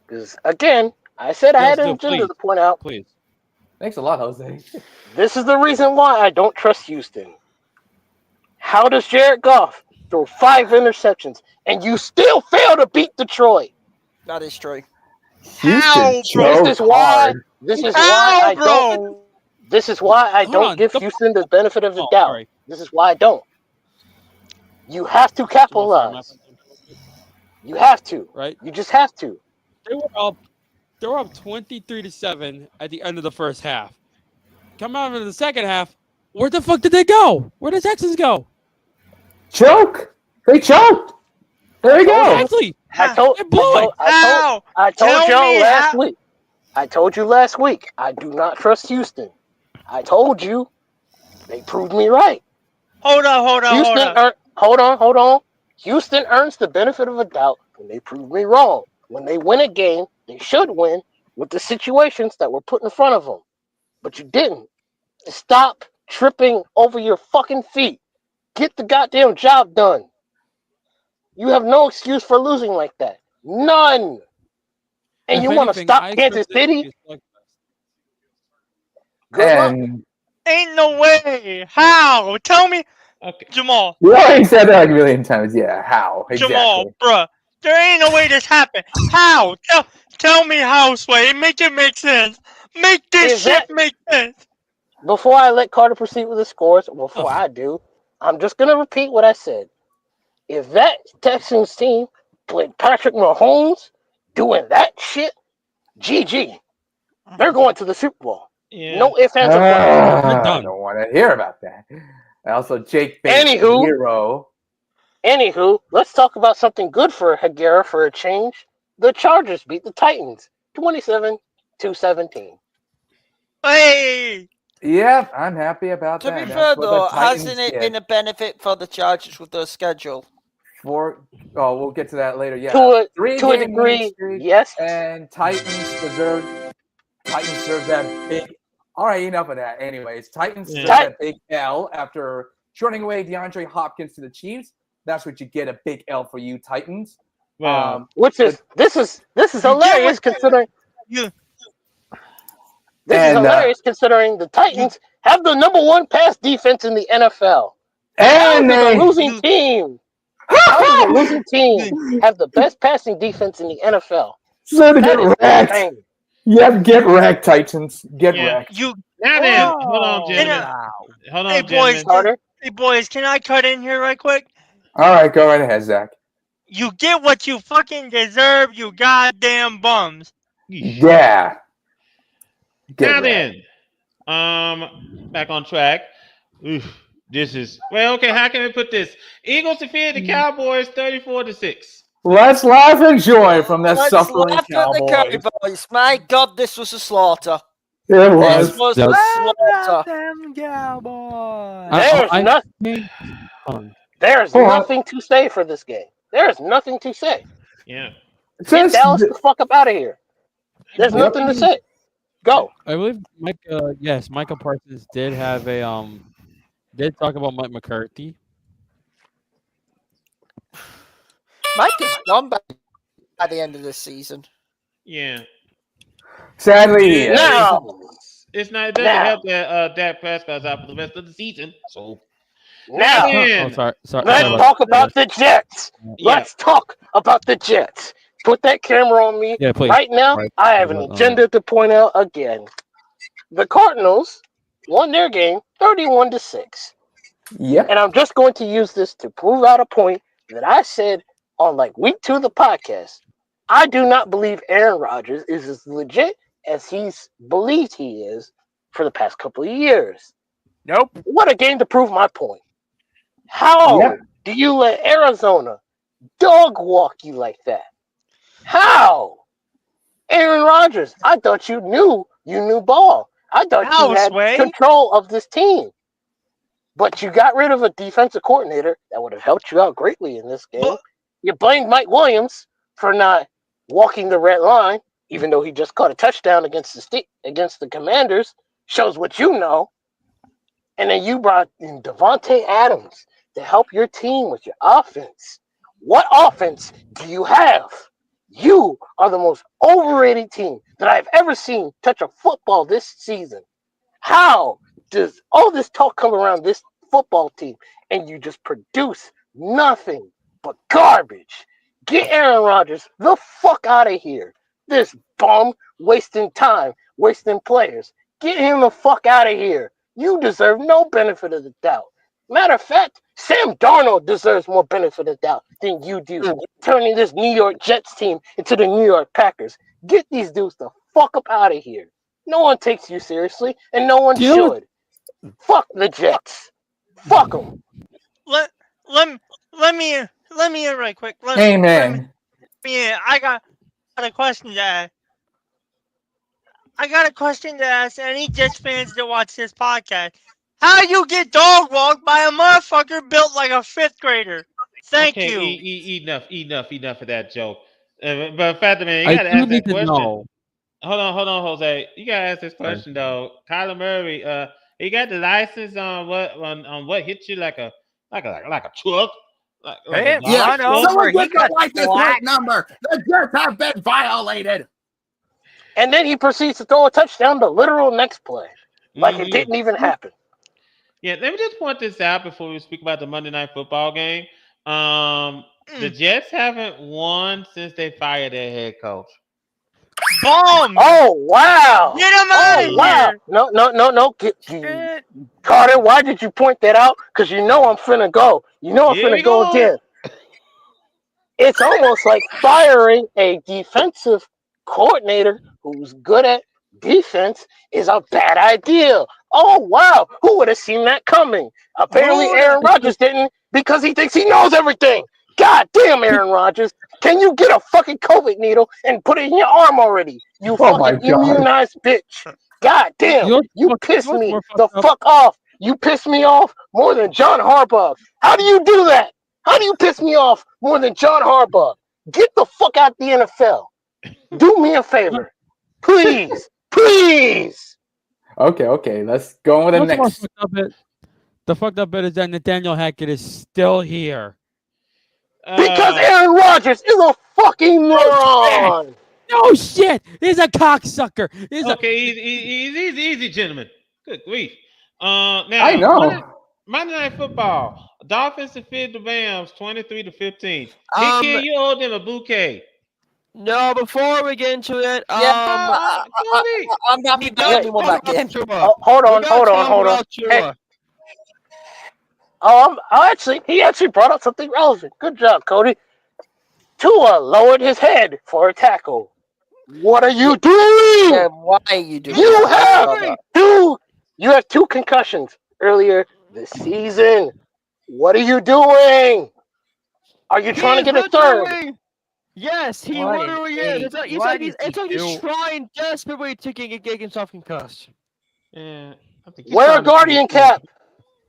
because again, I said I had an agenda to point out. Please. Thanks a lot, Jose. This is the reason why I don't trust Houston. How does Jared Goff throw 5 interceptions and you still fail to beat Detroit? That is true. How, bro? This is why I don't give Houston the benefit of the doubt. Sorry. This is why I don't. You have to capitalize. You have to. Right? You just have to. They were up 23-7 at the end of the first half. Come out into the second half. Where the fuck did they go? Where did the Texans go? Choke. They choked. There you go. Exactly. I told y'all last week. I told you last week. I do not trust Houston. I told you. They proved me right. Hold on. Houston earns the benefit of a doubt when they prove me wrong. When they win a game, they should win with the situations that were put in front of them. But you didn't. Stop tripping over your fucking feet. Get the goddamn job done. You have no excuse for losing like that. None. And you want to stop Kansas City? Ain't no way. How? Tell me. Okay. Jamal. You already said that like a million times. Yeah, how? Exactly. Jamal, bruh. There ain't no way this happened. How? Tell me how, Sway. Make it make sense. Make this shit make sense. Before I let Carter proceed with the scores, I do, I'm just going to repeat what I said. If that Texans team played Patrick Mahomes doing that shit, GG. They're going to the Super Bowl. Yeah. No ifs, ands, or buts. I don't want to hear about that. Also, Jake Bates, hero. Anywho, let's talk about something good for Higuera for a change. The Chargers beat the Titans 27-17. Hey! Yep, I'm happy about To that. be fair, though, Titans hasn't it get. been a benefit for the Chargers with their schedule? We'll get to that later. Yeah, To a 3-game winning degree, streak, yes. And Titans deserve that big. All right, enough of that. Anyways, Titans deserve that big L after turning away DeAndre Hopkins to the Chiefs. That's what you get, a big L for you, Titans. Which is this is hilarious considering hilarious considering the Titans have the number 1 pass defense in the NFL. And a losing team. How does a losing team have the best passing defense in the NFL? So to get wrecked. Yep, get wrecked, Titans. Get wrecked. Hold on, gentlemen. Hold on, gentlemen. Hey, boys, can I cut in here right quick? All right, go right ahead, Zach. You get what you fucking deserve, you goddamn bums. Yeah. Now then, back on track. Oof, this is okay. How can we put this? Eagles defeated the Cowboys 34-6. Let's laugh and joy from that suffering laugh Cowboys. at the Cowboys. My God, this was a slaughter. It was. This was a slaughter. Them Cowboys. There's nothing to say for this game. There is nothing to say. Yeah. Get Dallas the fuck up out of here. There's nothing to say. Go. I believe Micah Parsons did have a did talk about Mike McCarthy. Mike is gone by the end of this season. Yeah. Sadly, now it doesn't help that Dak Prescott's out for the rest of the season. So now let's talk about the Jets. Let's talk about the Jets. Put that camera on me right now. I have an agenda to point out again. The Cardinals won their game 31-6. Yep. And I'm just going to use this to prove out a point that I said on week 2 of the podcast. I do not believe Aaron Rodgers is as legit as he's believed he is for the past couple of years. Nope. What a game to prove my point. How do you let Arizona dog walk you like that? How? Aaron Rodgers, I thought you knew ball. I thought you had control of this team. But you got rid of a defensive coordinator that would have helped you out greatly in this game. You blamed Mike Williams for not walking the red line, even though he just caught a touchdown against the Commanders. Shows what you know. And then you brought in Devontae Adams to help your team with your offense. What offense do you have? You are the most overrated team that I've ever seen touch a football this season. How does all this talk come around this football team and you just produce nothing but garbage? Get Aaron Rodgers the fuck out of here. This bum wasting time, wasting players. Get him the fuck out of here. You deserve no benefit of the doubt. Matter of fact, Sam Darnold deserves more benefit of the doubt than you do. Turning this New York Jets team into the New York Packers. Get these dudes the fuck up out of here. No one takes you seriously, and no one should. Fuck the Jets. Fuck them. Let me in right quick. Amen. I got a question to ask. I got a question to ask any Jets fans that watch this podcast. How you get dog walked by a motherfucker built like a 5th grader? Thank you. Enough of that joke. But fact, man, you gotta ask that question. Hold on, Jose. You gotta ask this question though. Kyler Murray, he got the license on what hit you like a truck. Someone get the license plate number. The Jets have been violated. And then he proceeds to throw a touchdown the literal next play. Like it didn't even happen. Yeah, let me just point this out before we speak about the Monday Night Football game. The Jets haven't won since they fired their head coach. Bomb! Oh, wow. Get him out of here. No. Carter, why did you point that out? Because you know I'm finna go. You know I'm finna go again. It's almost like firing a defensive coordinator who's good at defense is a bad idea. Oh, wow. Who would have seen that coming? Apparently, Aaron Rodgers didn't, because he thinks he knows everything. God damn, Aaron Rodgers. Can you get a fucking COVID needle and put it in your arm already? You fucking immunized bitch. God damn, you pissed me the fuck off. You pissed me off more than John Harbaugh. How do you do that? How do you piss me off more than John Harbaugh? Get the fuck out the NFL. Do me a favor. Please. Please. Okay. Let's go on with the next. The fucked up bit is that Nathaniel Hackett is still here. Because Aaron Rodgers is a fucking moron. No shit. He's a cocksucker. Easy, gentlemen. Good grief. Now I know. Monday Night Football. Dolphins defeated the Rams 23-15. Kid, you owe them a bouquet. No, before we get into it, I'm happy about anyone that game. Hold on. Hey. He actually brought up something relevant. Good job, Cody. Tua lowered his head for a tackle. What are you doing? Yeah, why are you doing You have two concussions earlier this season. What are you doing? Are you trying to get a third? Yes, he literally is. It's like he's trying desperately to get himself concussed. Wear a Guardian cap.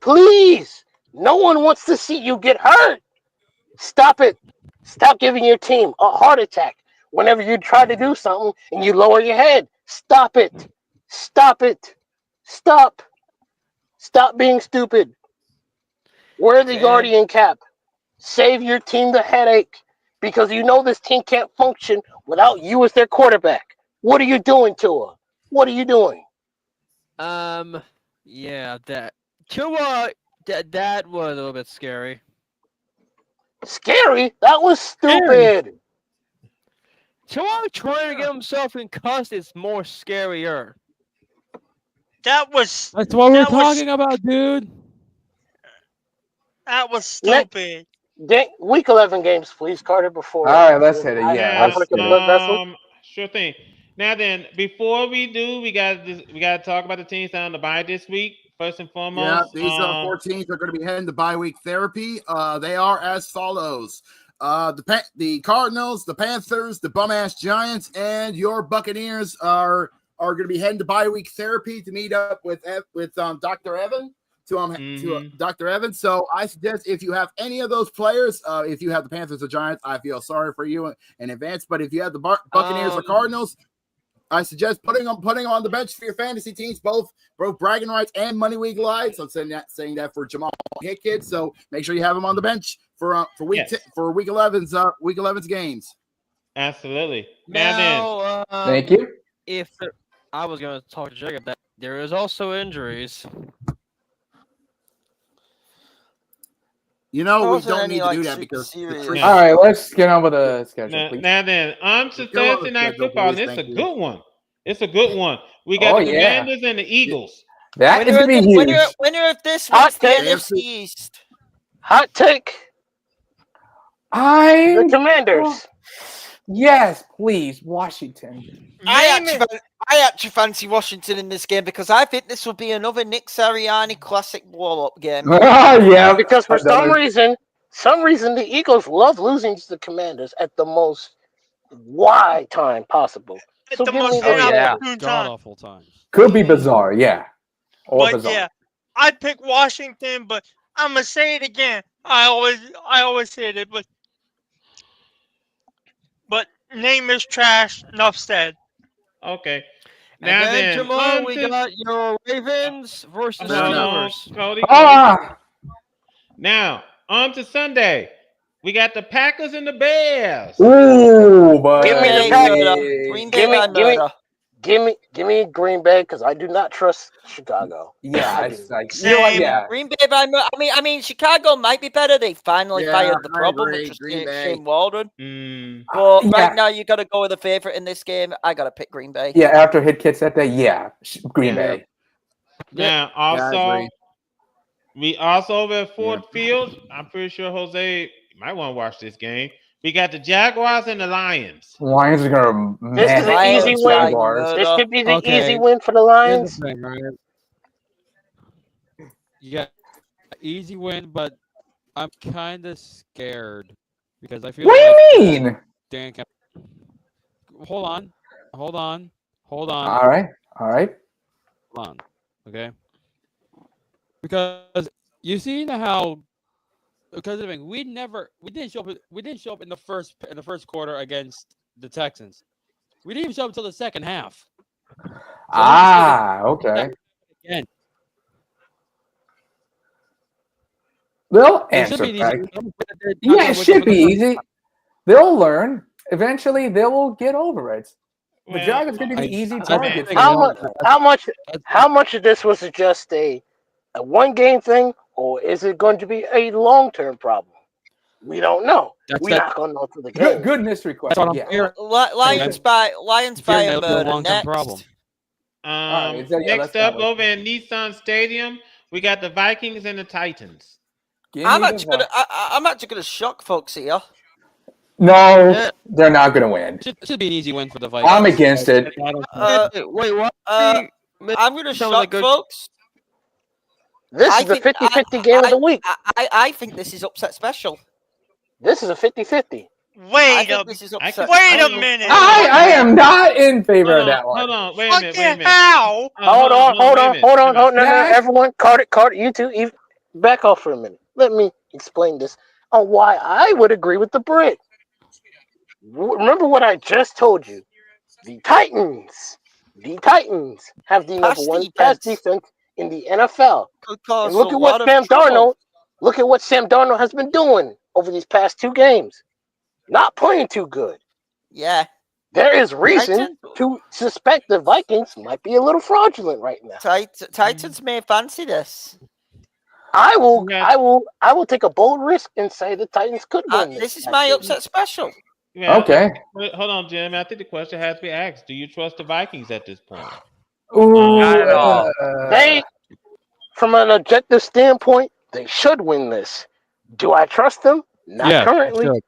Please. No one wants to see you get hurt. Stop it. Stop giving your team a heart attack whenever you try to do something and you lower your head. Stop it. Stop it. Stop. Stop being stupid. Wear the Guardian cap. Save your team the headache because you know this team can't function without you as their quarterback. What are you doing, Tua? What are you doing? Yeah, that Tua, that was a little bit scary. Scary? That was stupid. Tua trying to get himself concussed is more scarier. That's what we're talking about, dude. That was stupid. Week 11 games, please, Carter. Before. All right, let's hit it. Yeah, sure thing. Now then, before we do, we got to talk about the teams down the bye this week. First and foremost, these 4 teams are going to be heading to bye week therapy. They are as follows: the Cardinals, the Panthers, the bum ass Giants, and your Buccaneers are going to be heading to bye week therapy to meet up with Dr. Evan. To Dr. Evans. So I suggest if you have any of those players, if you have the Panthers or Giants, I feel sorry for you in advance. But if you have the Buccaneers or Cardinals, I suggest putting them on the bench for your fantasy teams, both bragging rights and money week lives. I'm saying that for Jamal Hit Kid. So make sure you have them on the bench for week 11's games. Absolutely. Now, thank you. If I was going to talk to Jacob, that there is also injuries. You know, we don't need to do that because. All right, let's get on with the schedule, please. Now then, on to Thursday Night Football, and it's a good one. It's a good one. We got the Commanders and the Eagles. That is going to be huge. Winner of this week's NFC East. Hot take. The Commanders. Yes, please, Washington. I actually fancy Washington in this game because I think this will be another Nick Sirianni classic blow-up game. Yeah, because for some reason the Eagles love losing to the Commanders at the most wide time possible. So the most god-awful time. Could be bizarre, yeah. Or bizarre. Yeah, I pick Washington, but I'm gonna say it again. I always say it, but name is trash. Enough said. Okay. Now then, Jamal, we got your Ravens versus Steelers. Cody. Now, on to Sunday. We got the Packers and the Bears. Ooh, but give me the Packers. Give me Green Bay because I do not trust Chicago. Yeah, it's like Green Bay. I mean, Chicago might be better. They finally fired the problem, which is Shane Waldron. But right now, you got to go with a favorite in this game. I got to pick Green Bay. Yeah, after Hit Kid said that, Green Bay. Now, also, we also over at Ford Field. I'm pretty sure Jose might want to watch this game. We got the Jaguars and the Lions. Lions are gonna. This is an easy win. This could be the easy win for the Lions. You got easy win, but I'm kind of scared because I feel. What like do you mean? Dan Campbell. Hold on. All right. Hold on. Okay. Because you see how because I mean, we didn't show up in the first quarter against the Texans. We didn't even show up until the second half. So okay. Again. They'll answer back. Yeah, it should be easy. They'll learn. Eventually, they will get over it. The Jaguars going to be easy targets. How much of this was just a one-game thing, or is it going to be a long-term problem? We don't know. We're not going to know through the game. Good mystery question. Yeah. Lions by Murder next. Problem. Next up, over in Nissan Stadium, we got the Vikings and the Titans. I'm actually gonna shock folks here. No, they're not going to win. Should be an easy win for the Vikings. I'm against it. Wait, what? I'm going to shock folks. This is the 50-50 game of the week. I think this is upset special. This is a 50-50. Wait a minute. I am not in favor of that one. Hold on. Wait a minute. How? Hold on. No, everyone, Carter, you two, back off for a minute. Let me explain this on why I would agree with the Brit. Remember what I just told you. The Titans have the number one pass defense in the NFL. And look at what Sam Darnold has been doing over these past 2 games. Not playing too good. Yeah. There is reason to suspect the Vikings might be a little fraudulent right now. Titans may fancy this. I will take a bold risk and say the Titans could win this. This is my upset special. Yeah, okay. Hold on, Jim. I think the question has to be asked. Do you trust the Vikings at this point? Not at all. They, from an objective standpoint, they should win this. Do I trust them? Not currently.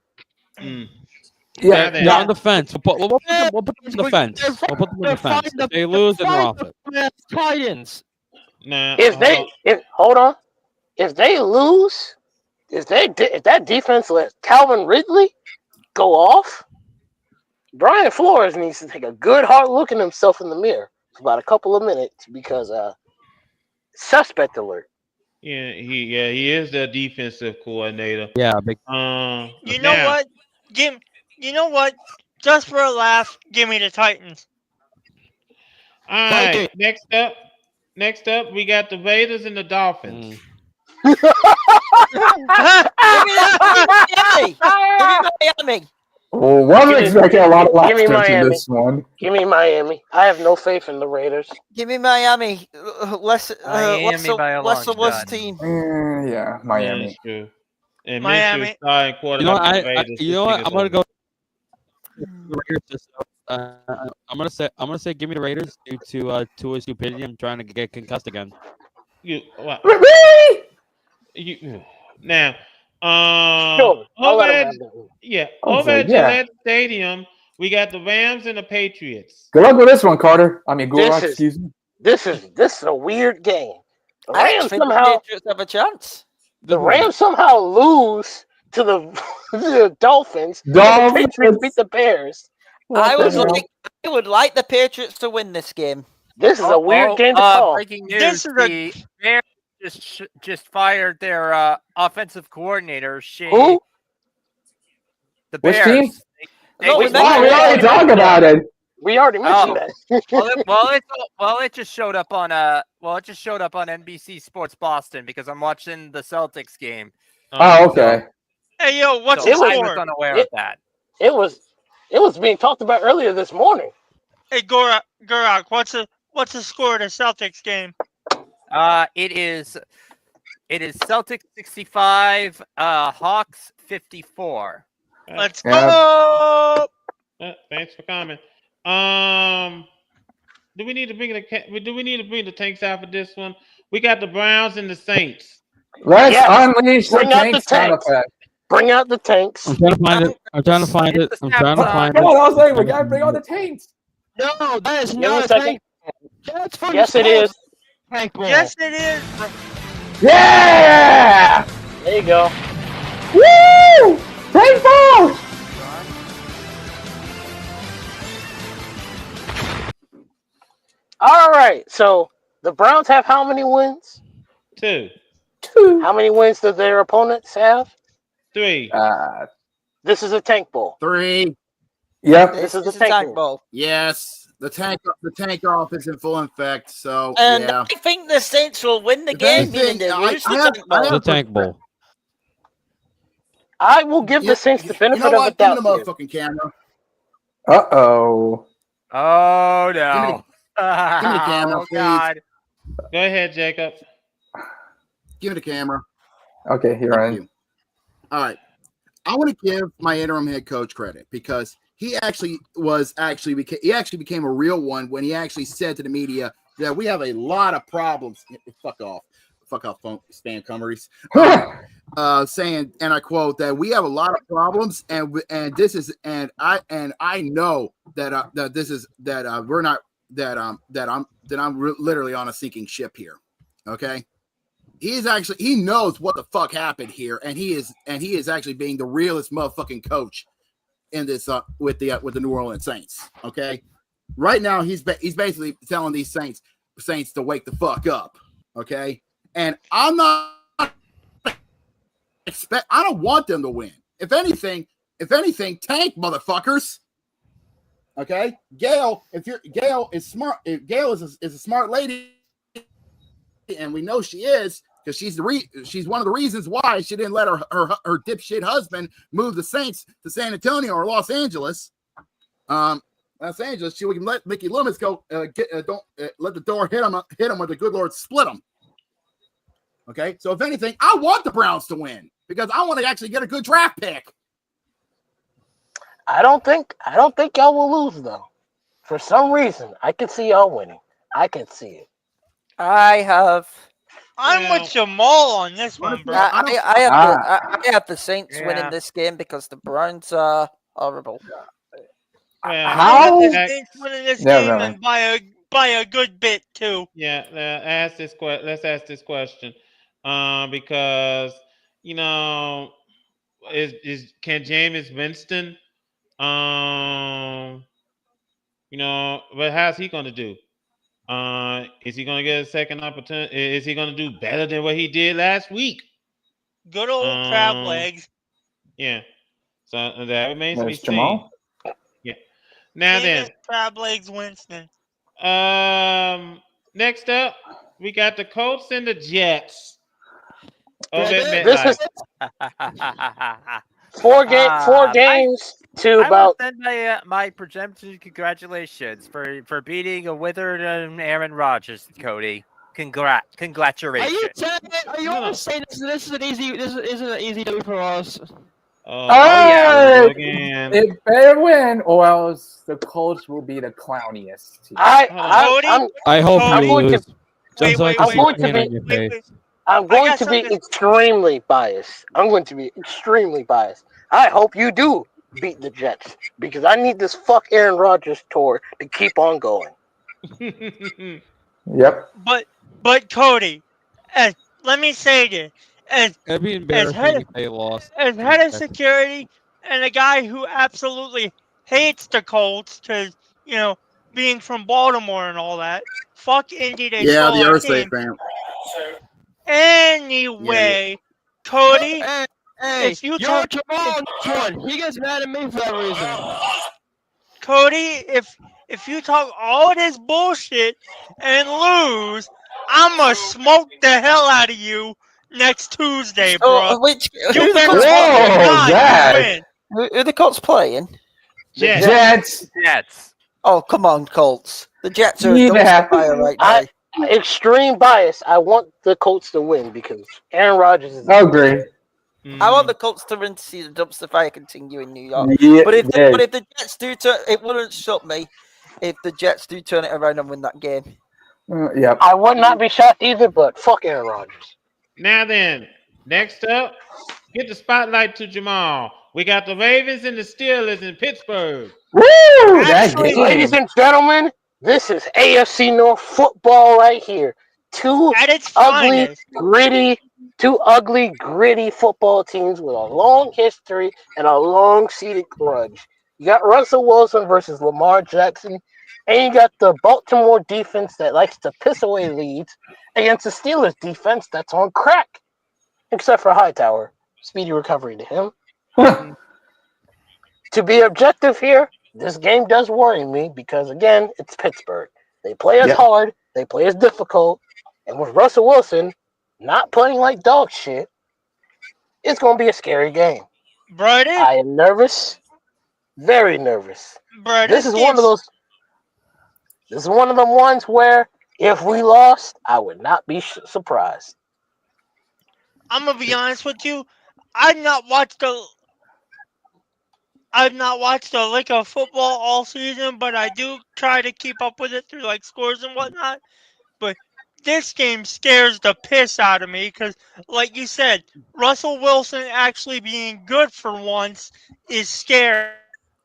Yeah, they're on the fence. We'll put them on the fence. If they lose, then we're off it. Titans. Nah. If they lose, if that defense lets Calvin Ridley go off, Brian Flores needs to take a good hard look at himself in the mirror for about a couple of minutes because suspect alert. Yeah, he is the defensive coordinator. Yeah, big. You know what? Just for a laugh, give me the Titans. All right. Next up, we got the Raiders and the Dolphins. Give me Miami. Well, wasn't expecting a lot of laughter in this one. Give me Miami. I have no faith in the Raiders. Give me Miami. What's the worst team? Yeah, Miami. Yeah, and Miami. I'm gonna go. I'm gonna say give me the Raiders due to Tua's stupidity. I'm trying to get concussed again. Sure. Over at Gillette Stadium, we got the Rams and the Patriots. Good luck with this one, Carter. I mean, excuse me. This is a weird game. The Rams Patriots have a chance. The Rams somehow lose to the Dolphins. The Patriots beat the Bears. I would like the Patriots to win this game. This is a weird game to call. Breaking news: the Bears just fired their offensive coordinator. Who? The Bears. Which team? We already talked about it. We already mentioned that. It just showed up on NBC Sports Boston because I'm watching the Celtics game. Oh, okay. Hey, yo, what's the score? I was unaware of that. It was being talked about earlier this morning. Hey, Gorak, what's the score of the Celtics game? It is Celtics 65, Hawks 54. Let's go. Thanks for coming. Do we need to bring the tanks out for this one? We got the Browns and the Saints. Let's unleash the tanks. Bring out the tanks. I'm trying to find it. Come on, I was saying we gotta bring out the tanks. No, that is not a tank. Yes, it is. Yes, it is. Yeah! There you go. Woo! Tank ball! All right, so the Browns have how many wins? 2. How many wins do their opponents have? 3. This is a tank bowl. 3. Yep. This is It's a a tank tank bowl. ball. Yes. The tank off is in full effect. So And yeah. I think the Saints will win the If game, meaning anything, they I lose have- the tank I ball. have The tank bowl. I will give the Saints the benefit You know of a what? Give me doubt. the here. motherfucking camera. Uh-oh. Oh no! Give me the camera, Oh please. God! Go ahead, Jacob. Give me the camera. Okay, here I am. All right. I want to give my interim head coach credit because he actually became a real one when he actually said to the media that we have a lot of problems. Fuck off, spam cummeries. Saying, and I quote, that we have a lot of problems, and I know that I'm literally on a sinking ship here. Okay. He knows what the fuck happened here, and he is actually being the realest motherfucking coach in this with the New Orleans Saints. Okay, right now he's basically telling these Saints to wake the fuck up. Okay, and I don't want them to win. If anything, tank, motherfuckers. Okay, Gail is smart. If Gail is a smart lady, and we know she is. Because she's one of the reasons why she didn't let her dipshit husband move the Saints to San Antonio or Los Angeles. Los Angeles, she would let Mickey Loomis go. Don't let the door hit him where the good Lord split him. Okay, so if anything, I want the Browns to win because I want to actually get a good draft pick. I don't think y'all will lose though. For some reason, I can see y'all winning. I can see it. I'm with Jamal on this one, bro. I have the Saints winning this game because the Browns are horrible. I have the Saints winning this game and by a good bit too. Yeah, let's ask this question, because can Jameis Winston, but how's he going to do? Is he going to get a second opportunity? Is he going to do better than what he did last week? Good old crab legs. Yeah. So that remains to be seen. Jamal? Yeah. Now Famous then. crab legs Winston. Next up, we got the Colts and the Jets. This is four games to about. I will send my presumptive congratulations for beating a withered Aaron Rodgers, Cody. Congratulations. Are you almost saying this is an easy day for us? It better win, or else the Colts will be the clowniest team. I hope you lose. I'm going to be extremely biased. I hope you do beat the Jets because I need this fuck Aaron Rodgers tour to keep on going. Yep. But Cody, let me say this. It'd be embarrassing if they lost. As head of security and a guy who absolutely hates the Colts because, being from Baltimore and all that. Fuck Indy. They Yeah, stole the our Earthside team. fan. Anyway, Cody, if you you're Jamal on this one. He gets mad at me for that reason. Cody, if you talk all this bullshit and lose, I'ma smoke the hell out of you next Tuesday, bro. Who are the Colts playing? Jets. Oh, come on, Colts. The Jets are a dumpster fire right now. Extreme bias. I want the Colts to win because Aaron Rodgers is. I agree. I want the Colts to win to see the dumpster fire continue in New York. Yeah, but if the Jets do turn, it wouldn't shock me if the Jets do turn it around and win that game. Yep. I would not be shocked either, but fuck Aaron Rodgers. Now then, next up, get the spotlight to Jamal. We got the Ravens and the Steelers in Pittsburgh. Woo! Actually, ladies and gentlemen, this is AFC North football right here. Two ugly, gritty Two ugly, gritty football teams with a long history and a long-seated grudge. You got Russell Wilson versus Lamar Jackson, and you got the Baltimore defense that likes to piss away leads against the Steelers defense that's on crack, except for Hightower. Speedy recovery to him. To be objective here, this game does worry me because, again, it's Pittsburgh. They play as hard, they play as difficult, and with Russell Wilson not playing like dog shit, it's going to be a scary game. Brody? I am nervous, very nervous. Brody, This is one of those. This is one of them ones where if we lost, I would not be surprised. I'm gonna be honest with you. I've not watched a lick of football all season, but I do try to keep up with it through like scores and whatnot. But this game scares the piss out of me because, like you said, Russell Wilson actually being good for once is scary,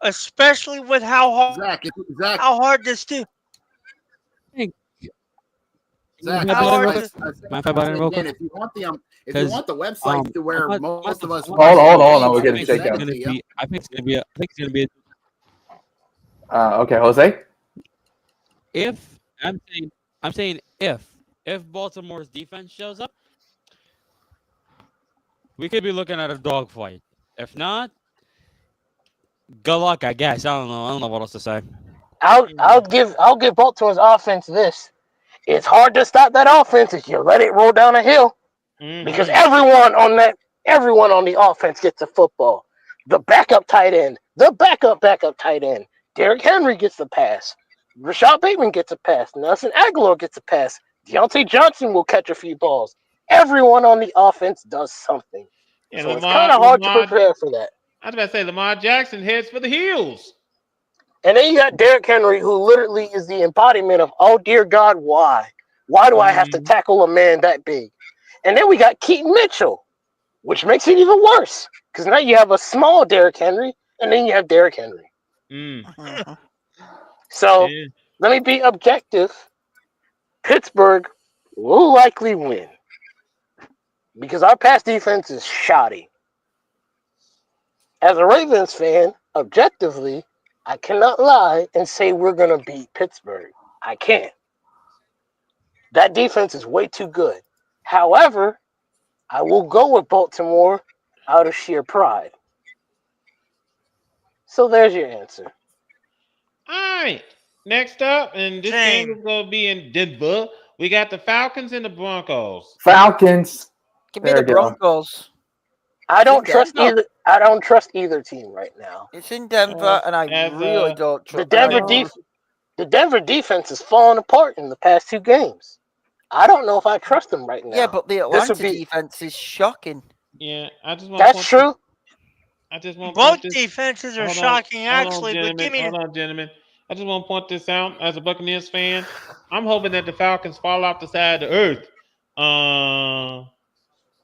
especially with how hard this team. Zach, again, if you want the website to where most of us hold on, we're getting shaken. I think it's gonna be. Okay, Jose. If I'm saying if Baltimore's defense shows up, we could be looking at a dogfight. If not, good luck, I guess. I don't know what else to say. I'll give Baltimore's offense this. It's hard to stop that offense if you let it roll down a hill. Because everyone on the offense gets a football. The backup tight end, the backup tight end. Derrick Henry gets the pass. Rashad Bateman gets a pass. Nelson Aguilar gets a pass. Deontay Johnson will catch a few balls. Everyone on the offense does something. And so it's kind of hard to prepare for that. I was about to say Lamar Jackson heads for the hills. And then you got Derrick Henry, who literally is the embodiment of, oh, dear God, why? Why do I have to tackle a man that big? And then we got Keaton Mitchell, which makes it even worse. Because now you have a small Derrick Henry, and then you have Derrick Henry. So, let me be objective. Pittsburgh will likely win. Because our pass defense is shoddy. As a Ravens fan, objectively, I cannot lie and say we're going to beat Pittsburgh. I can't. That defense is way too good. However, I will go with Baltimore out of sheer pride. So there's your answer. All right. Next up, and this game is going to be in Denver. We got the Falcons and the Broncos. Falcons. Give me the Broncos. I don't trust either team right now. It's in Denver, and I really don't trust the Denver defense is falling apart in the past two games. I don't know if I trust them right now. Yeah, but the Atlanta defense is shocking. Yeah, that's true. Both defenses are shocking, actually. But give me hold on, gentlemen. I just want to point this out as a Buccaneers fan. I'm hoping that the Falcons fall off the side of the earth.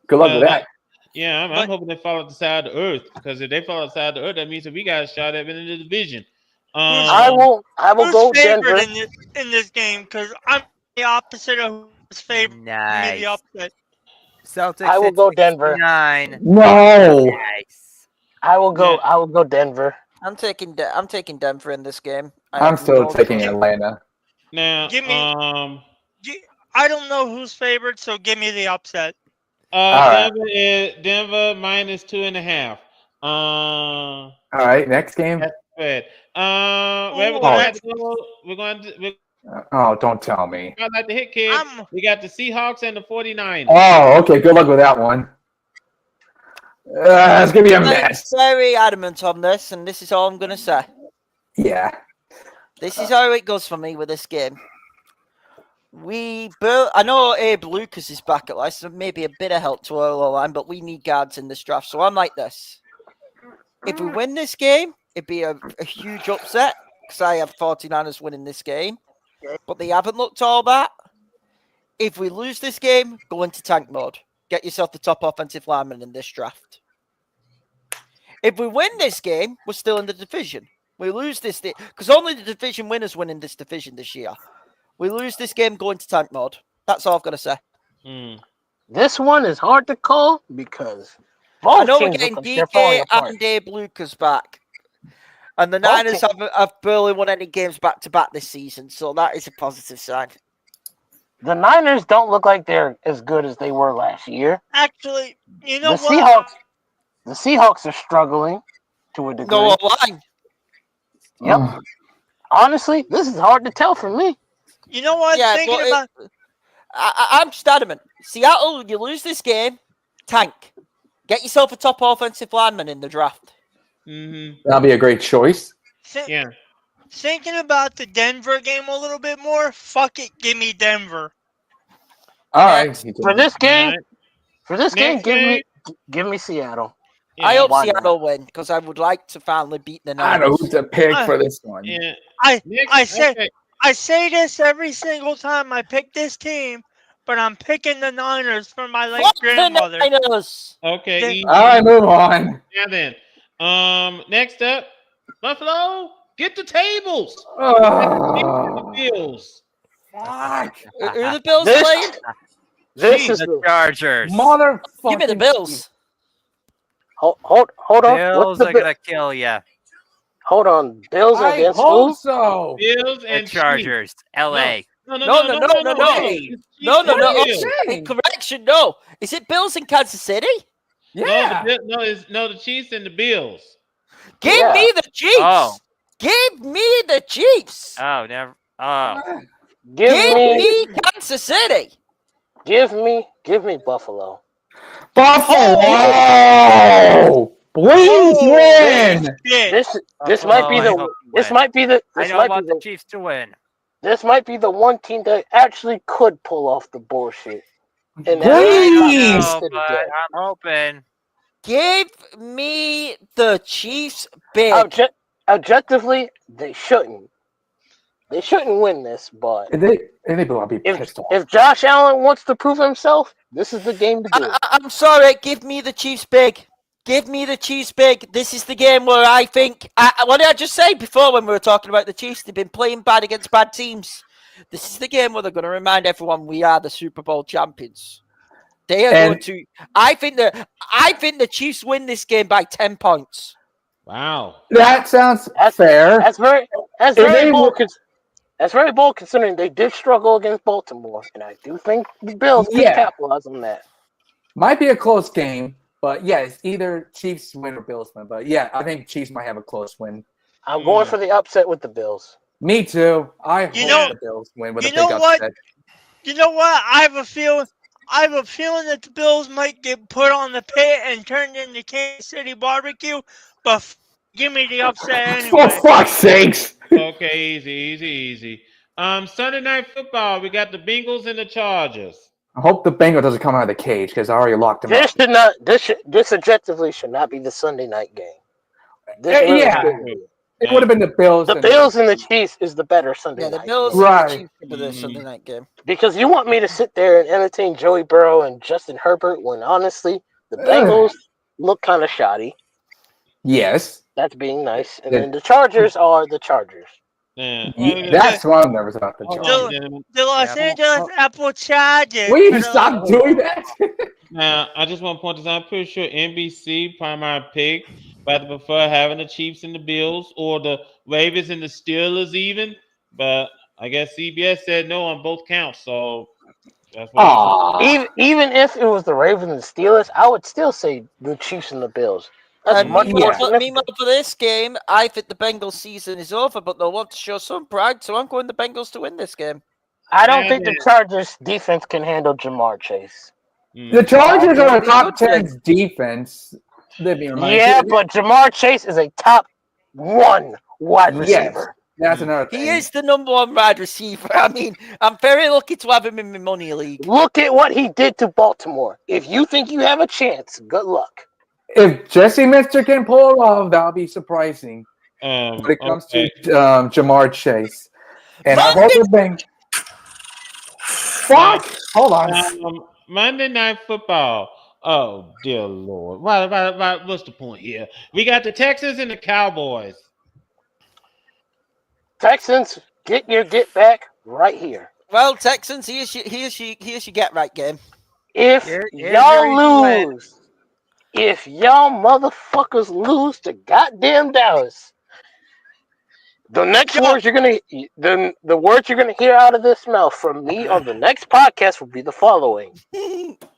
Good luck with that. Yeah, I'm hoping they fall off the side of the earth, because if they fall off the side of the earth, that means that we got a shot at winning the division. I will go Denver in this game, because I'm the opposite of who's favored. Nice. The upset. Celtics. I will go Denver. 9. No. Nice. I will go Denver. I'm taking Denver in this game. I'm still taking Atlanta. Now, give me. I don't know who's favored, so give me the upset. Denver is Denver minus 2.5. All right, next game. That's good. We're going to. Oh, don't tell me. I like the hit kid. We got the Seahawks and the 49ers. Oh, okay. Good luck with that one. It's gonna be a mess. I'm very adamant on this, and this is all I'm gonna say. Yeah. This is how it goes for me with this game. I know Abe Lucas is back at last, so maybe a bit of help to our line, but we need guards in this draft. So I'm like this. If we win this game, it'd be a huge upset, because I have 49ers winning this game. But they haven't looked all that. If we lose this game, go into tank mode. Get yourself the top offensive lineman in this draft. If we win this game, we're still in the division. We lose this because only the division winners win in this division this year. We lose this game, go into tank mode. That's all I've got to say. This one is hard to call because I both know we're teams getting look like they're falling DK apart. and Abe Lucas back. And the Both Niners have barely won any games back-to-back this season, so that is a positive sign. The Niners don't look like they're as good as they were last year. Actually, you know The what? Seahawks are struggling to a degree. No line. Yep. Honestly, this is hard to tell for me. You know what? Yeah, Thinking but about I'm just adamant. Seattle, you lose this game, tank. Get yourself a top offensive lineman in the draft. That'll be a great choice. Thinking about the Denver game a little bit more. Fuck it, give me Denver. All right. For this game, Next give me Seattle. I hope Why Seattle win because I would like to finally beat the Niners. I don't know who to pick for this one. Yeah. I say this every single time I pick this team, but I'm picking the Niners for my late grandmother. Okay. Easy. All right, move on. Now then, next up, Buffalo, get the tables. Oh. The Bills. Fuck. Who are the Bills playing? This is the Chargers. Motherfucker. Give me the Bills. Hold on. Bills are gonna kill you. Hold on. Bills I against hope who? so. Bills The and Chargers. L.A. No. Correction, no. Is it Bills in Kansas City? Yeah. No, the Chiefs and the Bills. Give me the Chiefs. Oh. Give me the Chiefs. Oh, never. Oh. Give me Kansas City. Give me Buffalo. Buffalo. Please win. This might be the I don't want the Chiefs to win. This might be the one team that actually could pull off the bullshit. And Please. But I'm hoping. Give me the Chiefs big. Objectively, they shouldn't. They shouldn't win this, but They will be pissed off. if Josh Allen wants to prove himself, this is the game to do it. I'm sorry. Give me the Chiefs big. Give me the Chiefs big. This is the game where I think. What did I just say before when we were talking about the Chiefs? They've been playing bad against bad teams. This is the game where they're going to remind everyone we are the Super Bowl champions. They are going to. I think the Chiefs win this game by 10 points. Wow. That sounds fair. That's very bold considering they did struggle against Baltimore, and I do think the Bills can capitalize on that. Might be a close game, but yeah, it's either Chiefs win or Bills win. But yeah, I think Chiefs might have a close win. I'm going for the upset with the Bills. Me too. I hope the Bills win with a big upset. You know what? I have a feeling that the Bills might get put on the pit and turned into Kansas City barbecue, but give me the upset anyway. For fuck's sakes. Okay, easy. Sunday Night Football, we got the Bengals and the Chargers. I hope the Bengal doesn't come out of the cage because I already locked him up. This objectively should not be the Sunday night game. It would have been the Bills. The Bills and the Chiefs is the better Sunday night. The Bills game. and the Chiefs for the Sunday night game. Because you want me to sit there and entertain Joey Burrow and Justin Herbert when honestly the Bengals look kind of shoddy. Yes. That's being nice. And then the Chargers are the Chargers. That's what I'm nervous about. The Chargers. The Los Angeles Apple Chargers. Will you stop doing that? Now, I just want to point this out. I'm pretty sure NBC, primary pick, but I prefer having the Chiefs and the Bills or the Ravens and the Steelers even. But I guess CBS said no on both counts. So that's what even if it was the Ravens and the Steelers, I would still say the Chiefs and the Bills. Meanwhile, for this game, I think the Bengals season is over, but they'll want to show some pride, so I'm going the Bengals to win this game. I don't think the Chargers defense can handle Jamar Chase. The Chargers are a top 10 defense. But Jamar Chase is a top 1 wide receiver. Yes, that's another thing. He is the number 1 wide receiver. I mean, I'm very lucky to have him in my money league. Look at what he did to Baltimore. If you think you have a chance, good luck. If Jesse Minster can pull it off, that'll be surprising when it comes to Jamar Chase. And I hope the Bengals. Fuck! Hold on. Monday Night Football. Oh, dear Lord. What's the point here? We got the Texans and the Cowboys. Texans, get back right here. Well, Texans, here's your get right game. If y'all lose, if y'all motherfuckers lose to goddamn Dallas, the next words you're gonna the words you're gonna hear out of this mouth from me on the next podcast will be the following: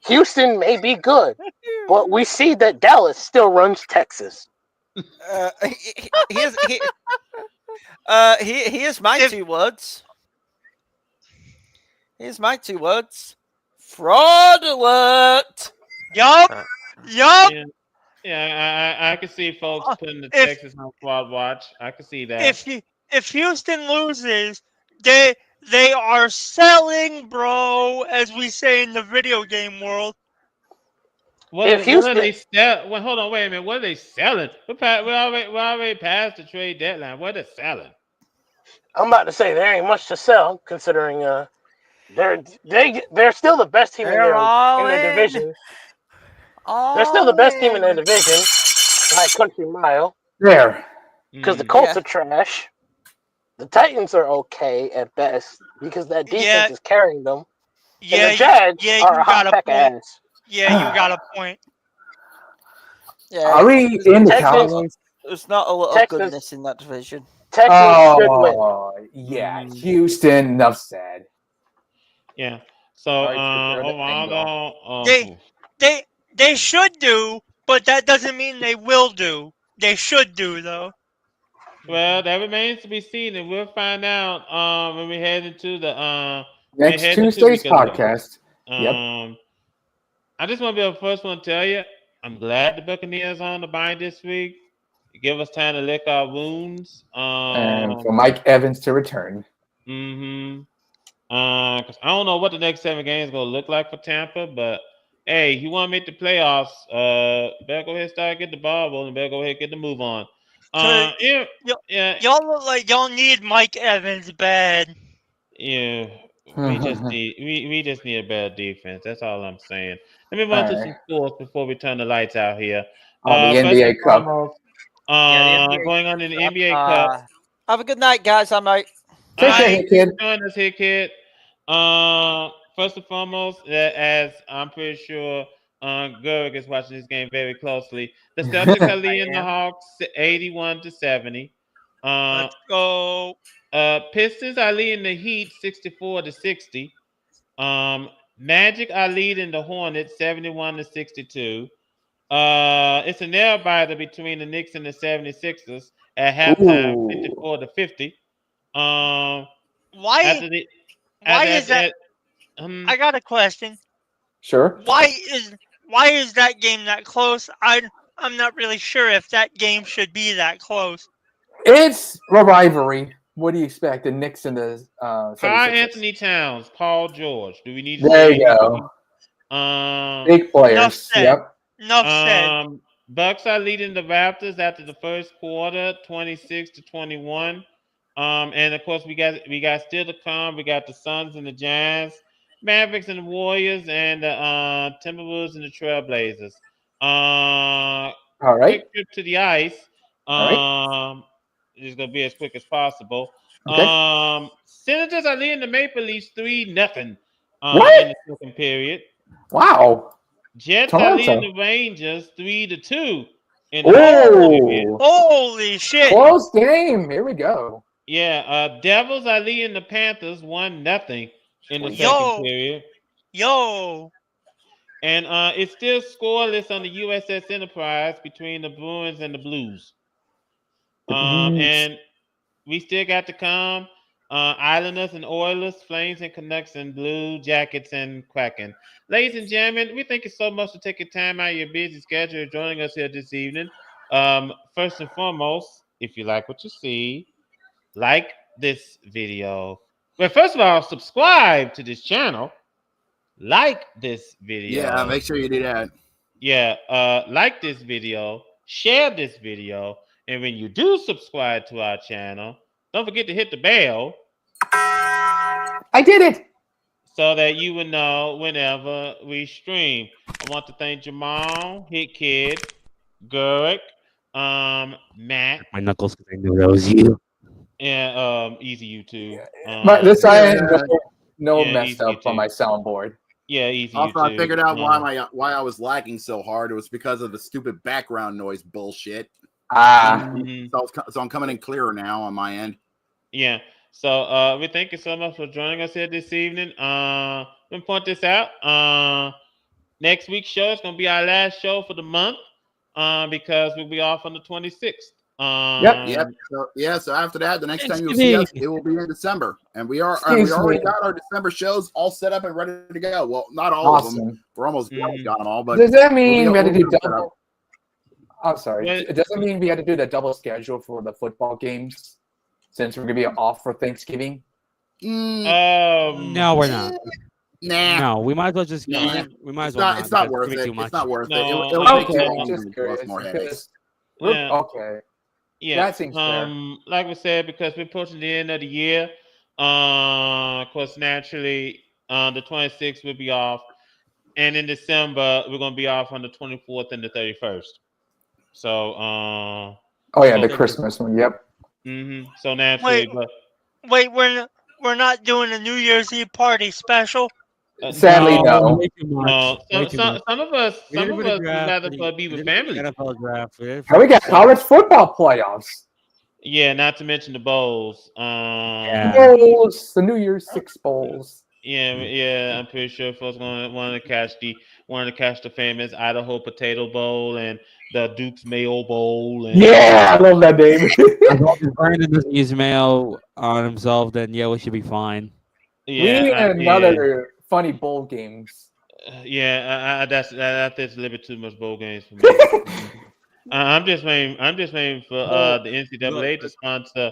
Houston may be good, but we see that Dallas still runs Texas. Here's my 2 words. Here's my 2 words. Fraudulent. Yup. Yeah, I can see folks putting the Texas on squad watch. I can see that. If Houston loses, they are selling, bro, as we say in the video game world. What are they sell? Well, hold on, wait a minute. What are they selling? We're already past the trade deadline. What are they selling? I'm about to say there ain't much to sell, considering they're still the best team in their division. They're still the best team in their division by a country mile. There. Because the Colts are trash. The Titans are okay at best because that defense is carrying them. Yeah, and the Jags are a hot pack of ass. Yeah, you got a point. Yeah, Are we in the Cowboys? There's not a lot of goodness in that division. Texans should win. Yeah, Houston, enough said. Yeah. So they should do, but that doesn't mean they will do. They should do though. Well, that remains to be seen, and we'll find out when we head into the next Tuesday's podcast. Yep. I just want to be the first one to tell you, I'm glad the Buccaneers are on the bye this week. Give us time to lick our wounds. And for Mike Evans to return. Because I don't know what the next 7 games going to look like for Tampa, but hey, you want to make the playoffs, better go ahead and start getting the ball rolling. Better go ahead and get the move on. Y'all look like y'all need Mike Evans bad. Yeah, we just need a better defense. That's all I'm saying. Let me run through some scores before we turn the lights out here. The NBA Cup. Going on in the NBA Cup. Have a good night, guys. I'm out. Take care, kid. Join us here, kid. First and foremost, as I'm pretty sure Gerg is watching this game very closely. The Celtics are leading the Hawks 81-70. Let's go. Pistons are leading the Heat 64-60. Magic are leading the Hornets 71-62. It's a nail biter between the Knicks and the 76ers at halftime, 54-50. Why is that? I got a question. Sure. Why is that game that close? I'm not really sure if that game should be that close. It's a rivalry. What do you expect? The Knicks and the 76ers. Anthony Towns, Paul George. Do we need to There you go. Big players. Yep. Enough said. Bucks are leading the Raptors after the first quarter, 26-21. And of course we got still to come. We got the Suns and the Jazz, Mavericks and the Warriors, and the Timberwolves and the Trailblazers. All right. Quick trip to the ice. It's gonna be as quick as possible. Okay. Senators are leading the Maple Leafs 3-0 in the second period. Wow. Jets are leading the Rangers 3-2 in the second period. Holy shit! Close game. Here we go. Yeah, Devils are leading the Panthers 1-0 in the second period. And it's still scoreless on the USS Enterprise between the Bruins and the Blues. And we still got to come. Islanders and Oilers, Flames and Canucks and Blue Jackets and Kraken. Ladies and gentlemen, we thank you so much for taking time out of your busy schedule joining us here this evening. First and foremost, if you like what you see, like this video. Well, first of all, subscribe to this channel. Like this video. Yeah, make sure you do that. Yeah, like this video, share this video, and when you do subscribe to our channel, don't forget to hit the bell. I did it. So that you will know whenever we stream. I want to thank Jamal, Hit Kid, Gurk, Matt. My knuckles, because I knew that was you. And Easy You too. But this I no messed up on my soundboard. Yeah, easy. Also, I YouTube. figured out why I was lagging so hard. It was because of the stupid background noise bullshit. So I'm coming in clearer now on my end. Yeah. So we thank you so much for joining us here this evening. Let me point this out. Next week's show is going to be our last show for the month because we'll be off on the 26th. Yep. So after that, the next time you'll see us, it will be in December, and we already got our December shows all set up and ready to go. Well, not all of them. We're almost got them all. But does that mean we had to do double? I'm sorry. It doesn't mean we had to do the double schedule for the football games since we're gonna be off for Thanksgiving. No, we're not. Nah. No, we might as well just. We might as well. It's not worth it. It's not worth it. It'll take too long and cause more headaches. Okay. Yeah. That seems fair. Like we said, because we're pushing the end of the year, of course, naturally, the 26th will be off. And in December, we're going to be off on the 24th and the 31st. So, the Christmas one. Yep. So naturally, wait, we're not doing a New Year's Eve party special. Sadly, no. Some of us would rather be with family. NFL draft. And we got college football playoffs. Yeah, not to mention the bowls. Bowls, the New Year's 6 bowls. Yeah. I'm pretty sure folks want to catch the famous Idaho Potato Bowl and the Duke's Mayo Bowl. And, I love that name. As long as Brandon doesn't use mayo on himself, then we should be fine. Yeah, another funny bowl games. That's a little bit too much bowl games for me. I'm just waiting for the NCAA to sponsor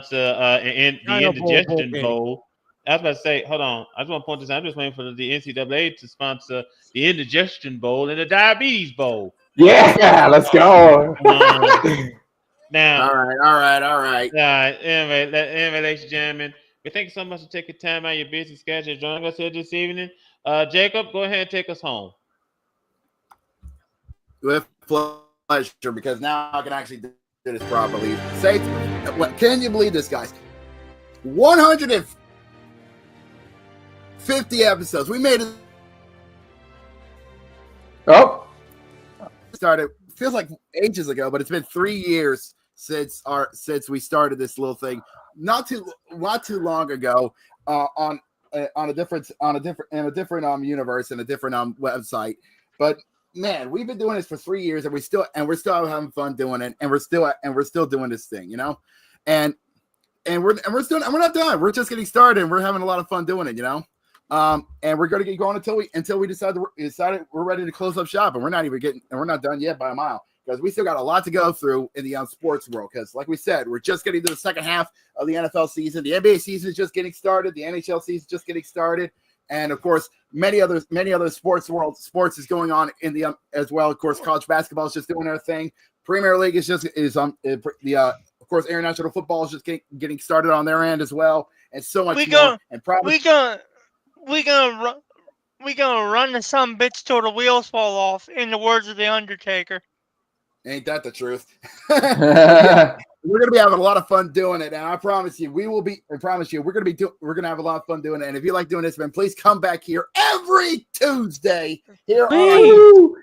the Indigestion Bowl. I was about to say, hold on. I just want to point this out. I'm just waiting for the NCAA to sponsor the Indigestion Bowl and the Diabetes Bowl. Yeah, let's go. Now, all right. Anyway, ladies and gentlemen, we thank you so much for taking time out of your busy schedule to join us here this evening. Jacob, go ahead and take us home. With pleasure, because now I can actually do this properly. Can you believe this, guys? 150 episodes. We made it. Started. Feels like ages ago, but it's been 3 years since we started this little thing. Not too long ago, in a different universe and a different website. But man, we've been doing this for 3 years, and we're still having fun doing it, and we're still doing this thing, you know, and we're not done. We're just getting started, and we're having a lot of fun doing it, you know. And we're going to get going until we decide we're ready to close up shop, and we're not done yet by a mile, because we still got a lot to go through in the sports world. Because like we said, we're just getting to the second half of the NFL season. The NBA season is just getting started. The NHL season is just getting started. And of course, many other sports is going on in the as well. Of course, college basketball is just doing their thing. Premier League of course, international football is just getting started on their end as well, and so much more. And probably we gonna run the some bitch till the wheels fall off, in the words of the Undertaker. Ain't that the truth? Yeah, we're gonna be having a lot of fun doing it, and I promise you, we're gonna have a lot of fun doing it. And if you like doing this, man, please come back here every Tuesday here on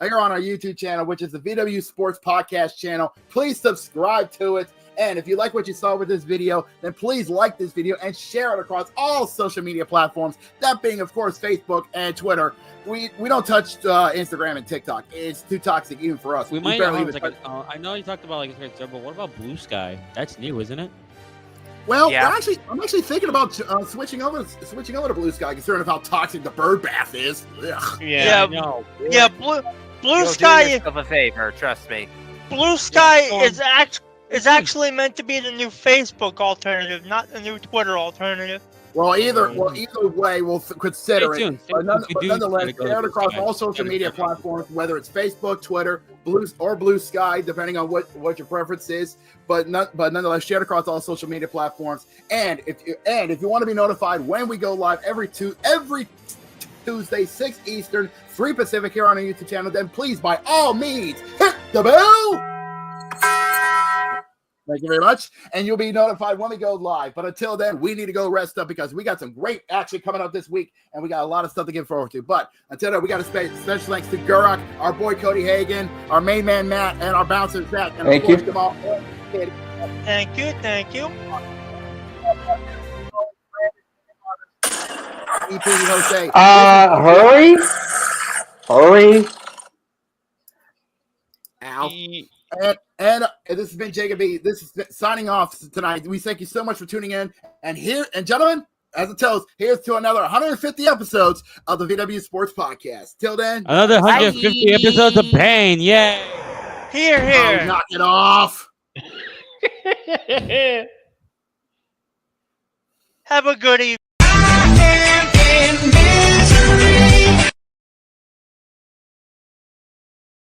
our YouTube channel, which is the VWU Sports Podcast channel. Please subscribe to it. And if you like what you saw with this video, then please like this video and share it across all social media platforms. That being, of course, Facebook and Twitter. We don't touch Instagram and TikTok. It's too toxic even for us. I know you talked about but what about Blue Sky? That's new, isn't it? Well, I'm actually thinking about switching over to Blue Sky, considering how toxic the bird bath is. Ugh. Yeah, Blue Sky is of a favor. Trust me. Blue Sky is actually meant to be the new Facebook alternative, not the new Twitter alternative. Well, either way, we'll consider it. But nonetheless, share it across all social media platforms, whether it's Facebook, Twitter, Blue Sky, depending on what your preference is. But nonetheless, share it across all social media platforms. And if you want to be notified when we go live every Tuesday, 6 Eastern, 3 Pacific here on our YouTube channel, then please, by all means, hit the bell. Thank you very much. And you'll be notified when we go live. But until then, we need to go rest up because we got some great action coming up this week, and we got a lot of stuff to get forward to. But until then, we got to special thanks to Gurok, our boy Cody Hagan, our main man Matt, and our bouncer Zach. And thank you. Thank you. Thank you. Jose. Hurry. Ow. And this has been Jacob E. This is signing off tonight. We thank you so much for tuning in. And gentlemen, as it tells, here's to another 150 episodes of the VW Sports Podcast. Till then, another 150 episodes of pain. Yay! Here. Oh, knock it off. Have a good evening.